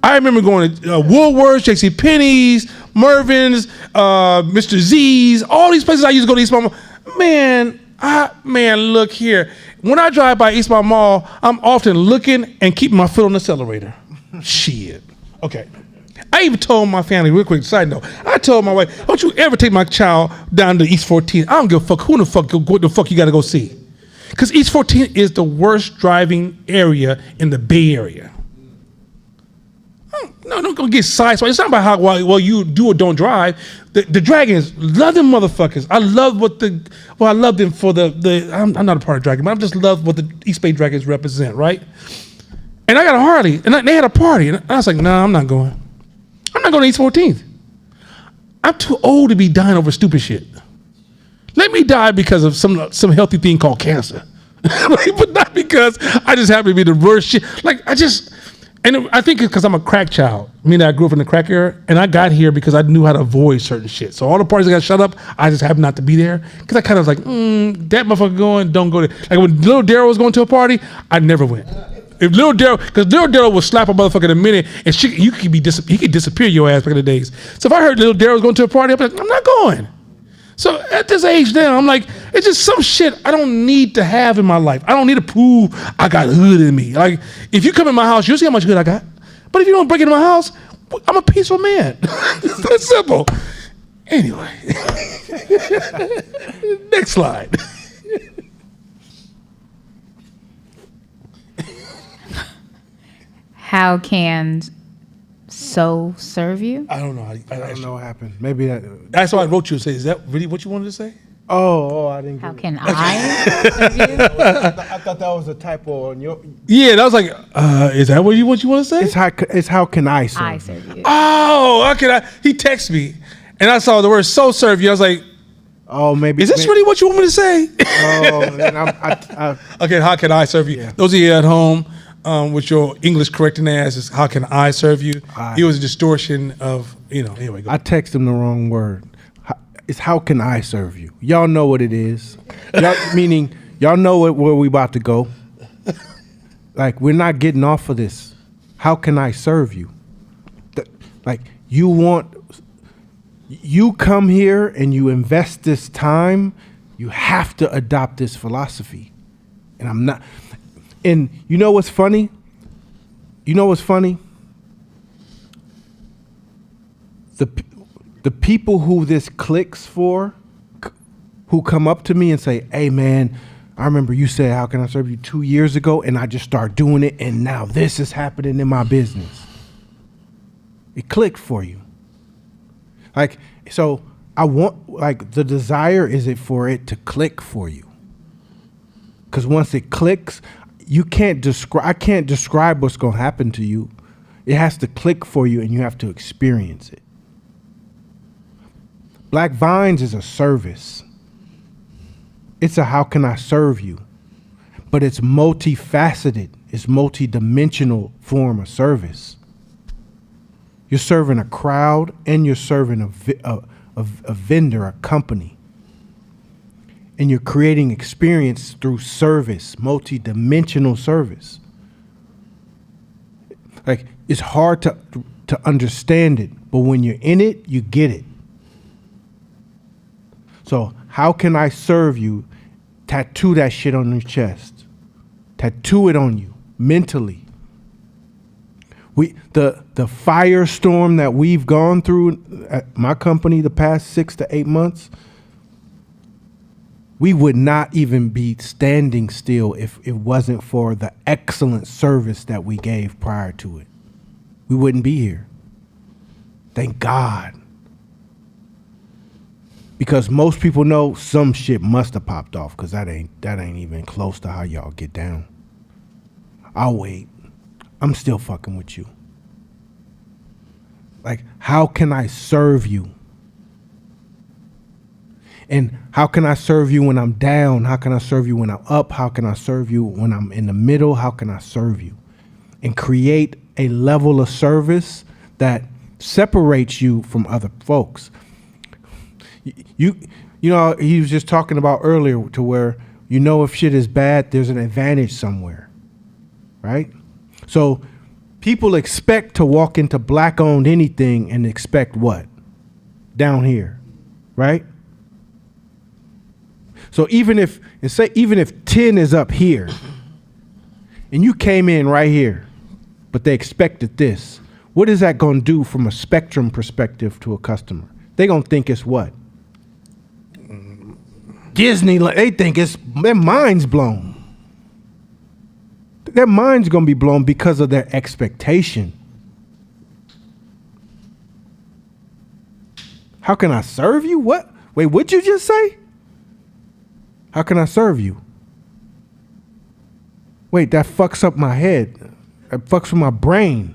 I remember going to Woolworths, JCPenney's, Mervyn's, Mr. Z's, all these places I used to go to Eastmont Mall. Man, look here. When I drive by Eastmont Mall, I'm often looking and keeping my foot on the accelerator. Shit. Okay. I even told my family, real quick, side note, I told my wife, don't you ever take my child down to East 14. I don't give a fuck who what the fuck you gotta go see. Because East 14 is the worst driving area in the Bay Area. No, don't go get sideswiped. It's not about how well you do or don't drive. The Dragons, love them motherfuckers. I love I love them for I'm not a part of Dragon, but I just love what the East Bay Dragons represent, right? And I got a Harley, and they had a party, and I was like, nah, I'm not going. I'm not going to East 14th. I'm too old to be dying over stupid shit. Let me die because of some healthy thing called cancer. But not because I just happen to be the worst shit. And I think it's because I'm a crack child. Meaning I grew up in the crack era, and I got here because I knew how to avoid certain shit. So all the parties I got shut up, I just happened not to be there. Because I kind of was like, that motherfucker going, don't go there. Like when little Daryl was going to a party, I never went. If Little Daryl would slap a motherfucker in a minute, and he could disappear your ass back in the days. So if I heard Little Daryl was going to a party, I'd be like, I'm not going. So at this age now, I'm like, it's just some shit I don't need to have in my life. I don't need to prove I got hood in me. Like, if you come in my house, you'll see how much hood I got. But if you don't break into my house, I'm a peaceful man. It's that simple. Anyway, next slide. How can so serve you? I don't know. I don't know what happened. Maybe that's why I wrote you and say, is that really what you wanted to say? Oh, I didn't. How get can it. I serve you? I thought that was a typo on your. Yeah, that was like, is that what you want to say? It's how can I serve? I serve you. Oh, okay. He texted me, and I saw the word "so serve you." I was like, oh, maybe. is this really what you want me to say? Oh, then Okay, how can I serve you? Yeah. Those of you at home with your English correcting ass, is how can I serve you? It was a distortion of, anyway. Go. I text him the wrong word. It's how can I serve you? Y'all know what it is. Meaning, y'all know where we about to go. Like, we're not getting off of this. How can I serve you? You come here and you invest this time, you have to adopt this philosophy. And I'm not. And you know what's funny? The people who this clicks for, who come up to me and say, hey man, I remember you said, how can I serve you 2 years ago? And I just start doing it. And now this is happening in my business. It clicked for you. Like, so I want, like, the desire is it for it to click for you. Because once it clicks, you can't describe, I can't describe what's going to happen to you. It has to click for you and you have to experience it. Black Vines is a service. It's a how can I serve you? But it's multifaceted. It's multi-dimensional form of service. You're serving a crowd and you're serving a vendor, a company. And you're creating experience through service, multi-dimensional service. Like, it's hard to understand it, but when you're in it, you get it. So how can I serve you? Tattoo that shit on your chest. Tattoo it on you mentally. The firestorm that we've gone through at my company the past 6 to 8 months, we would not even be standing still if it wasn't for the excellent service that we gave prior to it. We wouldn't be here. Thank God. Because most people know some shit must have popped off, because that ain't even close to how y'all get down. I'll wait. I'm still fucking with you. Like, how can I serve you? And how can I serve you when I'm down? How can I serve you when I'm up? How can I serve you when I'm in the middle? How can I serve you? And create a level of service that separates you from other folks. You know, he was just talking about earlier to where, you know, if shit is bad, there's an advantage somewhere, right? So people expect to walk into black-owned anything and expect what? Down here, right? So even if 10 is up here and you came in right here, but they expected this, what is that going to do from a spectrum perspective to a customer? They're going to think it's what? Disney, they think their mind's blown. Their mind's going to be blown because of their expectation. How can I serve you? What? Wait, what'd you just say? How can I serve you? Wait, that fucks up my head. That fucks with my brain.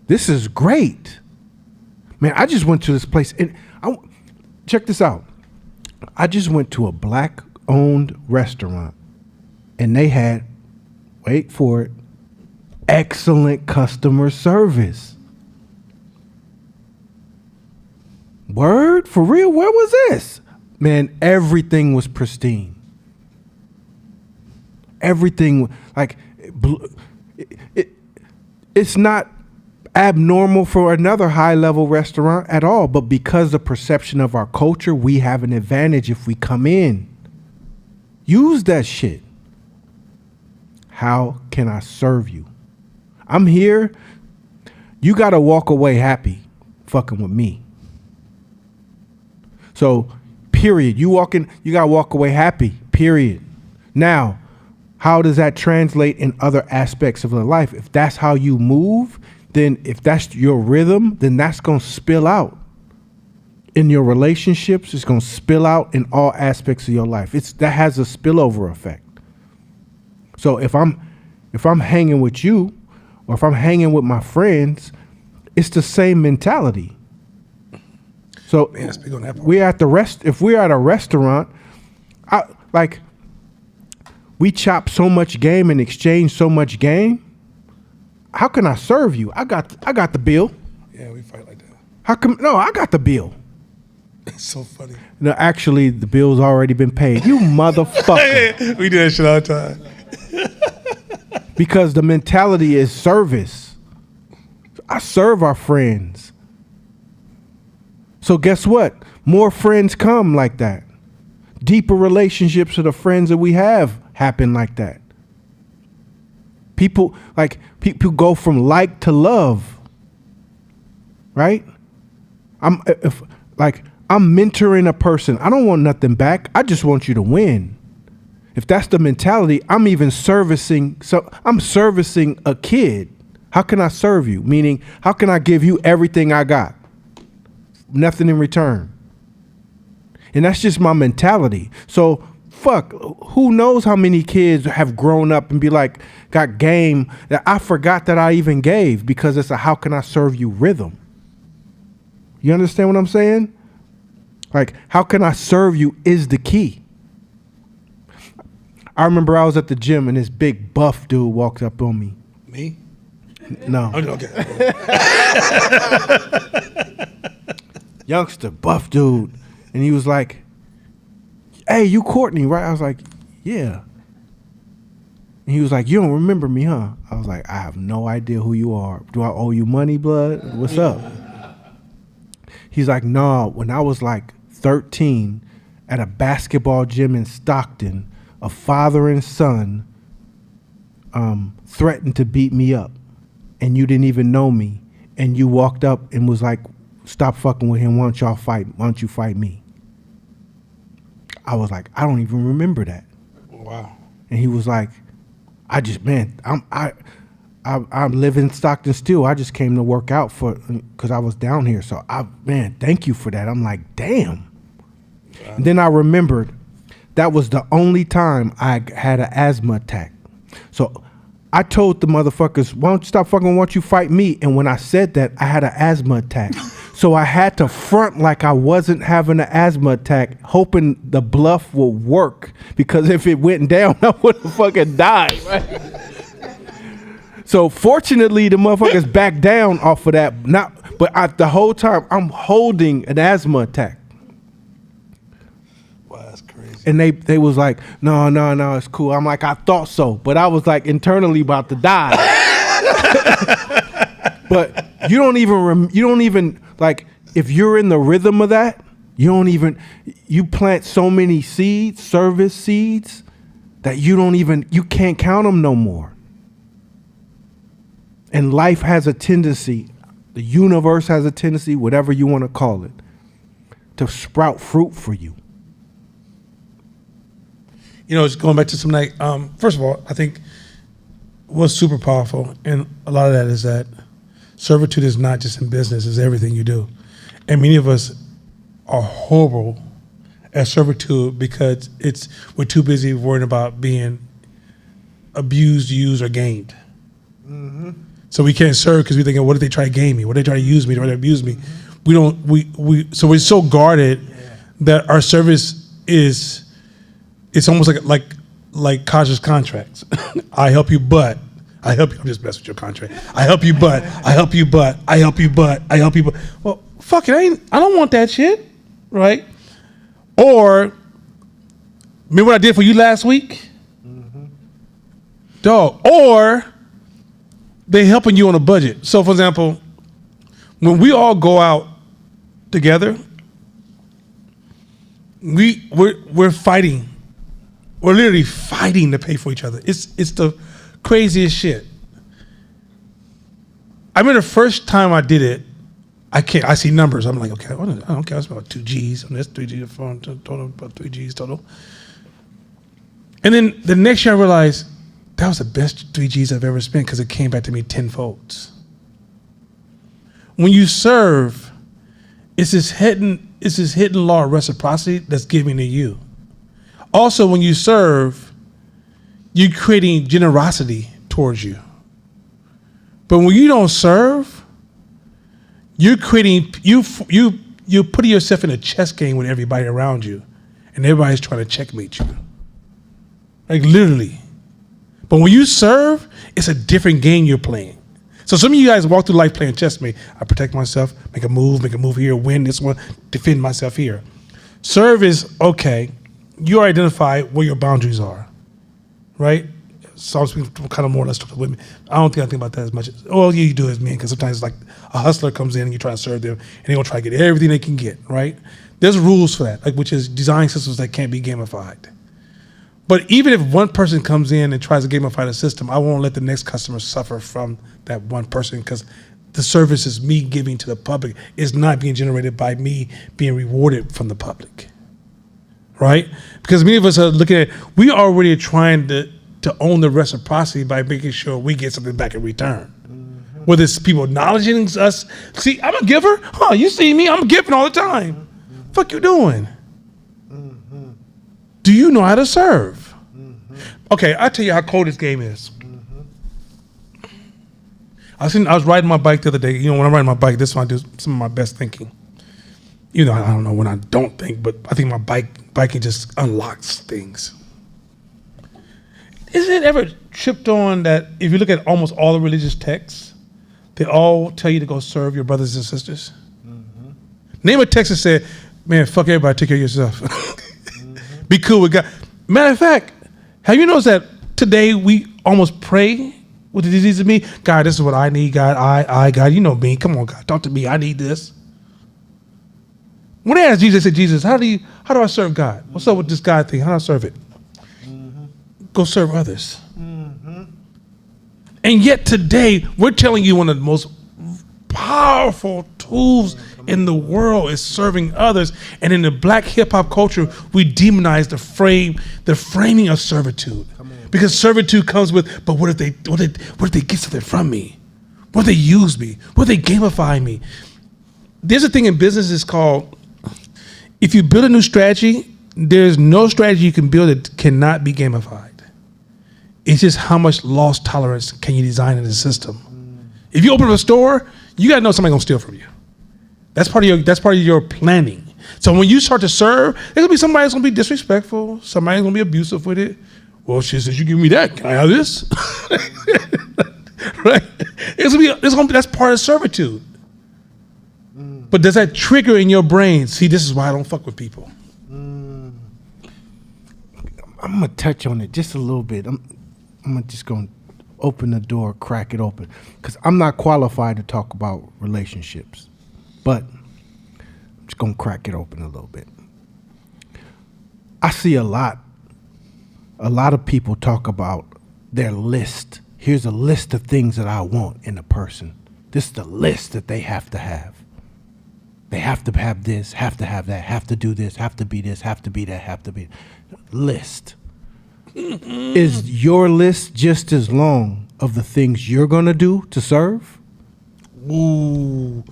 This is great. Man, I just went to this place and check this out. I just went to a black-owned restaurant and they had, wait for it, excellent customer service. Word? For real? Where was this? Man, everything was pristine. Everything, like, it's not abnormal for another high-level restaurant at all, but because the perception of our culture, we have an advantage if we come in. Use that shit. How can I serve you? I'm here. You got to walk away happy fucking with me. So, period. You got to walk away happy, period. Now, how does that translate in other aspects of your life? If that's how you move, then if that's your rhythm, then that's going to spill out in your relationships. It's going to spill out in all aspects of your life. That has a spillover effect. So if I'm hanging with you, or if I'm hanging with my friends, it's the same mentality. So if we're at a restaurant, we chop so much game and exchange so much game. How can I serve you? I got the bill. Yeah, we fight like that. How come? No, I got the bill. It's so funny. No, actually, the bill's already been paid. You motherfucker. We do that shit all the time. Because the mentality is service. I serve our friends. So guess what? More friends come like that. Deeper relationships with the friends that we have happen like that. People go from like to love. Right? I'm mentoring a person. I don't want nothing back. I just want you to win. If that's the mentality, I'm even servicing. So I'm servicing a kid. How can I serve you? Meaning, how can I give you everything I got? nothing in return. And that's just my mentality. So fuck, who knows how many kids have grown up and be like, got game that I forgot that I even gave because it's a how can I serve you rhythm. You understand what I'm saying? Like, how can I serve you is the key. I remember I was at the gym and this big buff dude walked up on me. Me? No. Oh, okay. Youngster, buff dude. And he was like, hey, you Courtney, right? I was like, yeah. And he was like, you don't remember me, huh? I was like, I have no idea who you are. Do I owe you money, blood? What's up? He's like, no, when I was like 13 at a basketball gym in Stockton, a father and son threatened to beat me up. And you didn't even know me. And you walked up and was like, stop fucking with him. Why don't y'all fight? Why don't you fight me? I was like, I don't even remember that. Wow. And he was like, I live in Stockton still. I just came to work out because I was down here. So thank you for that. I'm like, damn. And then I remembered that was the only time I had an asthma attack. So I told the motherfuckers, why don't you stop fucking, why don't you fight me? And when I said that, I had an asthma attack. So I had to front like I wasn't having an asthma attack, hoping the bluff would work. Because if it went down, I would have fucking died. Right? So fortunately, the motherfuckers backed down off of that. But the whole time, I'm holding an asthma attack. Wow, that's crazy. And they was like, no, it's cool. I'm like, I thought so. But I was like internally about to die. But you don't even like, if you're in the rhythm of that, you plant so many seeds, service seeds, that you can't count them no more. And life has a tendency, the universe has a tendency, whatever you want to call it, to sprout fruit for you. You know, just going back to some night. First of all, I think what's super powerful, and a lot of that is that servitude is not just in business; it's everything you do. And many of us are horrible at servitude because we're too busy worrying about being abused, used, or gained. Mm-hmm. So we can't serve because we're thinking, what if they try to game me? What if they try to use me? What if they abuse me? Mm-hmm. So we're so guarded that our service it's almost like Kaj's contracts. I help you, but I help you. I'm just messing with your contract. I help you, but I help you, but I help you, but I help you, but. Well, fuck it. I don't want that shit, right? Or remember what I did for you last week, dog. Or they helping you on a budget. So, for example, when we all go out together, we're fighting. We're literally fighting to pay for each other. It's the craziest shit. I remember the first time I did it, I see numbers. I'm like, okay, I don't care. It's about 2 G's on this, 3 G's phone, total, about 3 G's total. And then the next year I realized that was the best 3 G's I've ever spent because it came back to me tenfold. When you serve, it's this hidden law of reciprocity that's giving to you. Also, when you serve, you're creating generosity towards you. But when you don't serve, you're creating you're putting yourself in a chess game with everybody around you, and everybody's trying to checkmate you. Like literally. But when you serve, it's a different game you're playing. So some of you guys walk through life playing chess. I protect myself, make a move here, win this one, defend myself here. Serve is okay. You identify where your boundaries are, right? So I'm speaking kind of more or less to the women. I don't think I think about that as much. Well, yeah, you do as men, because sometimes it's like a hustler comes in and you try to serve them, and they're gonna try to get everything they can get, right? There's rules for that, like which is design systems that can't be gamified. But even if one person comes in and tries to gamify the system, I won't let the next customer suffer from that one person, because the service is me giving to the public. It's not being generated by me being rewarded from the public, right? Because many of us are looking at, we already trying to own the reciprocity by making sure we get something back in return, Whether it's people acknowledging us. See, I'm a giver. Huh, you see me, I'm giving all the time. Fuck you doing? Do you know how to serve? Okay, I'll tell you how cold this game is. I was riding my bike the other day. You know, when I'm riding my bike, this is when I do some of my best thinking. You know, I don't know when I don't think, but I think my biking just unlocks things. Isn't it ever tripped on that if you look at almost all the religious texts, they all tell you to go serve your brothers and sisters? Name a text that said, man, fuck everybody, take care of yourself. Be cool with God. Matter of fact, have you noticed that today we almost pray with the disease of me? God, this is what I need. God, God, you know me. Come on, God, talk to me. I need this. When they asked Jesus, they said, Jesus, how do I serve God? What's up with this God thing? How do I serve it? Go serve others. And yet today, we're telling you one of the most powerful tools in the world is serving others. And in the black hip hop culture, we demonize the framing of servitude. Because servitude comes with, but what if they get something from me? What if they use me? What if they gamify me? There's a thing in business is called, if you build a new strategy, there's no strategy you can build that cannot be gamified. It's just how much loss tolerance can you design in the system. If you open up a store, you gotta know somebody's gonna steal from you. That's part of your planning. So when you start to serve, there's gonna be somebody that's gonna be disrespectful, somebody's gonna be abusive with it. Well, she says, you give me that, can I have this? Right? That's part of servitude. But does that trigger in your brain? See, this is why I don't fuck with people. I'm gonna touch on it just a little bit. I'm just gonna open the door, crack it open, because I'm not qualified to talk about relationships, but I'm just gonna crack it open a little bit. I see a lot of people talk about their list. Here's a list of things that I want in a person. This is the list that they have to have. They have to have this, have to have that, have to do this, have to be this, have to be that, have to be. List. Is your list just as long of the things you're going to do to serve? Ooh,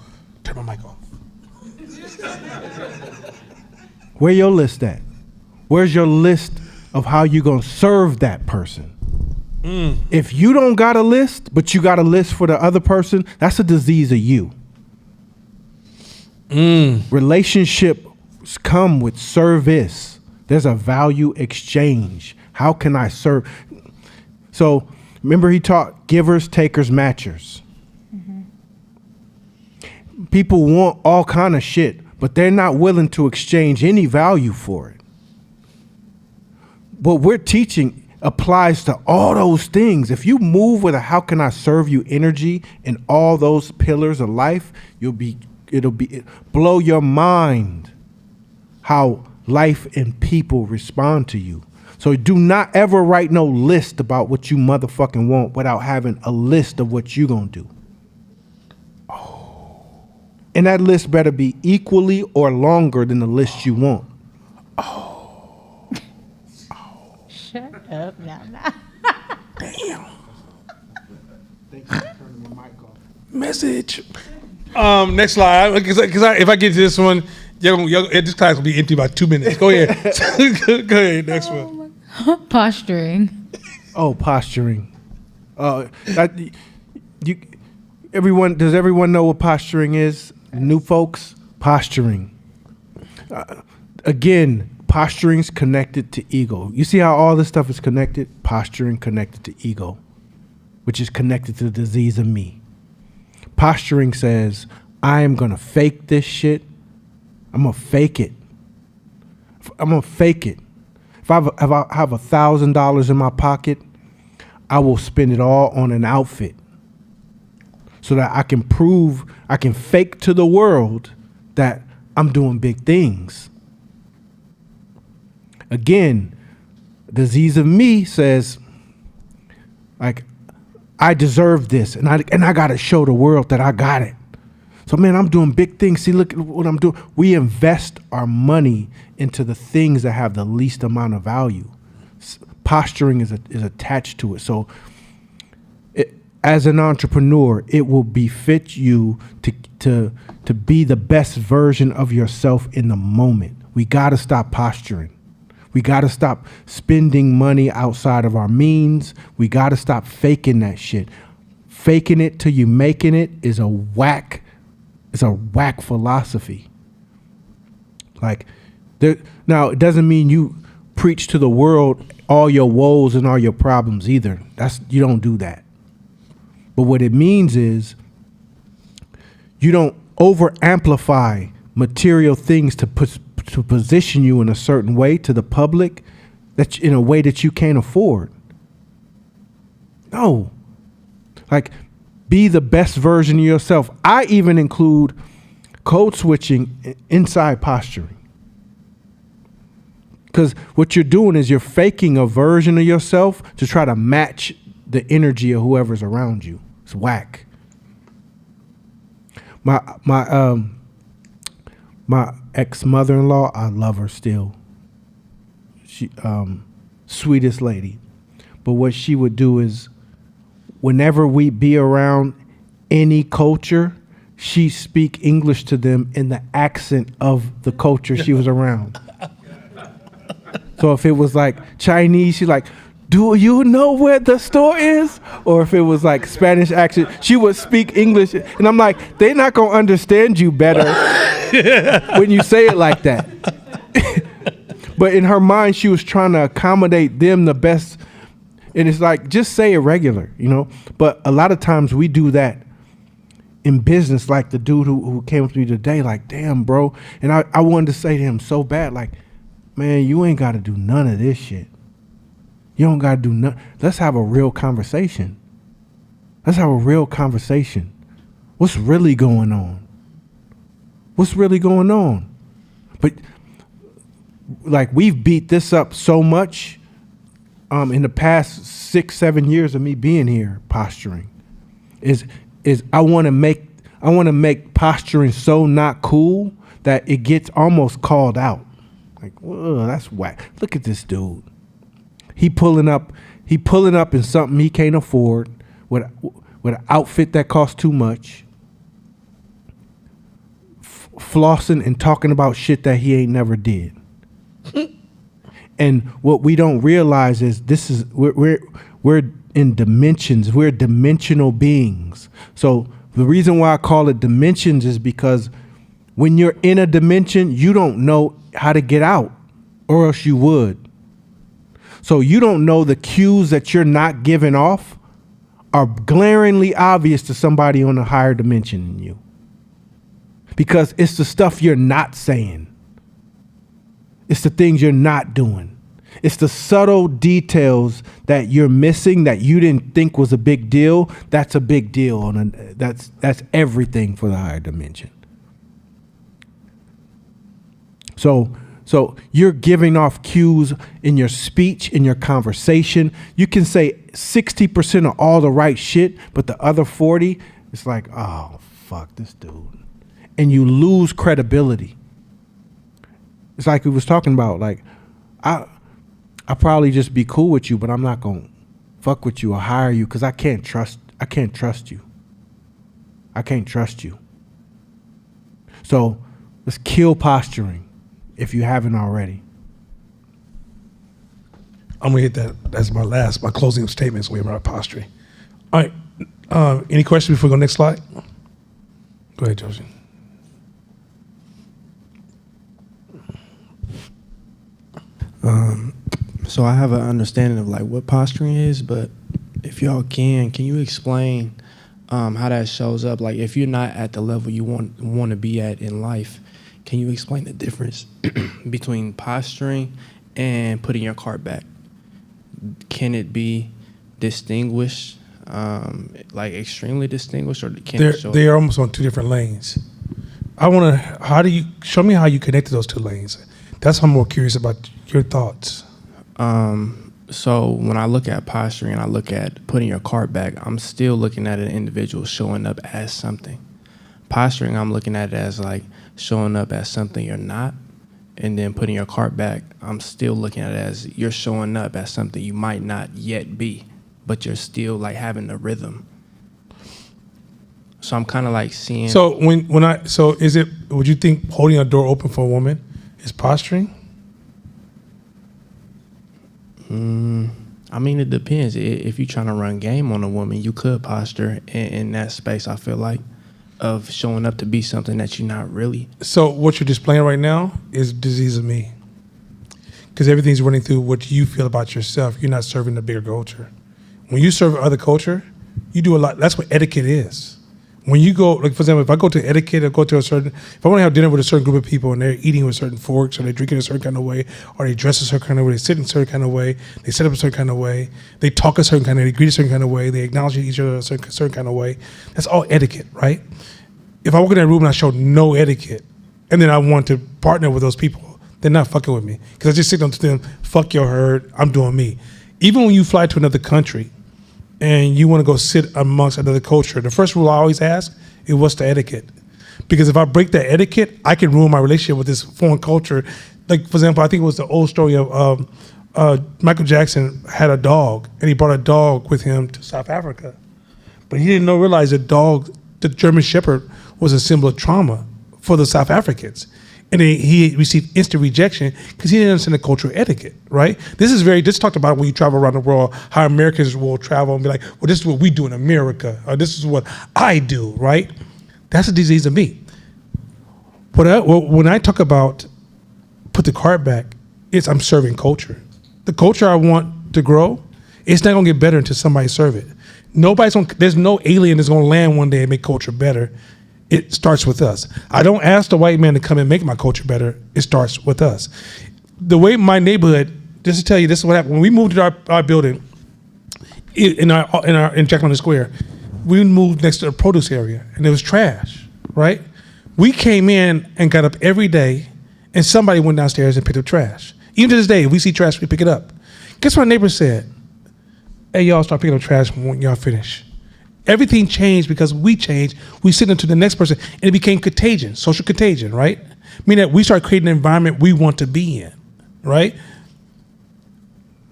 turn my mic off. Where your list at? Where's your list of how you're going to serve that person? If you don't got a list, but you got a list for the other person, that's a disease of you. Relationships come with service. There's a value exchange. How can I serve? So remember he taught givers, takers, matchers. People want all kind of shit, but they're not willing to exchange any value for it. What we're teaching applies to all those things. If you move with a how can I serve you energy in all those pillars of life, it'll blow your mind how life and people respond to you. So do not ever write no list about what you motherfucking want without having a list of what you gonna do. And that list better be equally or longer than the list you want. Shut up now. Damn. Thanks for turning my mic off. Message. Next slide. Because if I get to this one, this class will be empty by 2 minutes. Go ahead. Go ahead. Next one. Posturing. Oh, posturing. Does everyone know what posturing is? New folks, posturing. Again, posturing's connected to ego. You see how all this stuff is connected? Posturing connected to ego, which is connected to the disease of me. Posturing says, I am going to fake this shit. I'm going to fake it. I'm going to fake it. If I have $1,000 in my pocket, I will spend it all on an outfit so that I can fake to the world that I'm doing big things. Again, the disease of me says, like, I deserve this, and I got to show the world that I got it. So, man, I'm doing big things. See, look at what I'm doing. We invest our money into the things that have the least amount of value. Posturing is attached to it. So as an entrepreneur, it will befit you to be the best version of yourself in the moment. We got to stop posturing. We got to stop spending money outside of our means. We got to stop faking that shit. Faking it till you making it is a whack. It's a whack philosophy. Like, now it doesn't mean you preach to the world all your woes and all your problems either. You don't do that. But what it means is you don't over amplify material things to position you in a certain way to the public, that in a way that you can't afford. No. Like, be the best version of yourself. I even include code switching inside posturing. Because what you're doing is you're faking a version of yourself to try to match the energy of whoever's around you. It's whack. My ex-mother-in-law, I love her still. She sweetest lady. But what she would do is, whenever we be around any culture, she speak English to them in the accent of the culture she was around. So if it was like Chinese, she's like, "Do you know where the store is?" Or if it was like Spanish accent, she would speak English. And I'm like, they're not going to understand you better when you say it like that. But in her mind, she was trying to accommodate them the best. And it's like, just say it regular, you know? But a lot of times we do that in business, like the dude who came up to me today, like, damn, bro. And I wanted to say to him so bad, like, man, you ain't got to do none of this shit. You don't got to do nothing. Let's have a real conversation. Let's have a real conversation. What's really going on? What's really going on? But, like, we've beat this up so much in the past 6-7 years of me being here posturing. Is I want to make posturing so not cool that it gets almost called out. Like, whoa, that's whack. Look at this dude. He pulling up in something he can't afford with an outfit that costs too much. Flossing and talking about shit that he ain't never did. And what we don't realize is we're in dimensions. We're dimensional beings. So the reason why I call it dimensions is because when you're in a dimension, you don't know how to get out, or else you would. So you don't know the cues that you're not giving off are glaringly obvious to somebody on a higher dimension than you. Because it's the stuff you're not saying. It's the things you're not doing. It's the subtle details that you're missing that you didn't think was a big deal. That's a big deal. That's everything for the higher dimension. So you're giving off cues in your speech, in your conversation. You can say 60% of all the right shit, but the other 40, it's like, oh, fuck this dude. And you lose credibility. It's like we was talking about, like, I probably just be cool with you, but I'm not going to fuck with you or hire you because I can't trust you. I can't trust you. So let's kill posturing if you haven't already. I'm gonna hit that. That's my closing statements. We about posturing. All right. Any questions before we go next slide? Go ahead, Josie. So I have an understanding of like what posturing is, but if y'all can you explain how that shows up? Like if you're not at the level you want to be at in life, can you explain the difference between posturing and putting your cart back? Can it be distinguished, like extremely distinguished, or can it show? They're almost on two different lanes. Show me how you connected those two lanes? That's what I'm more curious about your thoughts. So when I look at posturing and I look at putting your cart back, I'm still looking at an individual showing up as something. Posturing, I'm looking at it as like showing up as something you're not. And then putting your cart back, I'm still looking at it as you're showing up as something you might not yet be, but you're still like having the rhythm. So I'm kind of like seeing. So is it? Would you think holding a door open for a woman is posturing? I mean, it depends. If you're trying to run game on a woman, you could posture in that space, I feel like, of showing up to be something that you're not really. So what you're displaying right now is disease of me. Because everything's running through what you feel about yourself. You're not serving the bigger culture. When you serve other culture, you do a lot. That's what etiquette is. When you go, like for example, if I go to etiquette or go to if I want to have dinner with a certain group of people and they're eating with certain forks or they're drinking a certain kind of way or they dress a certain kind of way, they sit in a certain kind of way, they set up a certain kind of way, they talk a certain kind of way, they greet a certain kind of way, they acknowledge each other a certain kind of way. That's all etiquette, right? If I walk in that room and I show no etiquette and then I want to partner with those people, they're not fucking with me. Because I just sit down to them, fuck your herd, I'm doing me. Even when you fly to another country, and you want to go sit amongst another culture, the first rule I always ask is what's the etiquette? Because if I break that etiquette, I can ruin my relationship with this foreign culture. Like, for example, I think it was the old story of Michael Jackson had a dog, and he brought a dog with him to South Africa. But he didn't realize the German Shepherd, was a symbol of trauma for the South Africans. And he received instant rejection because he didn't understand the cultural etiquette, right? This talked about when you travel around the world, how Americans will travel and be like, well, this is what we do in America, or this is what I do, right? That's a disease of me. When I talk about put the cart back, I'm serving culture. The culture I want to grow, it's not gonna get better until somebody serve it. There's no alien that's gonna land one day and make culture better. It starts with us. I don't ask the white man to come and make my culture better. It starts with us. The way my neighborhood, just to tell you, this is what happened. When we moved to our building in Jack Square, we moved next to the produce area, and it was trash, right? We came in and got up every day, and somebody went downstairs and picked up trash. Even to this day, if we see trash, we pick it up. Guess what our neighbor said? Hey, y'all start picking up trash when y'all finish. Everything changed because we changed. We sent it to the next person, and it became contagion, social contagion, right? Meaning that we start creating an environment we want to be in, right?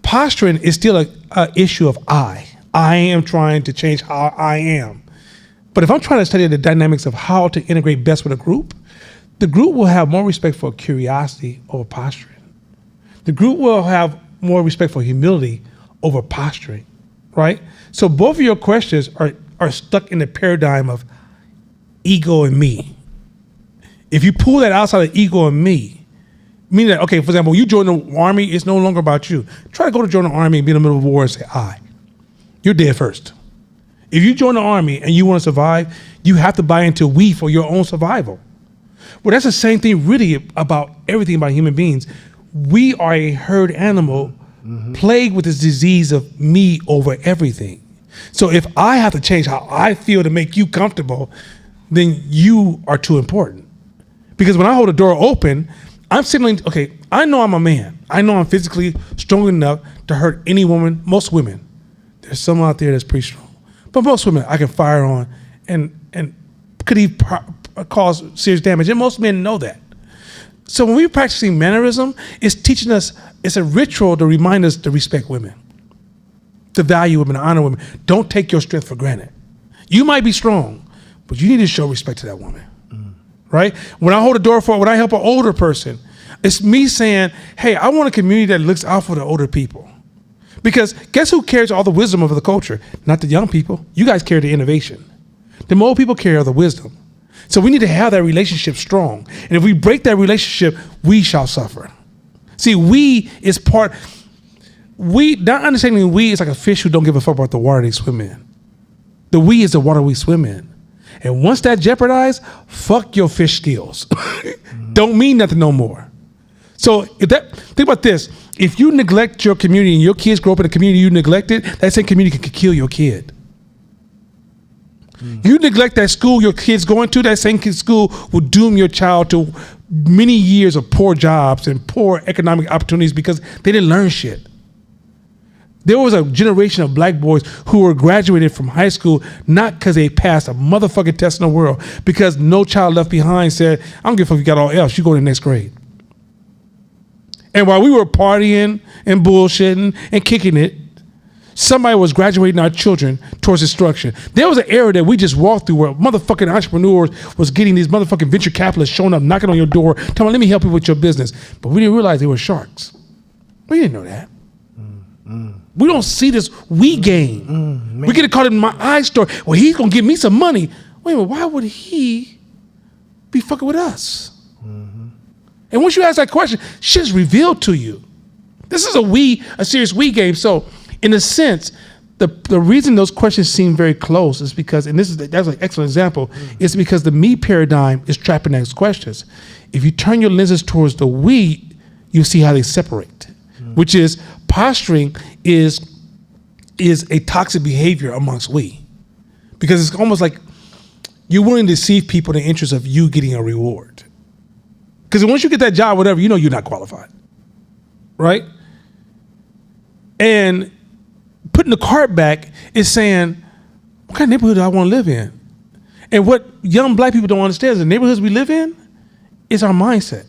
Posturing is still an issue of I. I am trying to change how I am. But if I'm trying to study the dynamics of how to integrate best with a group, the group will have more respect for curiosity over posturing. The group will have more respect for humility over posturing, right? So both of your questions are stuck in the paradigm of ego and me. If you pull that outside of ego and me, meaning that, okay, for example, when you join the army, it's no longer about you. Try to go to join the army and be in the middle of war and say, you're dead first. If you join the army and you want to survive, you have to buy into we for your own survival. Well, that's the same thing really about everything about human beings. We are a herd animal plagued with this disease of me over everything. So if I have to change how I feel to make you comfortable, then you are too important. Because when I hold a door open, I'm signaling, okay, I know I'm a man. I know I'm physically strong enough to hurt any woman, most women. There's some out there that's pretty strong. But most women I can fire on and could even cause serious damage. And most men know that. So when we're practicing mannerism, it's teaching us, it's a ritual to remind us to respect women, to value women, to honor women. Don't take your strength for granted. You might be strong, but you need to show respect to that woman, right? When I hold a door for, when I help an older person, it's me saying, hey, I want a community that looks out for the older people. Because guess who carries all the wisdom of the culture? Not the young people. You guys carry the innovation. The old people carry all the wisdom. So we need to have that relationship strong. And if we break that relationship, we shall suffer. See, not understanding we is like a fish who don't give a fuck about the water they swim in. The we is the water we swim in. And once that jeopardized, fuck your fish skills. Don't mean nothing no more. So think about this. If you neglect your community and your kids grow up in a community you neglected, that same community can kill your kid. You neglect that school your kid's going to, that same school will doom your child to many years of poor jobs and poor economic opportunities because they didn't learn shit. There was a generation of black boys who were graduated from high school not because they passed a motherfucking test in the world, because No Child Left Behind said, I don't give a fuck if you got all else, you go to the next grade. And while we were partying and bullshitting and kicking it, somebody was graduating our children towards destruction. There was an era that we just walked through where motherfucking entrepreneurs was getting these motherfucking venture capitalists showing up, knocking on your door, telling you, let me help you with your business. But we didn't realize they were sharks. We didn't know that. We don't see this we game. We get caught in my eye story. Well, he's going to give me some money. Wait a minute, why would he be fucking with us? And once you ask that question, shit's revealed to you. This is a serious we game. So in a sense, the reason those questions seem very close is because, and that's an excellent example, is because the me paradigm is trapping those questions. If you turn your lenses towards the we, you see how they separate, which is posturing is a toxic behavior amongst we. Because it's almost like you're willing to deceive people in the interest of you getting a reward. Because once you get that job, whatever, you know you're not qualified, right? And putting the cart back is saying, what kind of neighborhood do I want to live in? And what young black people don't understand is the neighborhoods we live in is our mindset.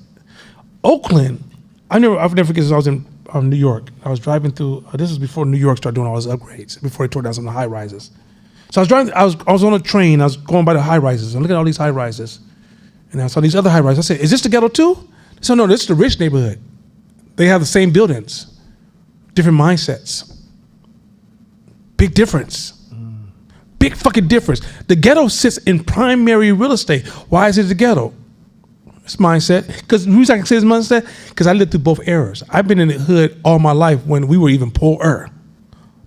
Oakland, I'll never forget this. I was in New York. I was driving through, this was before New York started doing all those upgrades, before they tore down some of the high rises. So I was driving, I was on a train, I was going by the high rises, and looking at all these high rises. And I saw these other high rises. I said, is this the ghetto too? They said, no, this is the rich neighborhood. They have the same buildings, different mindsets. Big difference. Big fucking difference. The ghetto sits in primary real estate. Why is it the ghetto? It's mindset. Because the reason I can say it's mindset, because I lived through both eras. I've been in the hood all my life when we were even poorer.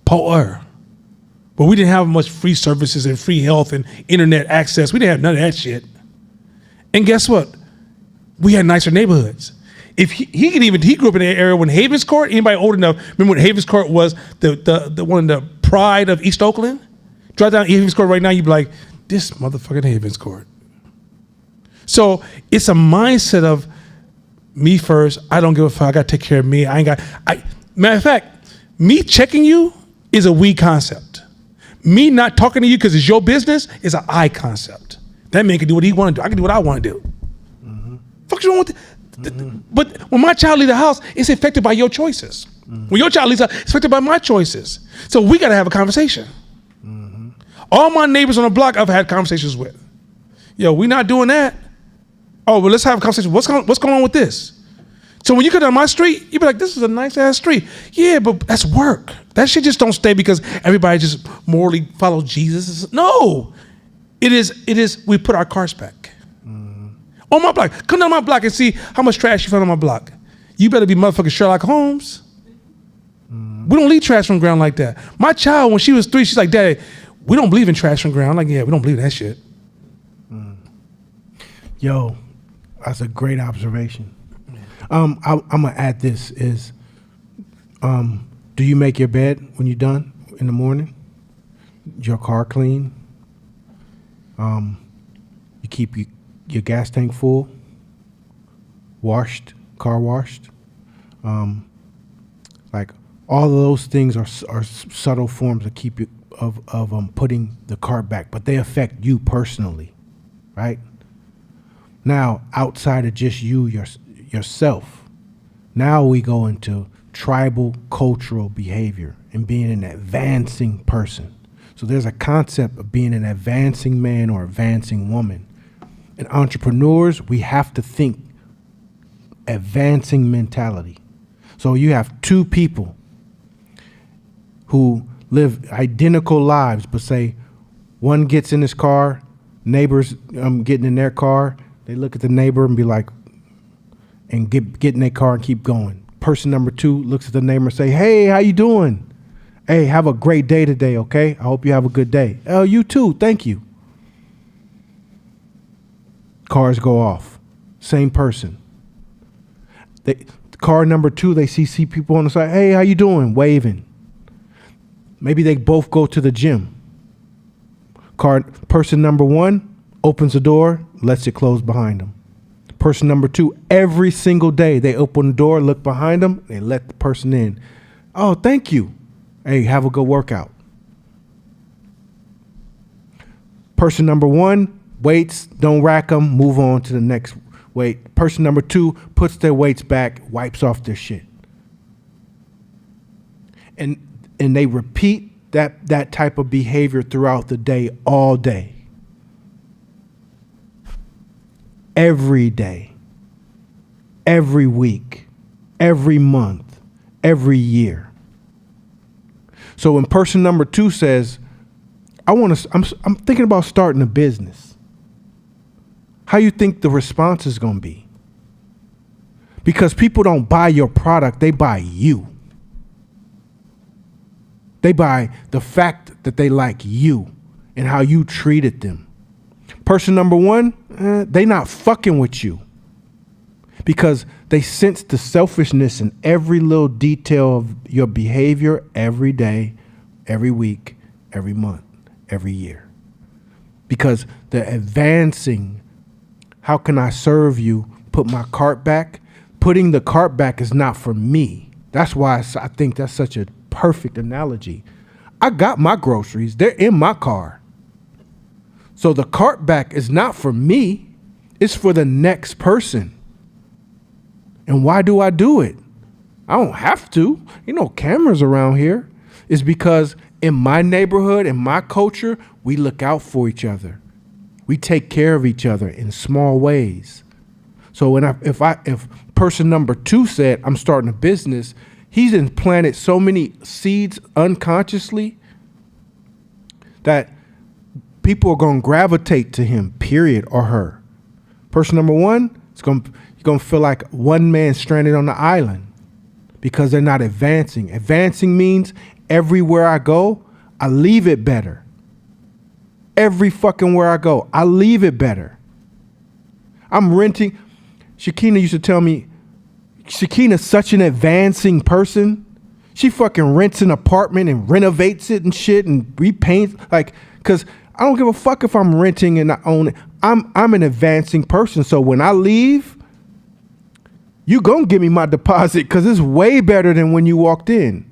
But we didn't have much free services and free health and internet access. We didn't have none of that shit. And guess what? We had nicer neighborhoods. If he grew up in an area when Havens Court, anybody old enough, remember when Havens Court was the one of the pride of East Oakland? Drive down Havens Court right now, you'd be like, this motherfucking Havens Court. So it's a mindset of me first, I don't give a fuck, I gotta take care of me. Matter of fact, me checking you is a we concept. Me not talking to you because it's your business is an I concept. That man can do what he want to do. I can do what I want to do. Fuck you wrong with But when my child leaves the house, it's affected by your choices. When your child leaves the house, it's affected by my choices. So we got to have a conversation. All my neighbors on the block I've had conversations with. Yo, we not doing that. Oh, well, let's have a conversation. What's going on with this? So when you come down my street, you be like, this is a nice ass street. Yeah, but that's work. That shit just don't stay because everybody just morally follows Jesus. No. It is we put our cars back. On my block. Come down my block and see how much trash you found on my block. You better be motherfucking Sherlock Holmes. We don't leave trash on the ground like that. My child, when she was 3, she's like, Daddy, we don't believe in trash on the ground. I'm like, yeah, we don't believe in that shit. Yo, that's a great observation. I'm gonna add this is, do you make your bed when you're done in the morning? Your car clean? You keep your gas tank full, washed, car washed. Like all of those things are subtle forms of putting the car back, but they affect you personally, right? Now, outside of just yourself, now we go into tribal cultural behavior and being an advancing person. So there's a concept of being an advancing man or advancing woman. And entrepreneurs, we have to think advancing mentality. So you have two people who live identical lives, but say one gets in his car, neighbors getting in their car, they look at the neighbor and be like, and get in their car and keep going. Person number 2 looks at the neighbor and say, hey, how you doing? Hey, have a great day today, okay? I hope you have a good day. Oh, you too, thank you. Cars go off. Same person. Car number 2, they see people on the side. Hey, how you doing? Waving. Maybe they both go to the gym. Person number 1 opens the door, lets it close behind them. Person number 2, every single day, they open the door, look behind them, they let the person in. Oh, thank you. Hey, have a good workout. Person number 1, weights, don't rack them, move on to the next weight. Person number 2 puts their weights back, wipes off their shit. And and they repeat that type of behavior throughout the day, all day, every day, every week, every month, every year. So when person number 2 says, I'm thinking about starting a business, how you think the response is going to be? Because people don't buy your product, they buy you. They buy the fact that they like you and how you treated them. Person number 1, they not fucking with you because they sense the selfishness in every little detail of your behavior every day, every week, every month, every year. Because they're advancing. How can I serve you? Put my cart back. Putting the cart back is not for me. That's why I think that's such a perfect analogy. I got my groceries. They're in my car. So the cart back is not for me. It's for the next person. And why do I do it? I don't have to. Cameras around here. It's because in my neighborhood, in my culture, we look out for each other. We take care of each other in small ways. So if person number 2 said, I'm starting a business, he's implanted so many seeds unconsciously that people are going to gravitate to him, period, or her. Person number 1, you're going to feel like one man stranded on the island because they're not advancing. Advancing means everywhere I go, I leave it better. Every fucking where I go, I leave it better. I'm renting. Shakina used to tell me, Shakina's such an advancing person. She fucking rents an apartment and renovates it and shit and repaints. Because I don't give a fuck if I'm renting and I own it. I'm an advancing person. So when I leave, you gonna give me my deposit because it's way better than when you walked in.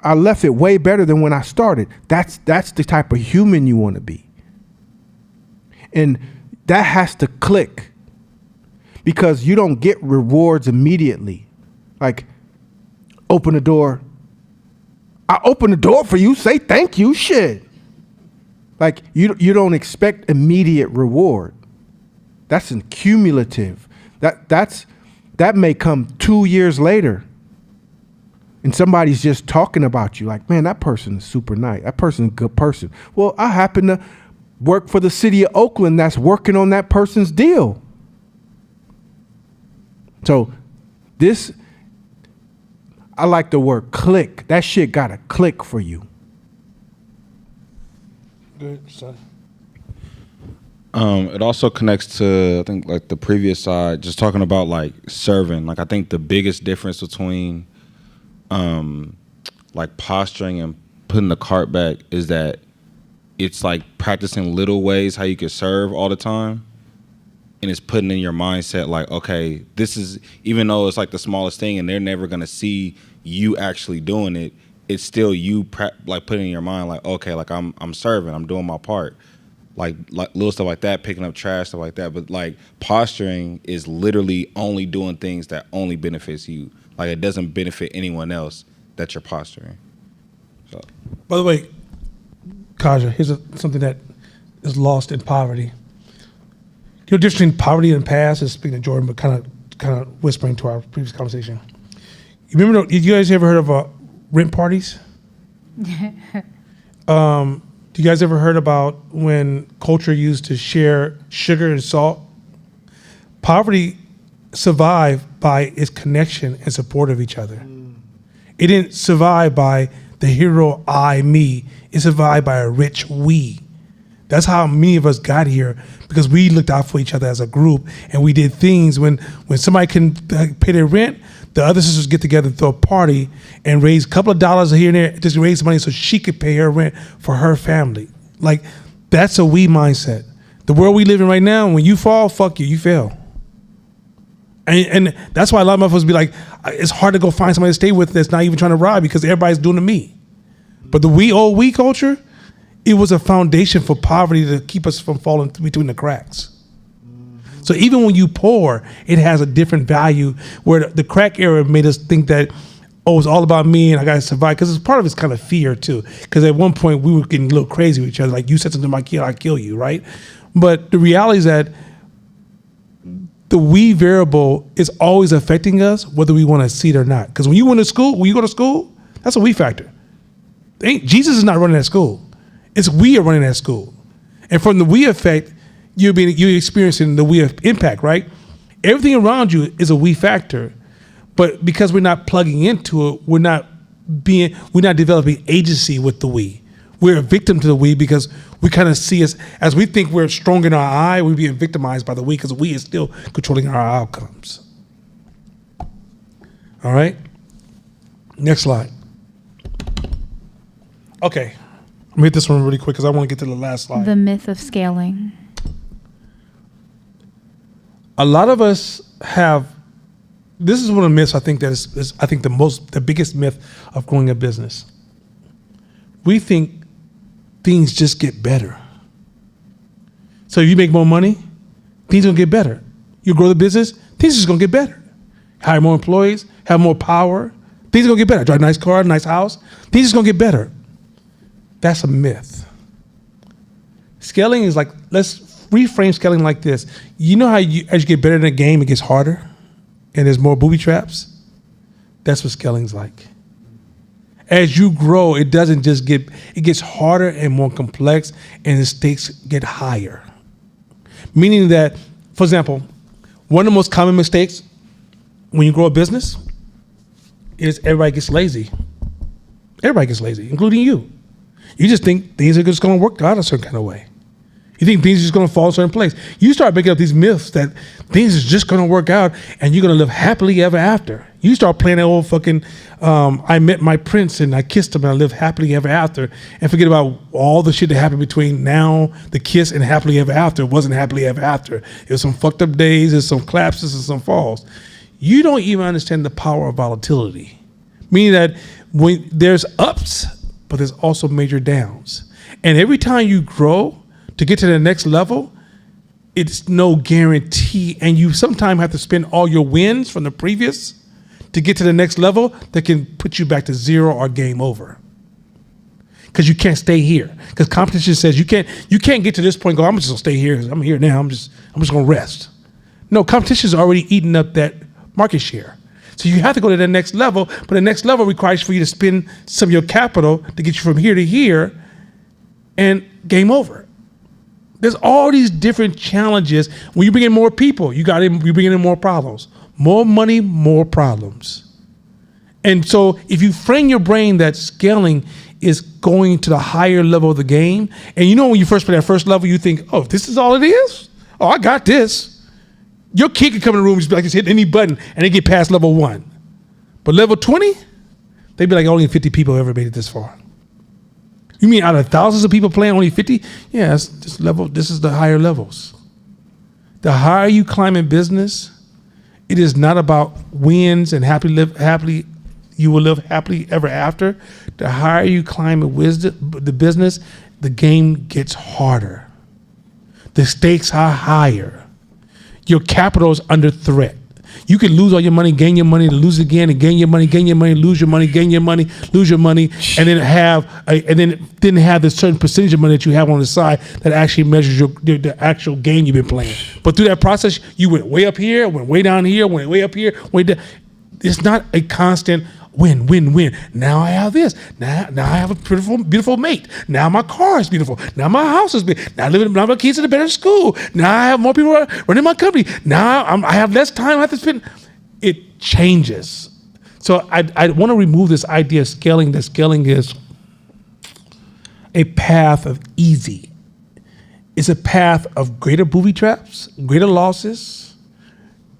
I left it way better than when I started. That's the type of human you want to be. And that has to click because you don't get rewards immediately. Like, open the door. I open the door for you. Say thank you. Shit. Like, you don't expect immediate reward. That's cumulative. That may come 2 years later. And somebody's just talking about you like, man, that person is super nice. That person's a good person. Well, I happen to work for the city of Oakland that's working on that person's deal. So I like the word click. That shit got to click for you. Good, son. It also connects to, I think, like the previous side, just talking about like serving. Like, I think the biggest difference between like posturing and putting the cart back is that it's like practicing little ways how you could serve all the time, and it's putting in your mindset like, okay, this is, even though it's like the smallest thing and they're never gonna see you actually doing it, it's still you like putting in your mind like, okay, like I'm serving, I'm doing my part, like little stuff like that, picking up trash, stuff like that. But like posturing is literally only doing things that only benefits you. Like, it doesn't benefit anyone else that you're posturing. So. By the way, Kaja, here's something that is lost in poverty. The difference between poverty and past is, speaking to Jordan, but kind of whispering to our previous conversation. You remember? Did you guys ever heard of rent parties? Do you guys ever heard about when culture used to share sugar and salt? Poverty survived by its connection and support of each other. It didn't survive by the hero I, me. It survived by a rich we. That's how many of us got here, because we looked out for each other as a group, and we did things when somebody couldn't pay their rent, the other sisters get together and throw a party and raise a couple of dollars here and there, just raise money so she could pay her rent for her family. Like, that's a we mindset. The world we live in right now, when you fall, fuck you, you fail. And that's why a lot of motherfuckers be like, it's hard to go find somebody to stay with that's not even trying to rob, because everybody's doing to me. But the we culture, it was a foundation for poverty to keep us from falling between the cracks. So even when you poor, it has a different value, where the crack era made us think that oh, it's all about me and I got to survive. Because it's part of it's kind of fear too. Because at one point we were getting a little crazy with each other. Like, you said something to my kid, I'll kill you, right? But the reality is that the we variable is always affecting us, whether we want to see it or not. Because when you go to school, that's a we factor. Jesus is not running that school. It's we are running that school. And from the we effect, you're experiencing the we impact, right? Everything around you is a we factor. But because we're not plugging into it, we're not developing agency with the we. We're a victim to the we because we kind of see us as we think we're strong in our eye, we're being victimized by the we because the we is still controlling our outcomes. All right? Next slide. Okay. I'm gonna hit this one really quick because I want to get to the last slide. The myth of scaling. A lot of us have, this is one of the myths I think that is I think the biggest myth of growing a business. We think things just get better. So if you make more money, things are gonna get better. You grow the business, things are just gonna get better. Hire more employees, have more power, things are gonna get better. Drive a nice car, nice house, things are just gonna get better. That's a myth. Scaling is like, let's reframe scaling like this. You know how as you get better in a game, it gets harder and there's more booby traps? That's what scaling's like. As you grow, it gets harder and more complex and the stakes get higher. Meaning that, for example, one of the most common mistakes when you grow a business is everybody gets lazy. Everybody gets lazy, including you. You just think things are just gonna work out a certain kind of way. You think things are just gonna fall a certain place. You start making up these myths that things is just gonna work out and you're gonna live happily ever after. You start playing that old fucking, I met my prince and I kissed him and I lived happily ever after, and forget about all the shit that happened between now, the kiss, and happily ever after. It wasn't happily ever after. It was some fucked up days, there's some collapses and some falls. You don't even understand the power of volatility. Meaning that when there's ups, but there's also major downs. And every time you grow to get to the next level, it's no guarantee. And you sometimes have to spend all your wins from the previous to get to the next level that can put you back to zero or game over. Because you can't stay here. Because competition says you can't get to this point and go, I'm just gonna stay here. I'm here now. I'm just gonna rest. No, competition's already eaten up that market share. So you have to go to the next level, but the next level requires for you to spend some of your capital to get you from here to here, and game over. There's all these different challenges. When you bring in more people, you bring in more problems. More money, more problems. And so if you frame your brain that scaling is going to the higher level of the game, and you know when you first play that first level, you think, oh, this is all it is? Oh, I got this. Your kid can come in the room and just be like, just hit any button and they get past level 1. But level 20, they'd be like, only 50 people ever made it this far. You mean out of thousands of people playing, only 50? Yeah, this is the higher levels. The higher you climb in business, it is not about wins and you will live happily ever after. The higher you climb in the business, the game gets harder. The stakes are higher. Your capital is under threat. You can lose all your money, gain your money, lose again, and gain your money, lose your money, gain your money, lose your money, and then have the certain percentage of money that you have on the side that actually measures the actual game you've been playing. But through that process, you went way up here, went way down here, went way up here, way down. It's not a constant win, win, win. Now I have this. Now I have a beautiful mate. Now my car is beautiful. Now my house is big. Now my kids in a better school. Now I have more people running my company. Now I have less time I have to spend. It changes. So I want to remove this idea of scaling, that scaling is a path of easy. It's a path of greater booby traps, greater losses,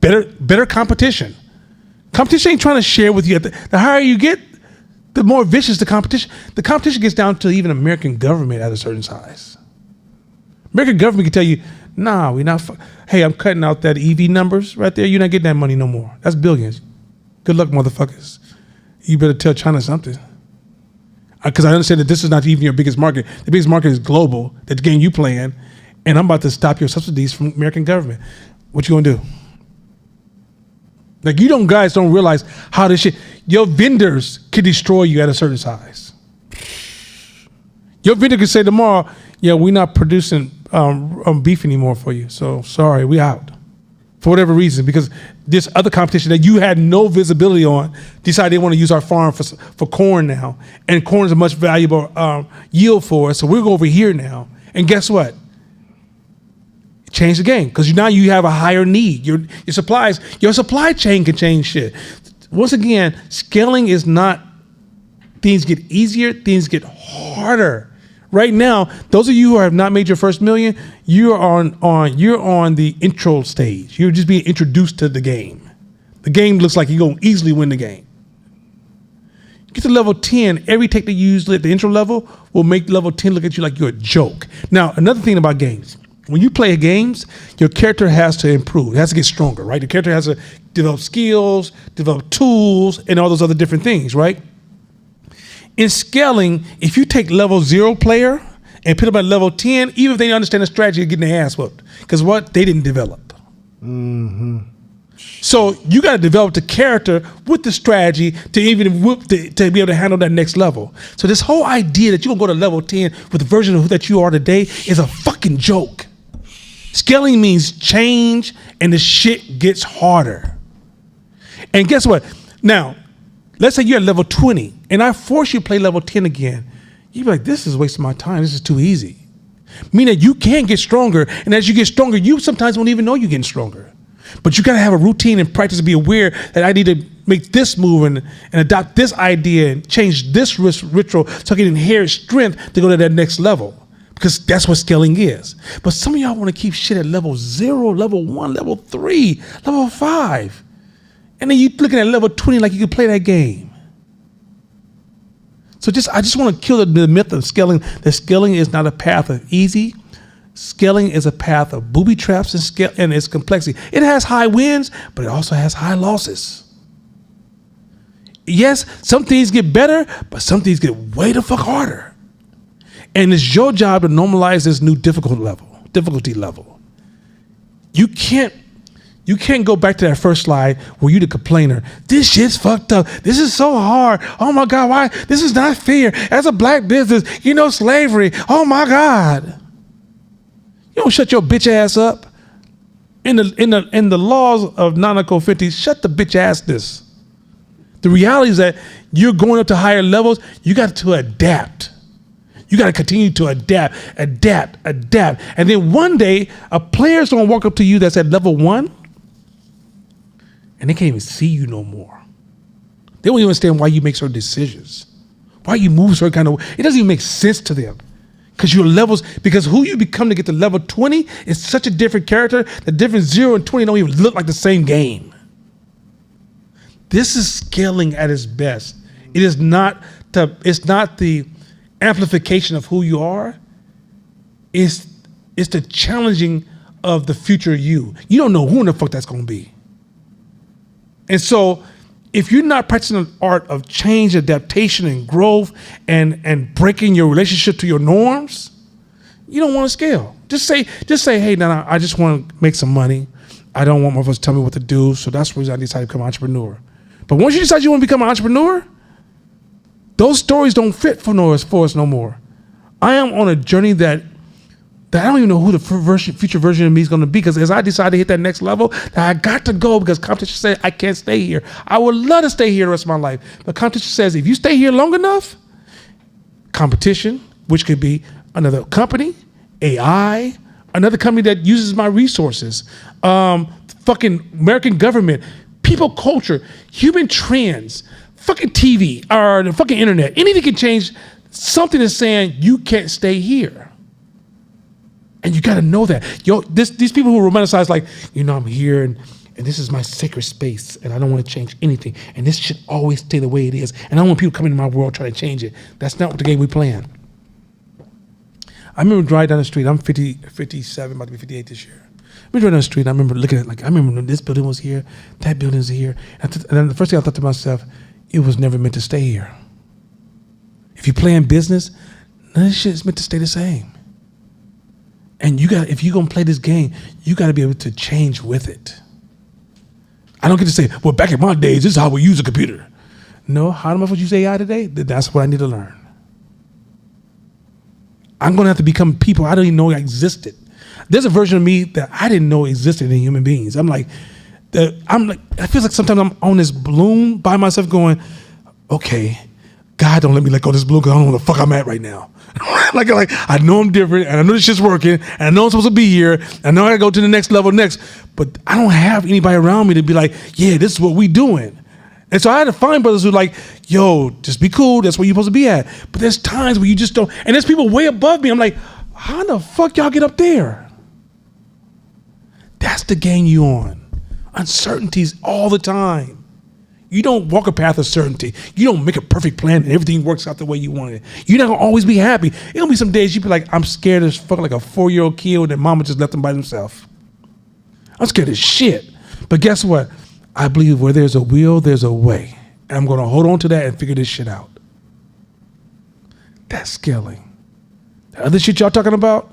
better competition. Competition ain't trying to share with you. The higher you get, the more vicious the competition. The competition gets down to even American government at a certain size. American government can tell you, nah, we're not. Hey, I'm cutting out that EV numbers right there. You're not getting that money no more. That's billions. Good luck, motherfuckers. You better tell China something. Because I understand that this is not even your biggest market. The biggest market is global, that the game you play in, and I'm about to stop your subsidies from American government. What you gonna do? Like guys don't realize how this shit. Your vendors can destroy you at a certain size. Your vendor could say tomorrow, "Yeah, we're not producing beef anymore for you. So sorry, we out." For whatever reason, because this other competition that you had no visibility on decided they want to use our farm for corn now, and corn is a much valuable yield for us. So we're over here now, and guess what? Change the game because now you have a higher need. Your supply chain can change shit. Once again, scaling is not things get easier, things get harder. Right now, those of you who have not made your first million, you're on the intro stage. You're just being introduced to the game. The game looks like you're gonna easily win the game. Get to level 10, every technique you use at the intro level will make level 10 look at you like you're a joke. Now, another thing about games. When you play games, your character has to improve. It has to get stronger, right? The character has to develop skills, develop tools, and all those other different things, right? In scaling, if you take level 0 player and put them at level 10, even if they understand the strategy, they're getting their ass whooped. Because what? They didn't develop. Mm-hmm. So you got to develop the character with the strategy to even to be able to handle that next level. So this whole idea that you're going to go to level 10 with the version of who that you are today is a fucking joke. Scaling means change and the shit gets harder. And guess what? Now, let's say you're at level 20 and I force you to play level 10 again. You'd be like, this is wasting my time. This is too easy. Meaning you can get stronger. And as you get stronger, you sometimes won't even know you're getting stronger. But you got to have a routine and practice to be aware that I need to make this move and adopt this idea and change this ritual so I can inherit strength to go to that next level. Because that's what scaling is. But some of y'all want to keep shit at level 0, level 1, level 3, level 5. And then you looking at level 20 like you can play that game. So I just want to kill the myth of scaling. That scaling is not a path of easy. Scaling is a path of booby traps and its complexity. It has high wins, but it also has high losses. Yes, some things get better, but some things get way the fuck harder. And it's your job to normalize this new difficulty level. You can't go back to that first slide where you the complainer. This shit's fucked up. This is so hard. Oh my God, why? This is not fair. As a black business, slavery. Oh my God. You don't shut your bitch ass up. In the laws of non-eco 50, shut the bitch assness. The reality is that you're going up to higher levels. You got to adapt. You got to continue to adapt. And then one day, a player's going to walk up to you that's at level 1, and they can't even see you no more. They don't even understand why you make certain decisions, why you move certain kind of way. It doesn't even make sense to them. Because who you become to get to level 20 is such a different character that different 0 and 20 don't even look like the same game. This is scaling at its best. It's not the amplification of who you are. It's the challenging of the future you. You don't know who in the fuck that's going to be. And so if you're not practicing the art of change, adaptation, and growth and breaking your relationship to your norms, you don't want to scale. Just say, hey, no, I just want to make some money. I don't want my folks to tell me what to do. So that's the reason I decided to become an entrepreneur. But once you decide you want to become an entrepreneur, those stories don't fit for us no more. I am on a journey that I don't even know who the future version of me is going to be, because as I decide to hit that next level, that I got to go because competition said I can't stay here. I would love to stay here the rest of my life. But competition says if you stay here long enough, competition, which could be another company, AI, another company that uses my resources, fucking American government, people culture, human trends, fucking TV, or the fucking internet, anything can change. Something is saying you can't stay here. And you got to know that. These people who romanticize like, I'm here and this is my sacred space and I don't want to change anything. And this should always stay the way it is. And I don't want people coming into my world trying to change it. That's not what the game we playing. I remember driving down the street. I'm 57, about to be 58 this year. I remember driving down the street. I remember looking at I remember when this building was here, that building was here. And then the first thing I thought to myself, it was never meant to stay here. If you play in business, none of this shit is meant to stay the same. And if you're gonna play this game, you gotta be able to change with it. I don't get to say, well, back in my days, this is how we use a computer. No, how am I supposed to use AI today? That's what I need to learn. I'm going to have to become people I didn't even know existed. There's a version of me that I didn't know existed in human beings. I feel like sometimes I'm on this balloon by myself going, okay, God, don't let me let go of this balloon because I don't know where the fuck I'm at right now. like I know I'm different, and I know this shit's working, and I know I'm supposed to be here, and I know I gotta go to the next level next, but I don't have anybody around me to be like, yeah, this is what we doing. And so I had to find brothers who like, yo, just be cool, that's where you're supposed to be at. But there's times where you just don't, and there's people way above me. I'm like, how the fuck y'all get up there? That's the game you on. Uncertainties all the time. You don't walk a path of certainty. You don't make a perfect plan and everything works out the way you want it. You're not gonna always be happy. It'll be some days you be like, I'm scared as fuck, like a 4-year-old kid and their mama just left them by themselves. I'm scared as shit. But guess what? I believe where there's a will, there's a way. And I'm gonna hold on to that and figure this shit out. That's scaling. The other shit y'all talking about,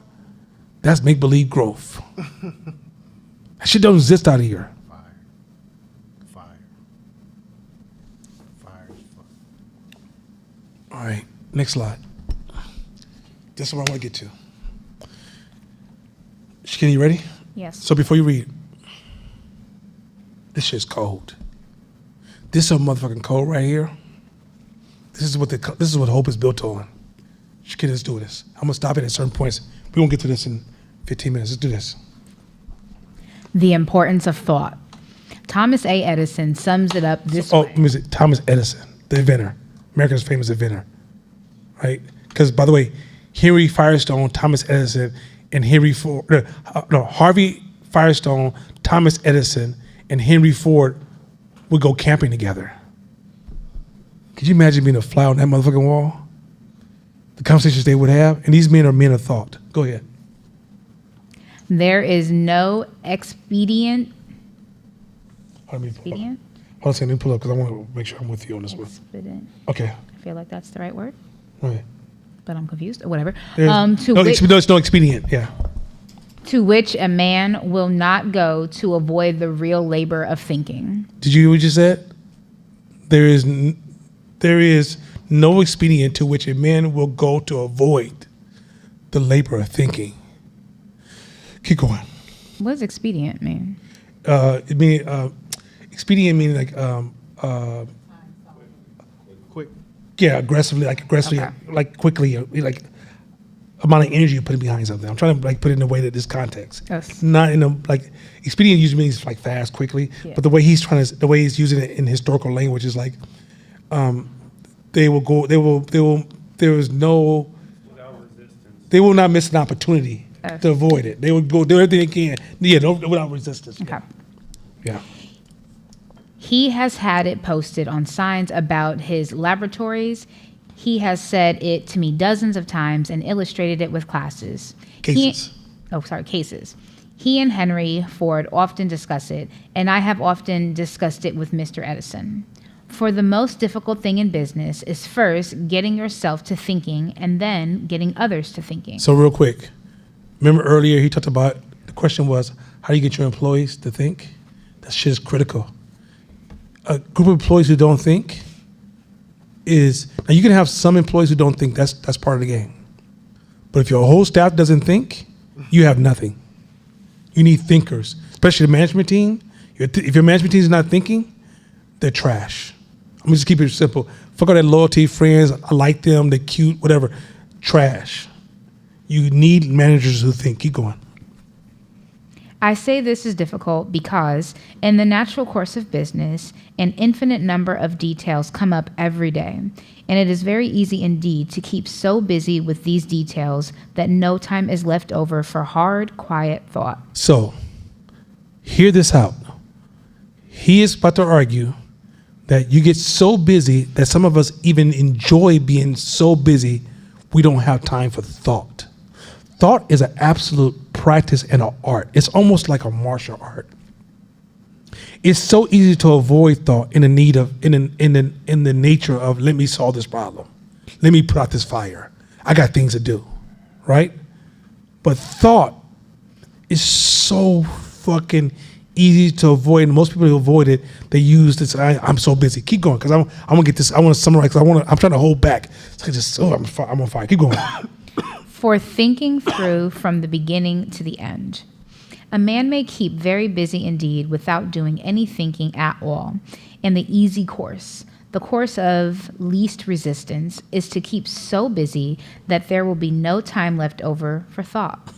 that's make-believe growth. That shit don't exist out here. All right, next slide. This is what I want to get to. Shikini, you ready? Yes. So before you read, this shit's cold. This is so motherfucking cold right here. This is what hope is built on. Shikini, let's do this. I'm gonna stop it at certain points. We won't get to this in 15 minutes. Let's do this. The importance of thought. Thomas A. Edison sums it up this way. Let me see. Thomas Edison, the inventor. America's famous inventor, right? Because, by the way, Henry Firestone, Thomas Edison, and Harvey Firestone, Thomas Edison, and Henry Ford would go camping together. Could you imagine being a fly on that motherfucking wall? The conversations they would have, and these men are men of thought. Go ahead. There is no expedient. Hold on a second, let me pull up because I want to make sure I'm with you on this one. Expedient. Okay. I feel like that's the right word, Okay. but I'm confused. Or whatever. It's no expedient. Yeah. To which a man will not go to avoid the real labor of thinking. Did you hear what you said? There is no expedient to which a man will go to avoid the labor of thinking. Keep going. What does expedient mean? It mean expedient meaning like quick. Yeah, aggressively, Okay. like quickly, like amount of energy you put behind something. I'm trying to like put it in a way that this context. Yes. Not in a like expedient usually means like fast, quickly. Yeah. But the way he's using it in historical language is like they will not miss an opportunity to avoid it. They will do everything they can. Yeah, without resistance. Okay. Yeah. He has had it posted on signs about his laboratories. He has said it to me dozens of times and illustrated it with classes. Cases. Cases. He and Henry Ford often discuss it, and I have often discussed it with Mr. Edison. For the most difficult thing in business is first getting yourself to thinking and then getting others to thinking. So real quick, remember earlier he talked about, the question was, how do you get your employees to think? That shit is critical. A group of employees who don't think is, now you can have some employees who don't think, that's part of the game. But if your whole staff doesn't think, you have nothing. You need thinkers, especially the management team. If your management team is not thinking, they're trash. I'm gonna just keep it simple. Fuck all that loyalty, friends, I like them, they're cute, whatever. Trash. You need managers who think. Keep going. I say this is difficult because in the natural course of business, an infinite number of details come up every day, and it is very easy indeed to keep so busy with these details that no time is left over for hard, quiet thought. So, hear this out. He is about to argue that you get so busy that some of us even enjoy being so busy we don't have time for thought. Thought is an absolute practice and an art. It's almost like a martial art. It's so easy to avoid thought in the nature of, let me solve this problem. Let me put out this fire. I got things to do, right? But thought is so fucking easy to avoid. And most people who avoid it, they use this. I'm so busy. Keep going, because I'm gonna get this. I want to summarize. Because I'm trying to hold back. So I'm on fire. Keep going. For thinking through from the beginning to the end. A man may keep very busy indeed without doing any thinking at all. And the easy course, the course of least resistance, is to keep so busy that there will be no time left over for thought.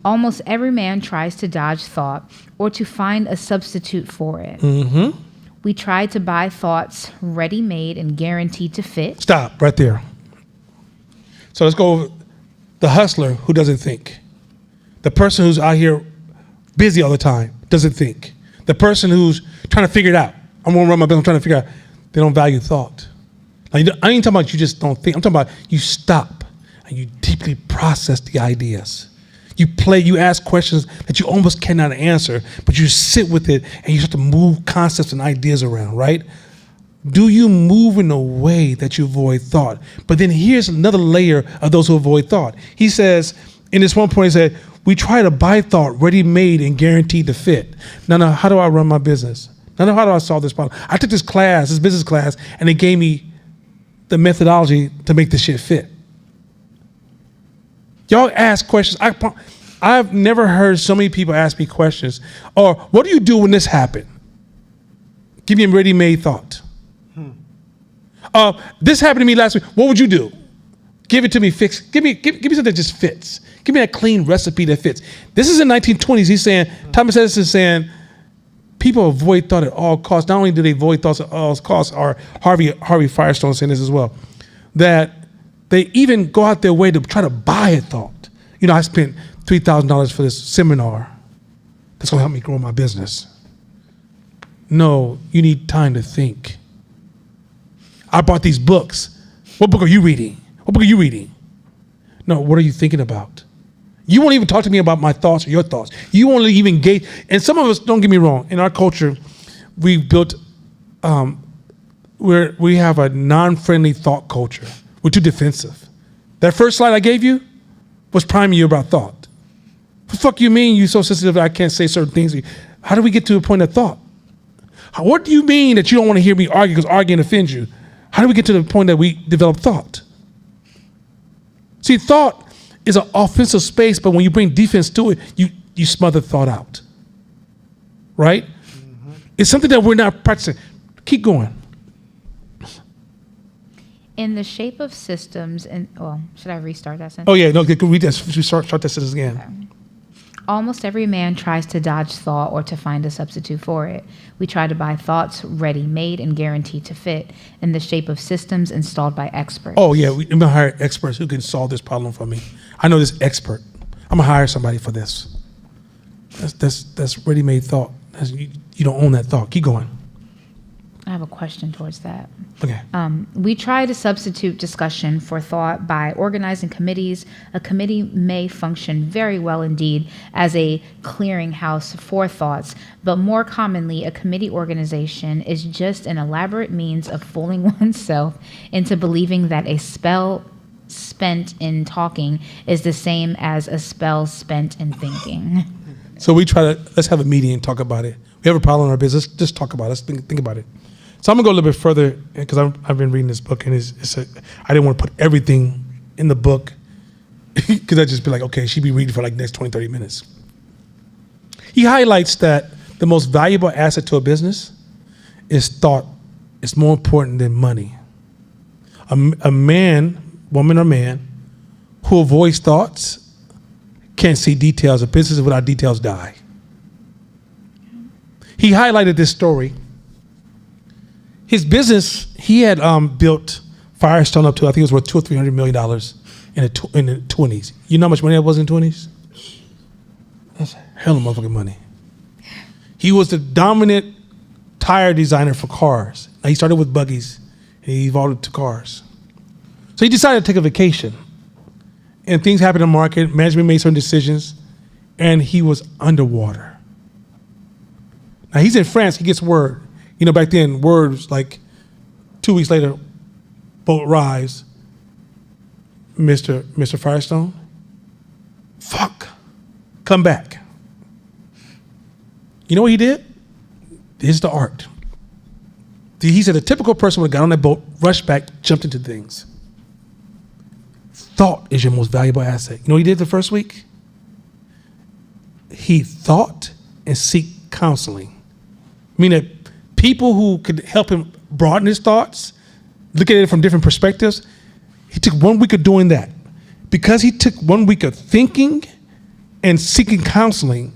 Almost every man tries to dodge thought or to find a substitute for it. Mm-hmm. We try to buy thoughts ready-made and guaranteed to fit. Stop right there. So let's go over the hustler who doesn't think. The person who's out here busy all the time doesn't think. The person who's trying to figure it out. I'm going to run my business, I'm trying to figure out. They don't value thought. Like, I ain't talking about you just don't think. I'm talking about you stop and you deeply process the ideas. You ask questions that you almost cannot answer, but you sit with it and you start to move concepts and ideas around, right? Do you move in a way that you avoid thought? But then here's another layer of those who avoid thought. He says, in this one point, he said, we try to buy thought ready-made and guaranteed to fit. Now, how do I run my business? Now, how do I solve this problem? I took this business class, and they gave me the methodology to make this shit fit. Y'all ask questions. I've never heard so many people ask me questions. Or, what do you do when this happened? Give me a ready-made thought. This happened to me last week. What would you do? Give it to me, fix. Give me something that just fits. Give me that clean recipe that fits. This is in 1920s. He's saying, Thomas Edison is saying, people avoid thought at all costs. Not only do they avoid thoughts at all costs, or Harvey Firestone saying this as well, that they even go out their way to try to buy a thought. You know, I spent $3,000 for this seminar. That's gonna help me grow my business. No, you need time to think. I bought these books. What book are you reading? What book are you reading? No, what are you thinking about? You won't even talk to me about my thoughts or your thoughts. You won't even engage. And some of us, don't get me wrong, in our culture, we've built, we have a non-friendly thought culture. We're too defensive. That first slide I gave you was priming you about thought. What the fuck you mean you so sensitive that I can't say certain things? How do we get to a point of thought? What do you mean that you don't want to hear me argue because arguing offends you? How do we get to the point that we develop thought? See, thought is an offensive space, but when you bring defense to it, you smother thought out. Right? Mm-hmm. It's something that we're not practicing. Keep going. In the shape of systems, and should I restart that sentence? Oh yeah, no, read that. Start that sentence again. Okay. Almost every man tries to dodge thought or to find a substitute for it. We try to buy thoughts ready-made and guaranteed to fit in the shape of systems installed by experts. Oh yeah, we're gonna hire experts who can solve this problem for me. I know this expert. I'm gonna hire somebody for this. That's ready-made thought. You don't own that thought. Keep going. I have a question towards that. Okay. We try to substitute discussion for thought by organizing committees. A committee may function very well indeed as a clearinghouse for thoughts, but more commonly, a committee organization is just an elaborate means of fooling oneself into believing that a spell spent in talking is the same as a spell spent in thinking. So we let's have a meeting and talk about it. We have a problem in our business, just talk about it. Let's think about it. So I'm gonna go a little bit further because I've been reading this book, and I didn't want to put everything in the book because I'd just be like, okay, she'd be reading for like the next 20, 30 minutes. He highlights that the most valuable asset to a business is thought. It's more important than money. A man, woman or man, who avoids thoughts can't see details. A business without details die. He highlighted this story. His business, he had built Firestone up to, I think it was worth $200 or $300 million in the 20s. You know how much money that was in the 20s? That's a hell of motherfucking money. He was the dominant tire designer for cars. Now, he started with buggies, and he evolved to cars. So he decided to take a vacation. And things happened in the market. Management made certain decisions, and he was underwater. Now, he's in France. He gets word. You know, back then, word was like 2 weeks later, boat arrives. Mr. Firestone, fuck, come back. You know what he did? Here's the art. He said a typical person would have got on that boat, rushed back, jumped into things. Thought is your most valuable asset. You know what he did the first week? He thought and seek counseling. Meaning people who could help him broaden his thoughts, look at it from different perspectives. He took 1 week of doing that. Because he took 1 week of thinking and seeking counseling,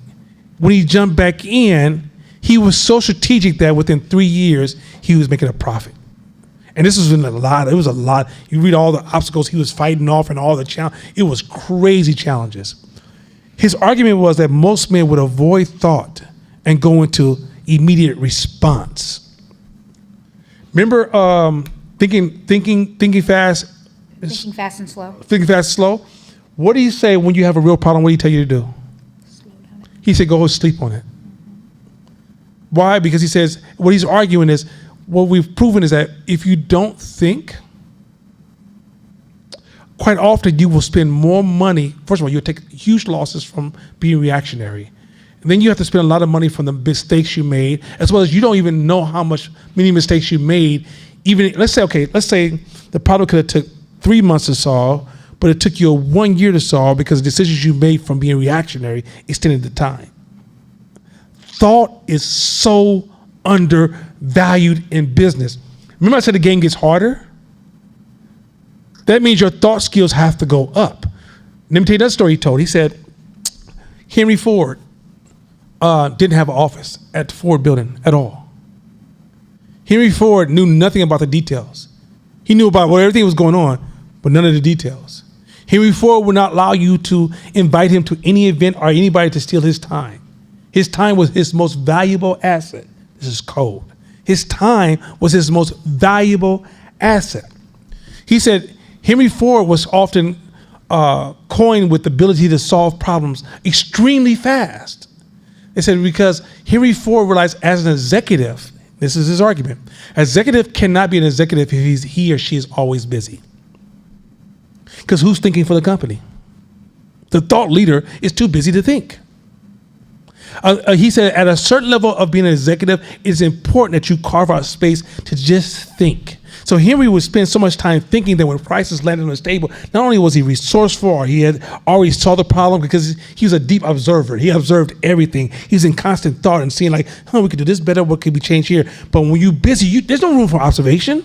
when he jumped back in, he was so strategic that within 3 years, he was making a profit. And this was in a lot. It was a lot. You read all the obstacles he was fighting off and all the challenges. It was crazy challenges. His argument was that most men would avoid thought and go into immediate response. Remember thinking fast? Thinking fast and slow. Thinking fast and slow? What do you say when you have a real problem? What do he tell you to do? He said, go sleep on it. Why? Because he says, what he's arguing is, what we've proven is that if you don't think, quite often you will spend more money. First of all, you'll take huge losses from being reactionary. And then you have to spend a lot of money from the mistakes you made, as well as you don't even know how many mistakes you made. Even, let's say the problem could have took 3 months to solve, but it took you 1 year to solve because the decisions you made from being reactionary extended the time. Thought is so undervalued in business. Remember I said the game gets harder? That means your thought skills have to go up. Let me tell you another story he told. He said Henry Ford didn't have an office at the Ford building at all. Henry Ford knew nothing about the details. He knew about everything was going on, but none of the details. Henry Ford would not allow you to invite him to any event or anybody to steal his time. His time was his most valuable asset. This is code. His time was his most valuable asset. He said Henry Ford was often coined with the ability to solve problems extremely fast. They said because Henry Ford realized as an executive, this is his argument, executive cannot be an executive if he or she is always busy. Because who's thinking for the company? The thought leader is too busy to think. He said at a certain level of being an executive, it's important that you carve out space to just think. So Henry would spend so much time thinking that when prices landed on his table, not only was he resourceful or he had already saw the problem because he was a deep observer. He observed everything. He was in constant thought and seeing like, we could do this better. What could be changed here? But when you're busy, there's no room for observation.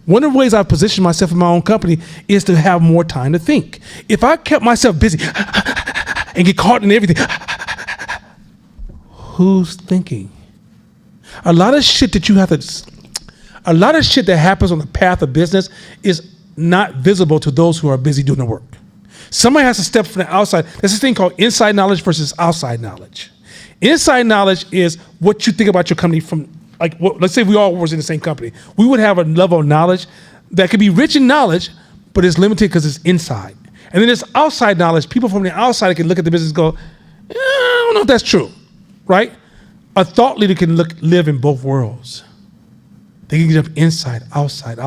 One of the ways I've positioned myself in my own company is to have more time to think. If I kept myself busy and get caught in everything, who's thinking? A lot of shit that happens on the path of business is not visible to those who are busy doing the work. Somebody has to step from the outside. There's this thing called inside knowledge versus outside knowledge. Inside knowledge is what you think about your company from, let's say we all was in the same company. We would have a level of knowledge that could be rich in knowledge, but it's limited because it's inside. And then there's outside knowledge. People from the outside can look at the business and go, I don't know if that's true, right? A thought leader can live in both worlds. They can get up inside, outside,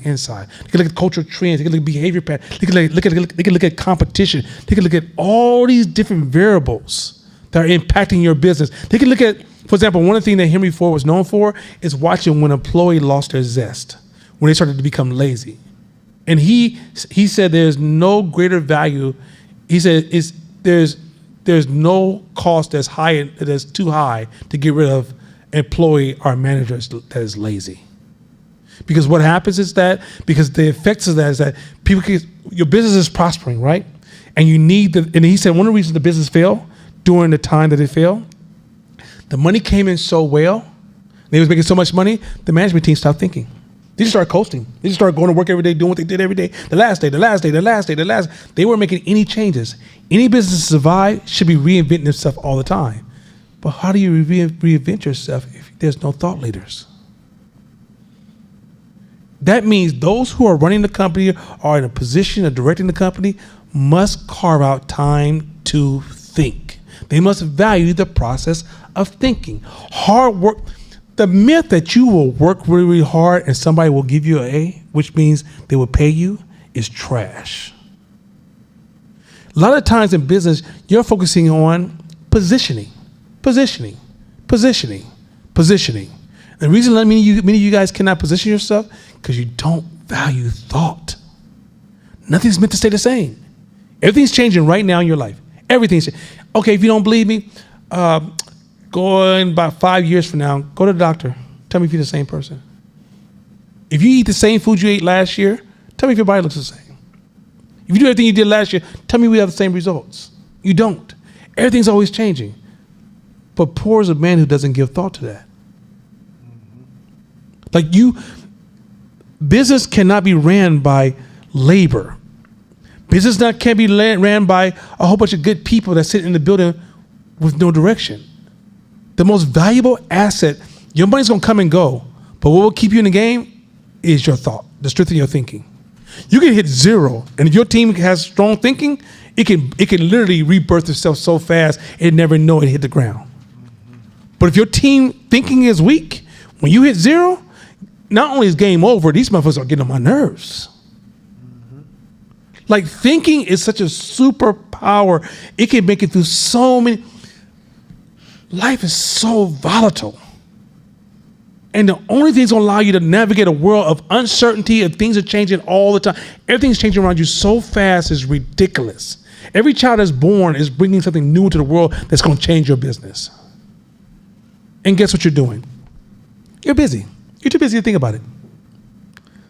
inside. They can look at cultural trends. They can look at behavior patterns. They can look at competition. They can look at all these different variables that are impacting your business. They can look at, for example, one of the things that Henry Ford was known for is watching when an employee lost their zest, when they started to become lazy. And he said there's no greater value. He said there's no cost that's too high to get rid of employee or managers that is lazy. Because what happens is that, because the effects of that is that your business is prospering, right? And you need and he said one of the reasons the business failed during the time that it failed, the money came in so well, they was making so much money, the management team stopped thinking. They just started coasting. They just started going to work every day, doing what they did every day. The last day. They weren't making any changes. Any business to survive should be reinventing itself all the time. But how do you reinvent yourself if there's no thought leaders? That means those who are running the company or in a position of directing the company must carve out time to think. They must value the process of thinking. Hard work. The myth that you will work really, really hard and somebody will give you an A, which means they will pay you, is trash. A lot of times in business, you're focusing on positioning. The reason many of you guys cannot position yourself because you don't value thought. Nothing's meant to stay the same. Everything's changing right now in your life. Everything's okay. If you don't believe me, go in about 5 years from now. Go to the doctor. Tell me if you're the same person. If you eat the same food you ate last year, tell me if your body looks the same. If you do everything you did last year, tell me we have the same results. You don't. Everything's always changing. But poor is a man who doesn't give thought to that. Business cannot be ran by labor. Business can't be ran by a whole bunch of good people that sit in the building with no direction. The most valuable asset, your money's gonna come and go, but what will keep you in the game is your thought, the strength of your thinking. You can hit 0, and if your team has strong thinking, it can literally rebirth itself so fast it never know it hit the ground. But if your team thinking is weak, when you hit 0, not only is game over, these motherfuckers are getting on my nerves. Like, thinking is such a superpower. It can make it through so many. Life is so volatile. And the only thing that's going to allow you to navigate a world of uncertainty and things are changing all the time. Everything's changing around you so fast, it's ridiculous. Every child that's born is bringing something new into the world that's going to change your business. And guess what you're doing? You're busy. You're too busy to think about it.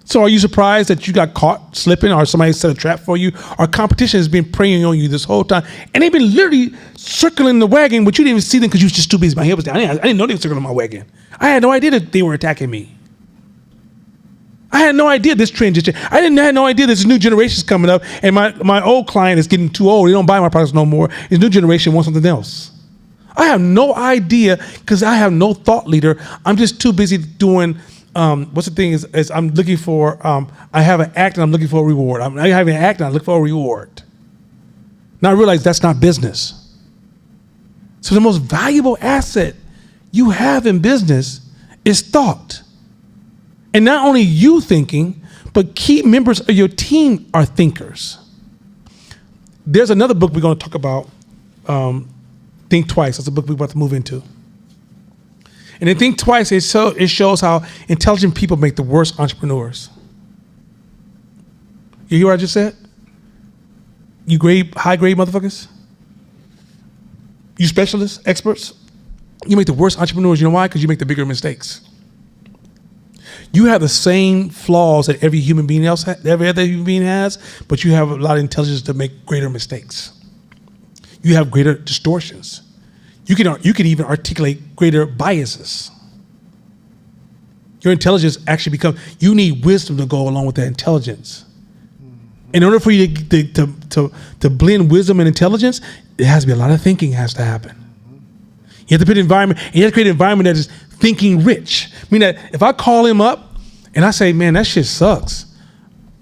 So are you surprised that you got caught slipping or somebody set a trap for you? Our competition has been preying on you this whole time. And they've been literally circling the wagon, but you didn't even see them because you was just too busy. My head was down. I didn't know they were circling my wagon. I had no idea that they were attacking me. I had no idea this trend just changed. I had no idea this new generation's coming up and my old client is getting too old. They don't buy my products no more. This new generation wants something else. I have no idea because I have no thought leader. I'm just too busy doing what's the thing is I'm looking for, I have an act and I'm looking for a reward. I have an act and I look for a reward. Now I realize that's not business. So the most valuable asset you have in business is thought. And not only you thinking, but key members of your team are thinkers. There's another book we're going to talk about, Think Twice. That's a book we're about to move into. And in Think Twice, it shows how intelligent people make the worst entrepreneurs. You hear what I just said? You high grade motherfuckers? You specialists, experts? You make the worst entrepreneurs. You know why? Because you make the bigger mistakes. You have the same flaws that every human being else every other human being has, but you have a lot of intelligence to make greater mistakes. You have greater distortions. You can even articulate greater biases. Your intelligence actually you need wisdom to go along with that intelligence. In order for you to blend wisdom and intelligence, there has to be a lot of thinking has to happen. You have to create an environment that is thinking rich. I mean that if I call him up and I say, man, that shit sucks,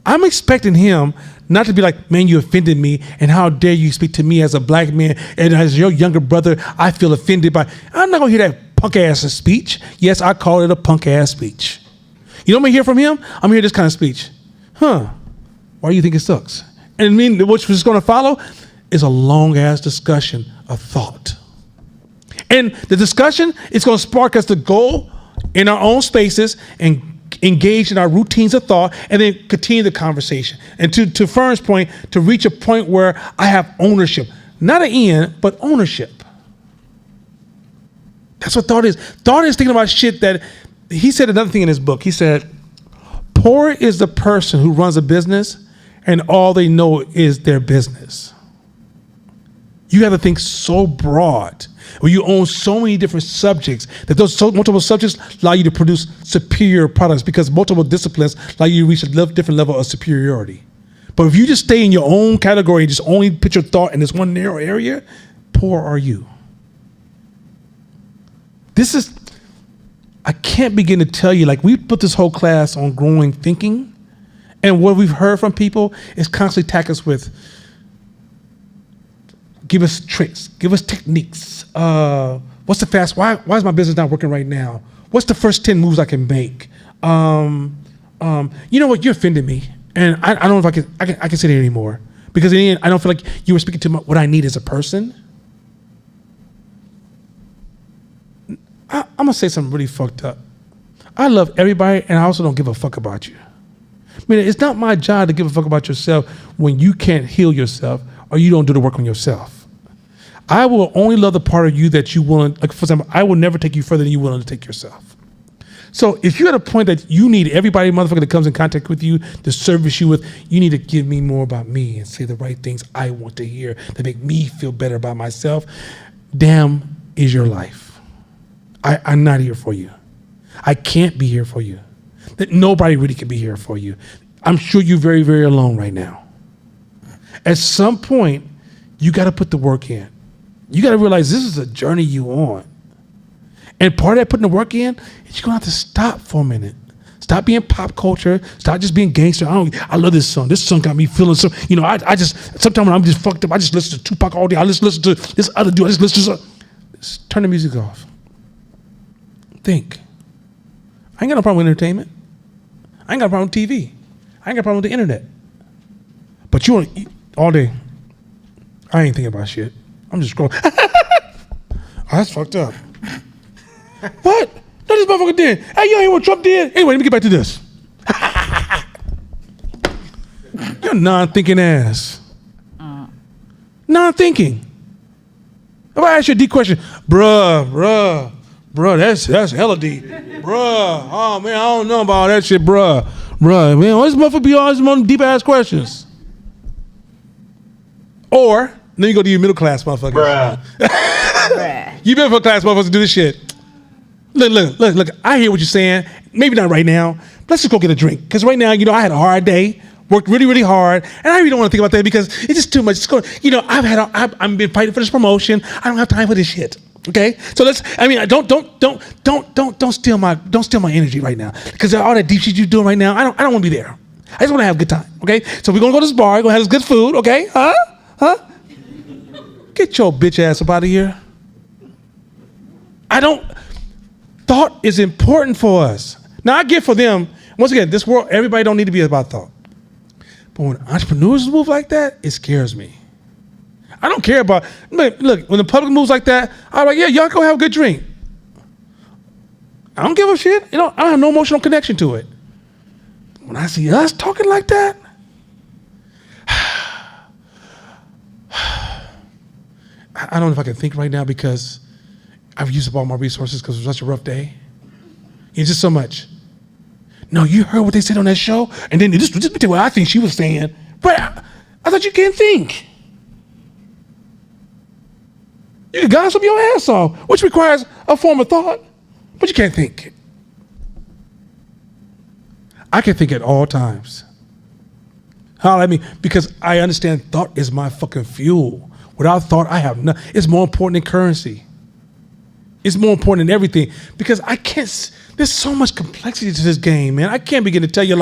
I'm expecting him not to be like, man, you offended me, and how dare you speak to me as a black man, and as your younger brother, I feel offended by. I'm not gonna hear that punk ass speech. Yes, I call it a punk ass speech. You know what I'm gonna hear from him? I'm gonna hear this kind of speech. Why do you think it sucks? And I mean, what's gonna follow is a long ass discussion of thought. And the discussion is gonna spark us to go in our own spaces and engage in our routines of thought, and then continue the conversation. And to Fern's point, to reach a point where I have ownership. Not an end, but ownership. That's what thought is. Thought is thinking about shit that, he said another thing in his book. He said, poor is the person who runs a business and all they know is their business. You have to think so broad, where you own so many different subjects, that those multiple subjects allow you to produce superior products, because multiple disciplines allow you to reach a different level of superiority. But if you just stay in your own category and just only put your thought in this one narrow area, poor are you. I can't begin to tell you, like, we put this whole class on growing thinking, and what we've heard from people is constantly attack us with, give us tricks, give us techniques. What's the fast? Why is my business not working right now? What's the first 10 moves I can make? You know what? You offended me, and I don't know if I can sit here anymore, because in the end, I don't feel like you were speaking to what I need as a person. I'm gonna say something really fucked up. I love everybody, and I also don't give a fuck about you. I mean, it's not my job to give a fuck about yourself when you can't heal yourself or you don't do the work on yourself. I will only love the part of you that you willing. Like for example, I will never take you further than you're willing to take yourself. So if you're at a point that you need everybody motherfucker that comes in contact with you to service you with, you need to give me more about me and say the right things I want to hear that make me feel better about myself. Damn is your life. I'm not here for you. I can't be here for you. That nobody really can be here for you. I'm sure you're very, very alone right now. At some point, you got to put the work in. You got to realize this is a journey you on. And part of that putting the work in is you're going to have to stop for a minute. Stop being pop culture. Stop just being gangster. I love this song. This song got me feeling so, I just, sometimes when I'm just fucked up, I just listen to Tupac all day. I just listen to this other dude. I just listen to just turn the music off. Think. I ain't got no problem with entertainment. I ain't got a problem with TV. I ain't got a problem with the internet. But you want to eat all day. I ain't thinking about shit. I'm just scrolling. Oh, that's fucked up. What? No, this motherfucker did. Hey, you ain't what Trump did? Anyway, let me get back to this. You're non-thinking ass. Non-thinking. If I ask you a deep question, bruh, that's hella deep. Bruh, oh man, I don't know about all that shit, bruh, man, why this motherfucker be all these deep ass questions? Or, then you go to your middle class motherfuckers. Bruh. You middle class motherfuckers do this shit. Look, I hear what you're saying. Maybe not right now. Let's just go get a drink. Because right now, I had a hard day, worked really, really hard, and I really don't want to think about that because it's just too much. I've been fighting for this promotion. I don't have time for this shit. Okay, so don't steal my energy right now because all that deep shit you're doing right now, I don't want to be there. I just want to have a good time. Okay, so we're gonna go to this bar, we're gonna have this good food. Okay, huh? Get your bitch ass up out of here. Thought is important for us. Now I get for them. Once again, this world, everybody don't need to be about thought. But when entrepreneurs move like that, it scares me. I don't care about, look, when the public moves like that, I'm like, yeah, y'all go have a good drink. I don't give a shit. I don't have no emotional connection to it. When I see us talking like that, I don't know if I can think right now because I've used up all my resources because it was such a rough day. It's just so much. No, you heard what they said on that show? And then just tell you what I think she was saying. But I thought you can't think. You can gossip your ass off, which requires a form of thought, but you can't think. I can think at all times. Because I understand thought is my fucking fuel. Without thought, I have nothing. It's more important than currency. It's more important than everything because there's so much complexity to this game, man. I can't begin to tell you,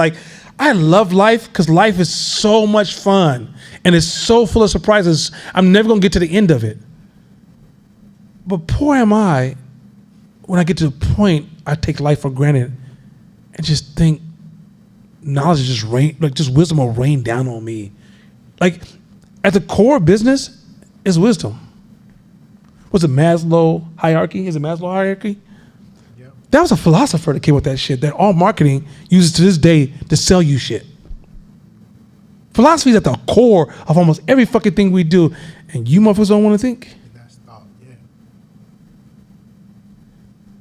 I love life because life is so much fun and it's so full of surprises. I'm never going to get to the end of it. But poor am I when I get to the point I take life for granted and just think knowledge is just wisdom will rain down on me. At the core of business is wisdom. What's it, Maslow hierarchy? Is it Maslow hierarchy? Yep. That was a philosopher that came with that shit that all marketing uses to this day to sell you shit. Philosophy is at the core of almost every fucking thing we do, and you motherfuckers don't want to think. That's thought, yeah.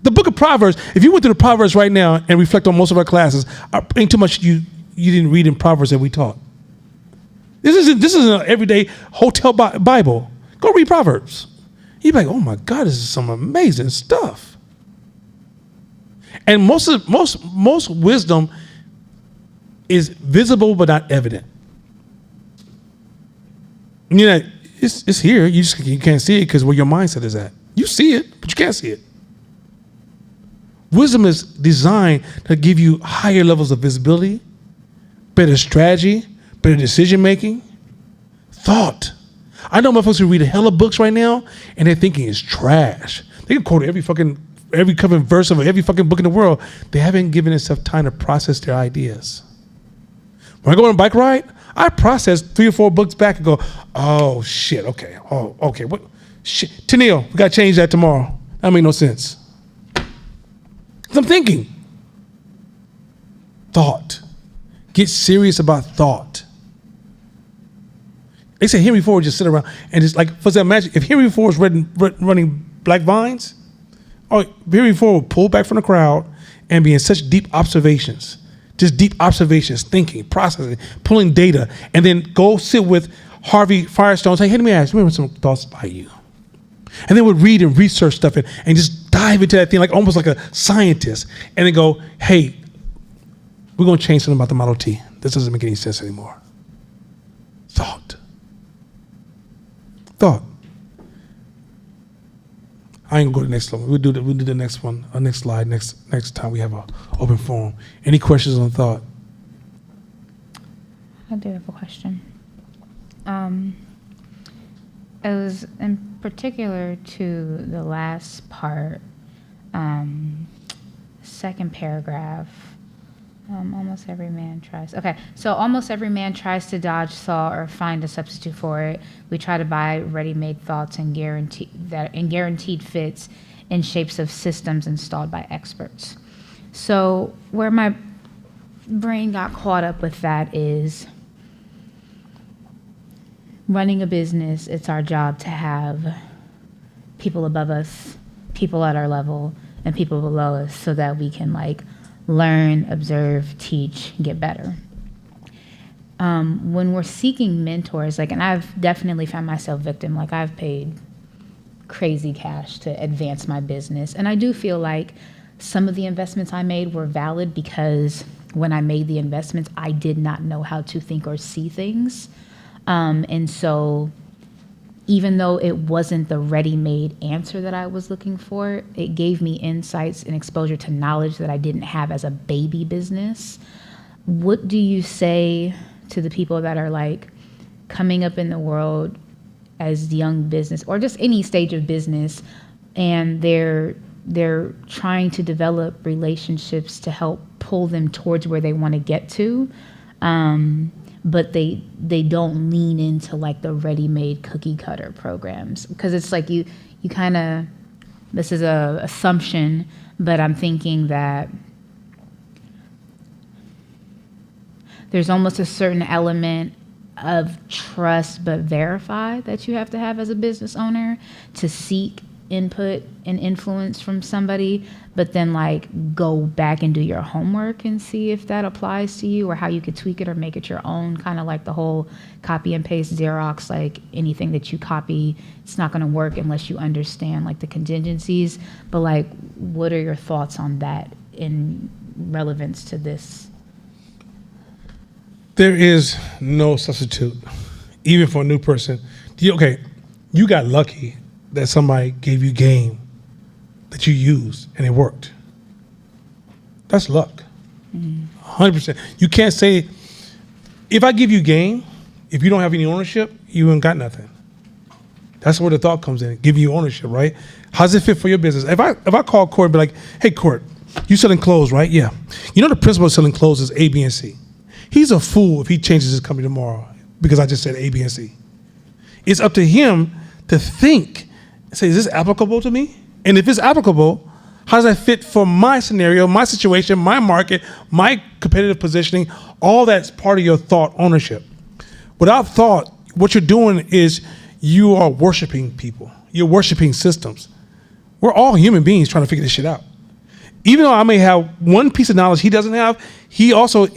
The book of Proverbs, if you went through the Proverbs right now and reflect on most of our classes, ain't too much you didn't read in Proverbs that we taught. This isn't an everyday hotel Bible. Go read Proverbs. You'd be like, oh my God, this is some amazing stuff. And most wisdom is visible but not evident. It's here. You can't see it because where your mindset is at. You see it, but you can't see it. Wisdom is designed to give you higher levels of visibility, better strategy, better decision making, thought. I know motherfuckers who read a hell of books right now and their thinking is trash. They can quote every common verse of every fucking book in the world. They haven't given themselves time to process their ideas. When I go on a bike ride, I process 3 or 4 books back and go, oh shit, okay. Oh, okay. What shit? Tennille, we gotta change that tomorrow. That make no sense. I'm thinking. Thought. Get serious about thought. They say Henry Ford just sit around and just like, for example, imagine if Henry Ford's running Black Vines, Henry Ford would pull back from the crowd and be in such deep observations, just deep observations, thinking, processing, pulling data, and then go sit with Harvey Firestone and say, hey, let me ask you, some thoughts by you. And then would read and research stuff and just dive into that thing like almost like a scientist, and then go, hey, we're going to change something about the Model T. This doesn't make any sense anymore. Thought. I ain't gonna go to the next one. We'll do the next one, next slide, next time we have an open forum. Any questions on thought? I do have a question. It was in particular to the last part, second paragraph. Almost every man tries. Okay, so almost every man tries to dodge thought or find a substitute for it. We try to buy ready-made thoughts and guaranteed fits in shapes of systems installed by experts. So where my brain got caught up with that is running a business. It's our job to have people above us, people at our level, and people below us, so that we can learn, observe, teach, get better. When we're seeking mentors, and I've definitely found myself victim, I've paid crazy cash to advance my business. And I do feel like some of the investments I made were valid because when I made the investments, I did not know how to think or see things. And so even though it wasn't the ready-made answer that I was looking for, it gave me insights and exposure to knowledge that I didn't have as a baby business. What do you say to the people that are coming up in the world as young business or just any stage of business, and they're trying to develop relationships to help pull them towards where they want to get to, but they don't lean into the ready-made cookie cutter programs? Because it's you kind of, this is a assumption, but I'm thinking that there's almost a certain element of trust but verify that you have to have as a business owner to seek input and influence from somebody, but then go back and do your homework and see if that applies to you or how you could tweak it or make it your own, kind of the whole copy and paste Xerox, anything that you copy, it's not going to work unless you understand the contingencies. But what are your thoughts on that in relevance to this? There is no substitute, even for a new person. Okay, you got lucky that somebody gave you game that you used and it worked. That's luck. 100%. You can't say, if I give you game, if you don't have any ownership, you ain't got nothing. That's where the thought comes in, give you ownership, right? How does it fit for your business? If I call Court and be like, hey, Court, you selling clothes, right? Yeah. You know the principle of selling clothes is A, B, and C. He's a fool if he changes his company tomorrow because I just said A, B, and C. It's up to him to think, say, is this applicable to me? And if it's applicable, how does that fit for my scenario, my situation, my market, my competitive positioning? All that's part of your thought ownership. Without thought, what you're doing is you are worshiping people. You're worshiping systems. We're all human beings trying to figure this shit out. Even though I may have one piece of knowledge he doesn't have, he also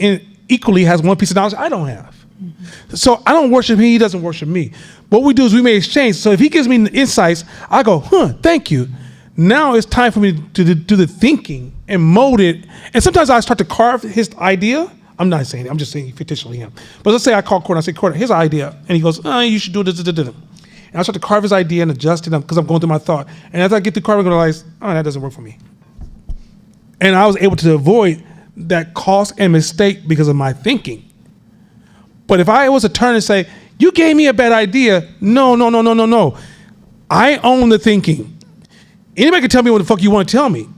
equally has one piece of knowledge I don't have. So I don't worship him, he doesn't worship me. What we do is we may exchange. So if he gives me insights, I go, thank you. Now it's time for me to do the thinking and mold it. And sometimes I start to carve his idea. I'm not saying it, I'm just saying fictitially him. But let's say I call Court and I say, Court, here's an idea. And he goes, you should do this. And I start to carve his idea and adjust it because I'm going through my thought. And as I get to carving, I realize, that doesn't work for me. And I was able to avoid that cost and mistake because of my thinking. But if I was to turn and say, you gave me a bad idea, no. I own the thinking. Anybody can tell me what the fuck you want to tell me.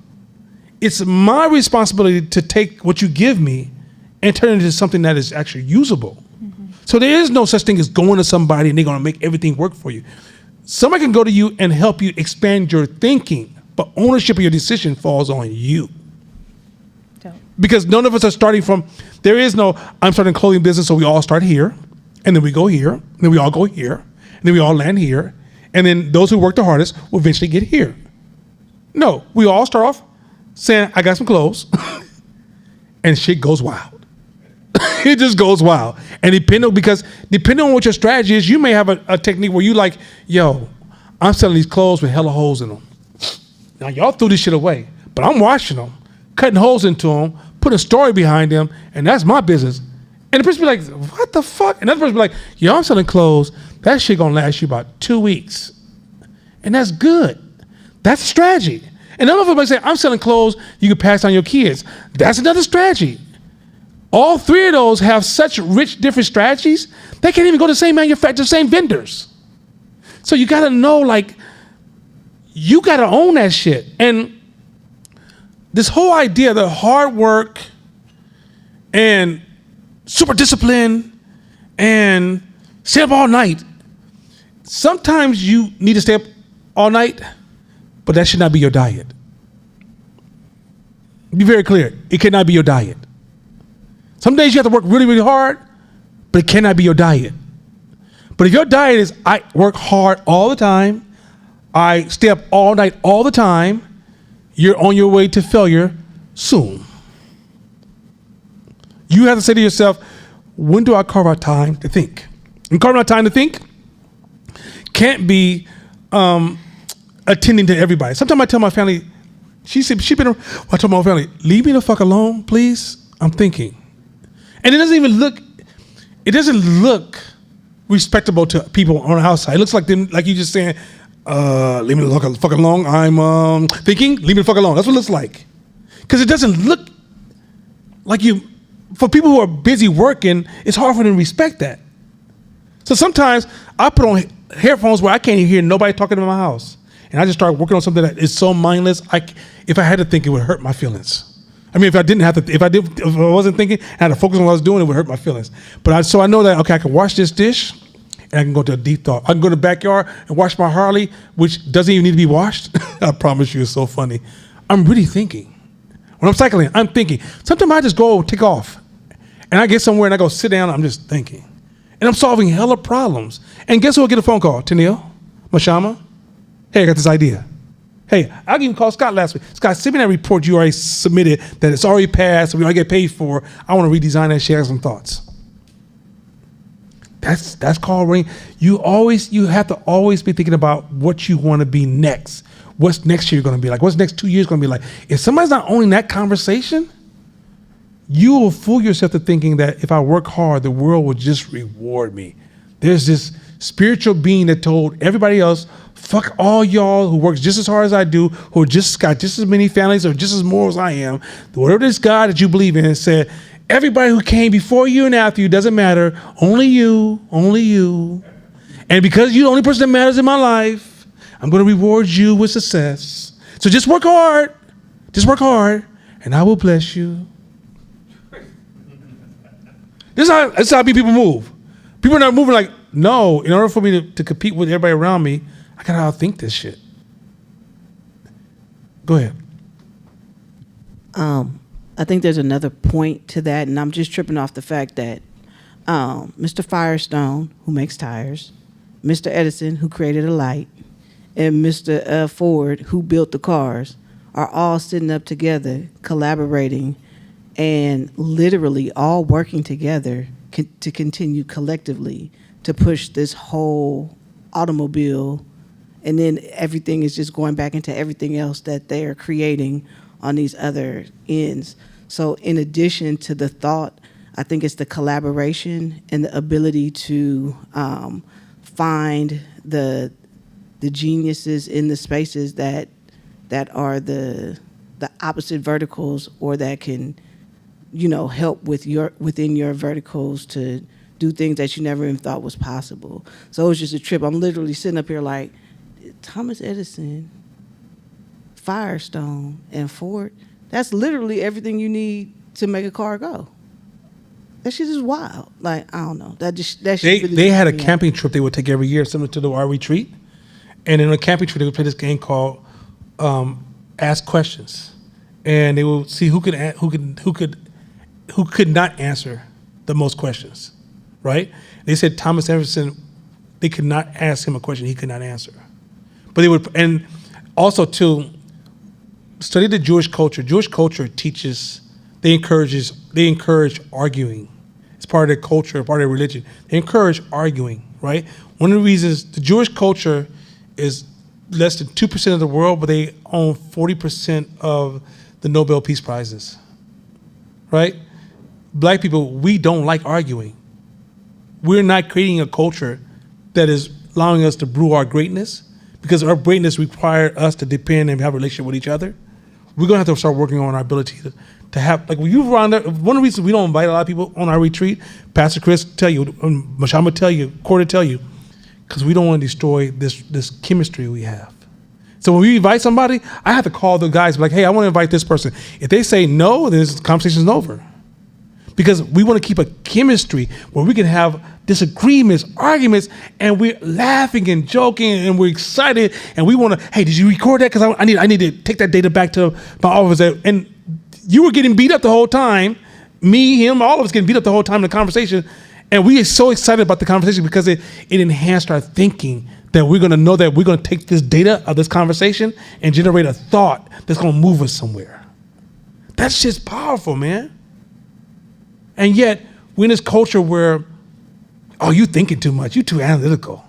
It's my responsibility to take what you give me and turn it into something that is actually usable. Mm-hmm. So there is no such thing as going to somebody and they're going to make everything work for you. Somebody can go to you and help you expand your thinking, but ownership of your decision falls on you. Because none of us are starting from, there is no, I'm starting a clothing business, so we all start here, and then we go here, and then we all go here, and then we all land here, and then those who work the hardest will eventually get here. No, we all start off saying, I got some clothes, and shit goes wild. It just goes wild. And depending on what your strategy is, you may have a technique where you like, yo, I'm selling these clothes with hella holes in them. Now y'all threw this shit away, but I'm washing them, cutting holes into them, putting a story behind them, and that's my business. And the person be like, what the fuck? And another person be like, yo, I'm selling clothes. That shit gonna last you about 2 weeks. And that's good. That's a strategy. And another person might say, I'm selling clothes you can pass on your kids. That's another strategy. All three of those have such rich different strategies, they can't even go to the same manufacturer, same vendors. So you gotta know, like, you gotta own that shit. And this whole idea that hard work and super discipline and stay up all night, sometimes you need to stay up all night, but that should not be your diet. Be very clear, it cannot be your diet. Some days you have to work really, really hard, but it cannot be your diet. But if your diet is, I work hard all the time, I stay up all night all the time, you're on your way to failure soon. You have to say to yourself, when do I carve out time to think? And carving out time to think can't be attending to everybody. Sometimes I tell my family, I told my family, leave me the fuck alone, please. I'm thinking. And it doesn't look respectable to people on the outside. It looks like them, like you just saying, leave me the fuck alone. I'm thinking, leave me the fuck alone. That's what it looks like. Because it doesn't look like you, for people who are busy working, it's hard for them to respect that. So sometimes I put on headphones where I can't even hear nobody talking in my house. And I just start working on something that is so mindless, if I had to think, it would hurt my feelings. I mean, if I wasn't thinking, I had to focus on what I was doing, it would hurt my feelings. So I know that, okay, I can wash this dish, and I can go to a deep thought. I can go to the backyard and wash my Harley, which doesn't even need to be washed. I promise you, it's so funny. I'm really thinking. When I'm cycling, I'm thinking. Sometimes I just go take off, and I get somewhere and I go sit down, I'm just thinking. And I'm solving hella problems. And guess who will get a phone call? Tennille? Mashama? Hey, I got this idea. Hey, I even called Scott last week. Scott, send me that report you already submitted that it's already passed, we already get paid for. I want to redesign that, share some thoughts. That's called ring. You have to always be thinking about what you want to be next. What's next year going to be like? What's next 2 years going to be like? If somebody's not owning that conversation, you will fool yourself to thinking that if I work hard, the world will just reward me. There's this spiritual being that told everybody else, fuck all y'all who works just as hard as I do, who just got just as many families or just as moral as I am. Whatever this God that you believe in said, everybody who came before you and after you doesn't matter. Only you, only you. And because you're the only person that matters in my life, I'm going to reward you with success. So just work hard. Just work hard, and I will bless you. This is how people move. People are not moving like, no, in order for me to compete with everybody around me, I got to outthink this shit. Go ahead. I think there's another point to that, and I'm just tripping off the fact that Mr. Firestone, who makes tires, Mr. Edison, who created a light, and Mr. Ford, who built the cars, are all sitting up together, collaborating, and literally all working together to continue collectively to push this whole automobile, and then everything is just going back into everything else that they are creating on these other ends. So in addition to the thought, I think it's the collaboration and the ability to find the geniuses in the spaces that are the opposite verticals, or that can, help with within your verticals to do things that you never even thought was possible. So it was just a trip. I'm literally sitting up here like, Thomas Edison, Firestone, and Ford, that's literally everything you need to make a car go. That shit is wild. Like, I don't know. That shit really They had a camping trip they would take every year, similar to our retreat. And in a camping trip, they would play this game called Ask Questions. and they will see who could not answer the most questions, right? They said Thomas Jefferson, they could not ask him a question he could not answer. But they would, and also too, study the Jewish culture. Jewish culture teaches, they encourage arguing. It's part of their culture, part of their religion. They encourage arguing, right? One of the reasons the Jewish culture is less than 2% of the world, but they own 40% of the Nobel Peace Prizes, right? Black people, we don't like arguing. We're not creating a culture that is allowing us to brew our greatness, because our greatness requires us to depend and have a relationship with each other. We're gonna have to start working on our ability to have, like when you run there, one of the reasons we don't invite a lot of people on our retreat, Pastor Chris tell you, Mashama tell you, Corda tell you, because we don't want to destroy this chemistry we have. So when we invite somebody, I have to call the guys like, hey, I want to invite this person. If they say no, then this conversation's over. Because we want to keep a chemistry where we can have disagreements, arguments, and we're laughing and joking and we're excited and we want to, hey, did you record that? Because I need to take that data back to my office. And you were getting beat up the whole time. Me, him, all of us getting beat up the whole time in the conversation. And we are so excited about the conversation because it enhanced our thinking that we're going to know that we're going to take this data of this conversation and generate a thought that's going to move us somewhere. That's just powerful, man. And yet, we're in this culture where, oh, you thinking too much. You too analytical.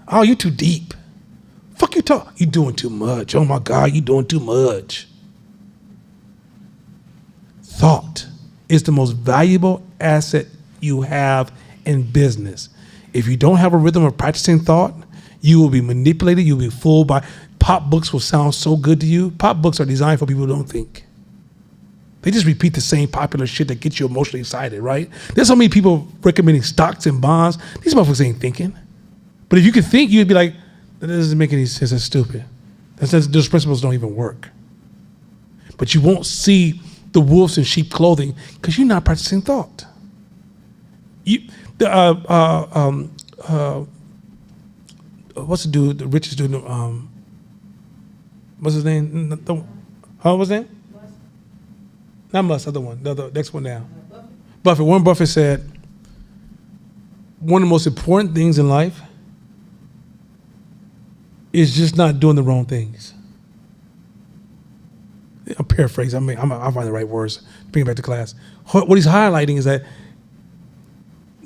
Oh, you too deep. Fuck you talk. You doing too much. Oh my God, you doing too much. Thought is the most valuable asset you have in business. If you don't have a rhythm of practicing thought, you will be manipulated. You'll be fooled by pop books. Will sound so good to you. Pop books are designed for people who don't think. They just repeat the same popular shit that gets you emotionally excited, right? There's so many people recommending stocks and bonds. These motherfuckers ain't thinking. But if you could think, you'd be like, that doesn't make any sense. That's stupid. Those principles don't even work. But you won't see the wolves in sheep clothing because you're not practicing thought. What's the dude, the richest dude? What's his name? What's his name? Not Musk, other one, the next one down. Buffett. Warren Buffett said, one of the most important things in life is just not doing the wrong things. I'm paraphrasing. I'll find the right words. Bring it back to class. What he's highlighting is that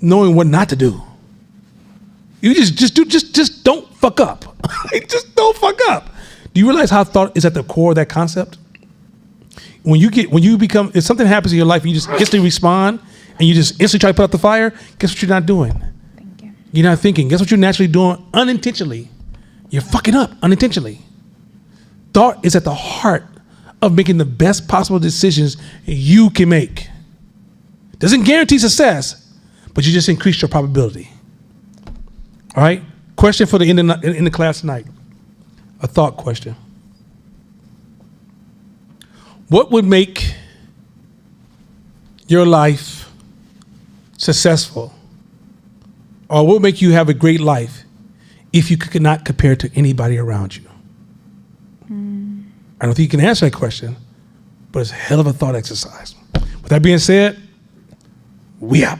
knowing what not to do. You just don't fuck up. Just don't fuck up. Do you realize how thought is at the core of that concept? If something happens in your life and you just instantly respond and you just instantly try to put out the fire, guess what you're not doing? Thinking. You're not thinking. Guess what you're naturally doing unintentionally? You're fucking up unintentionally. Thought is at the heart of making the best possible decisions you can make. Doesn't guarantee success, but you just increase your probability. All right? Question for the in the class tonight. A thought question. What would make your life successful, or what would make you have a great life if you could not compare it to anybody around you? I don't think you can answer that question, but it's a hell of a thought exercise. With that being said, we out.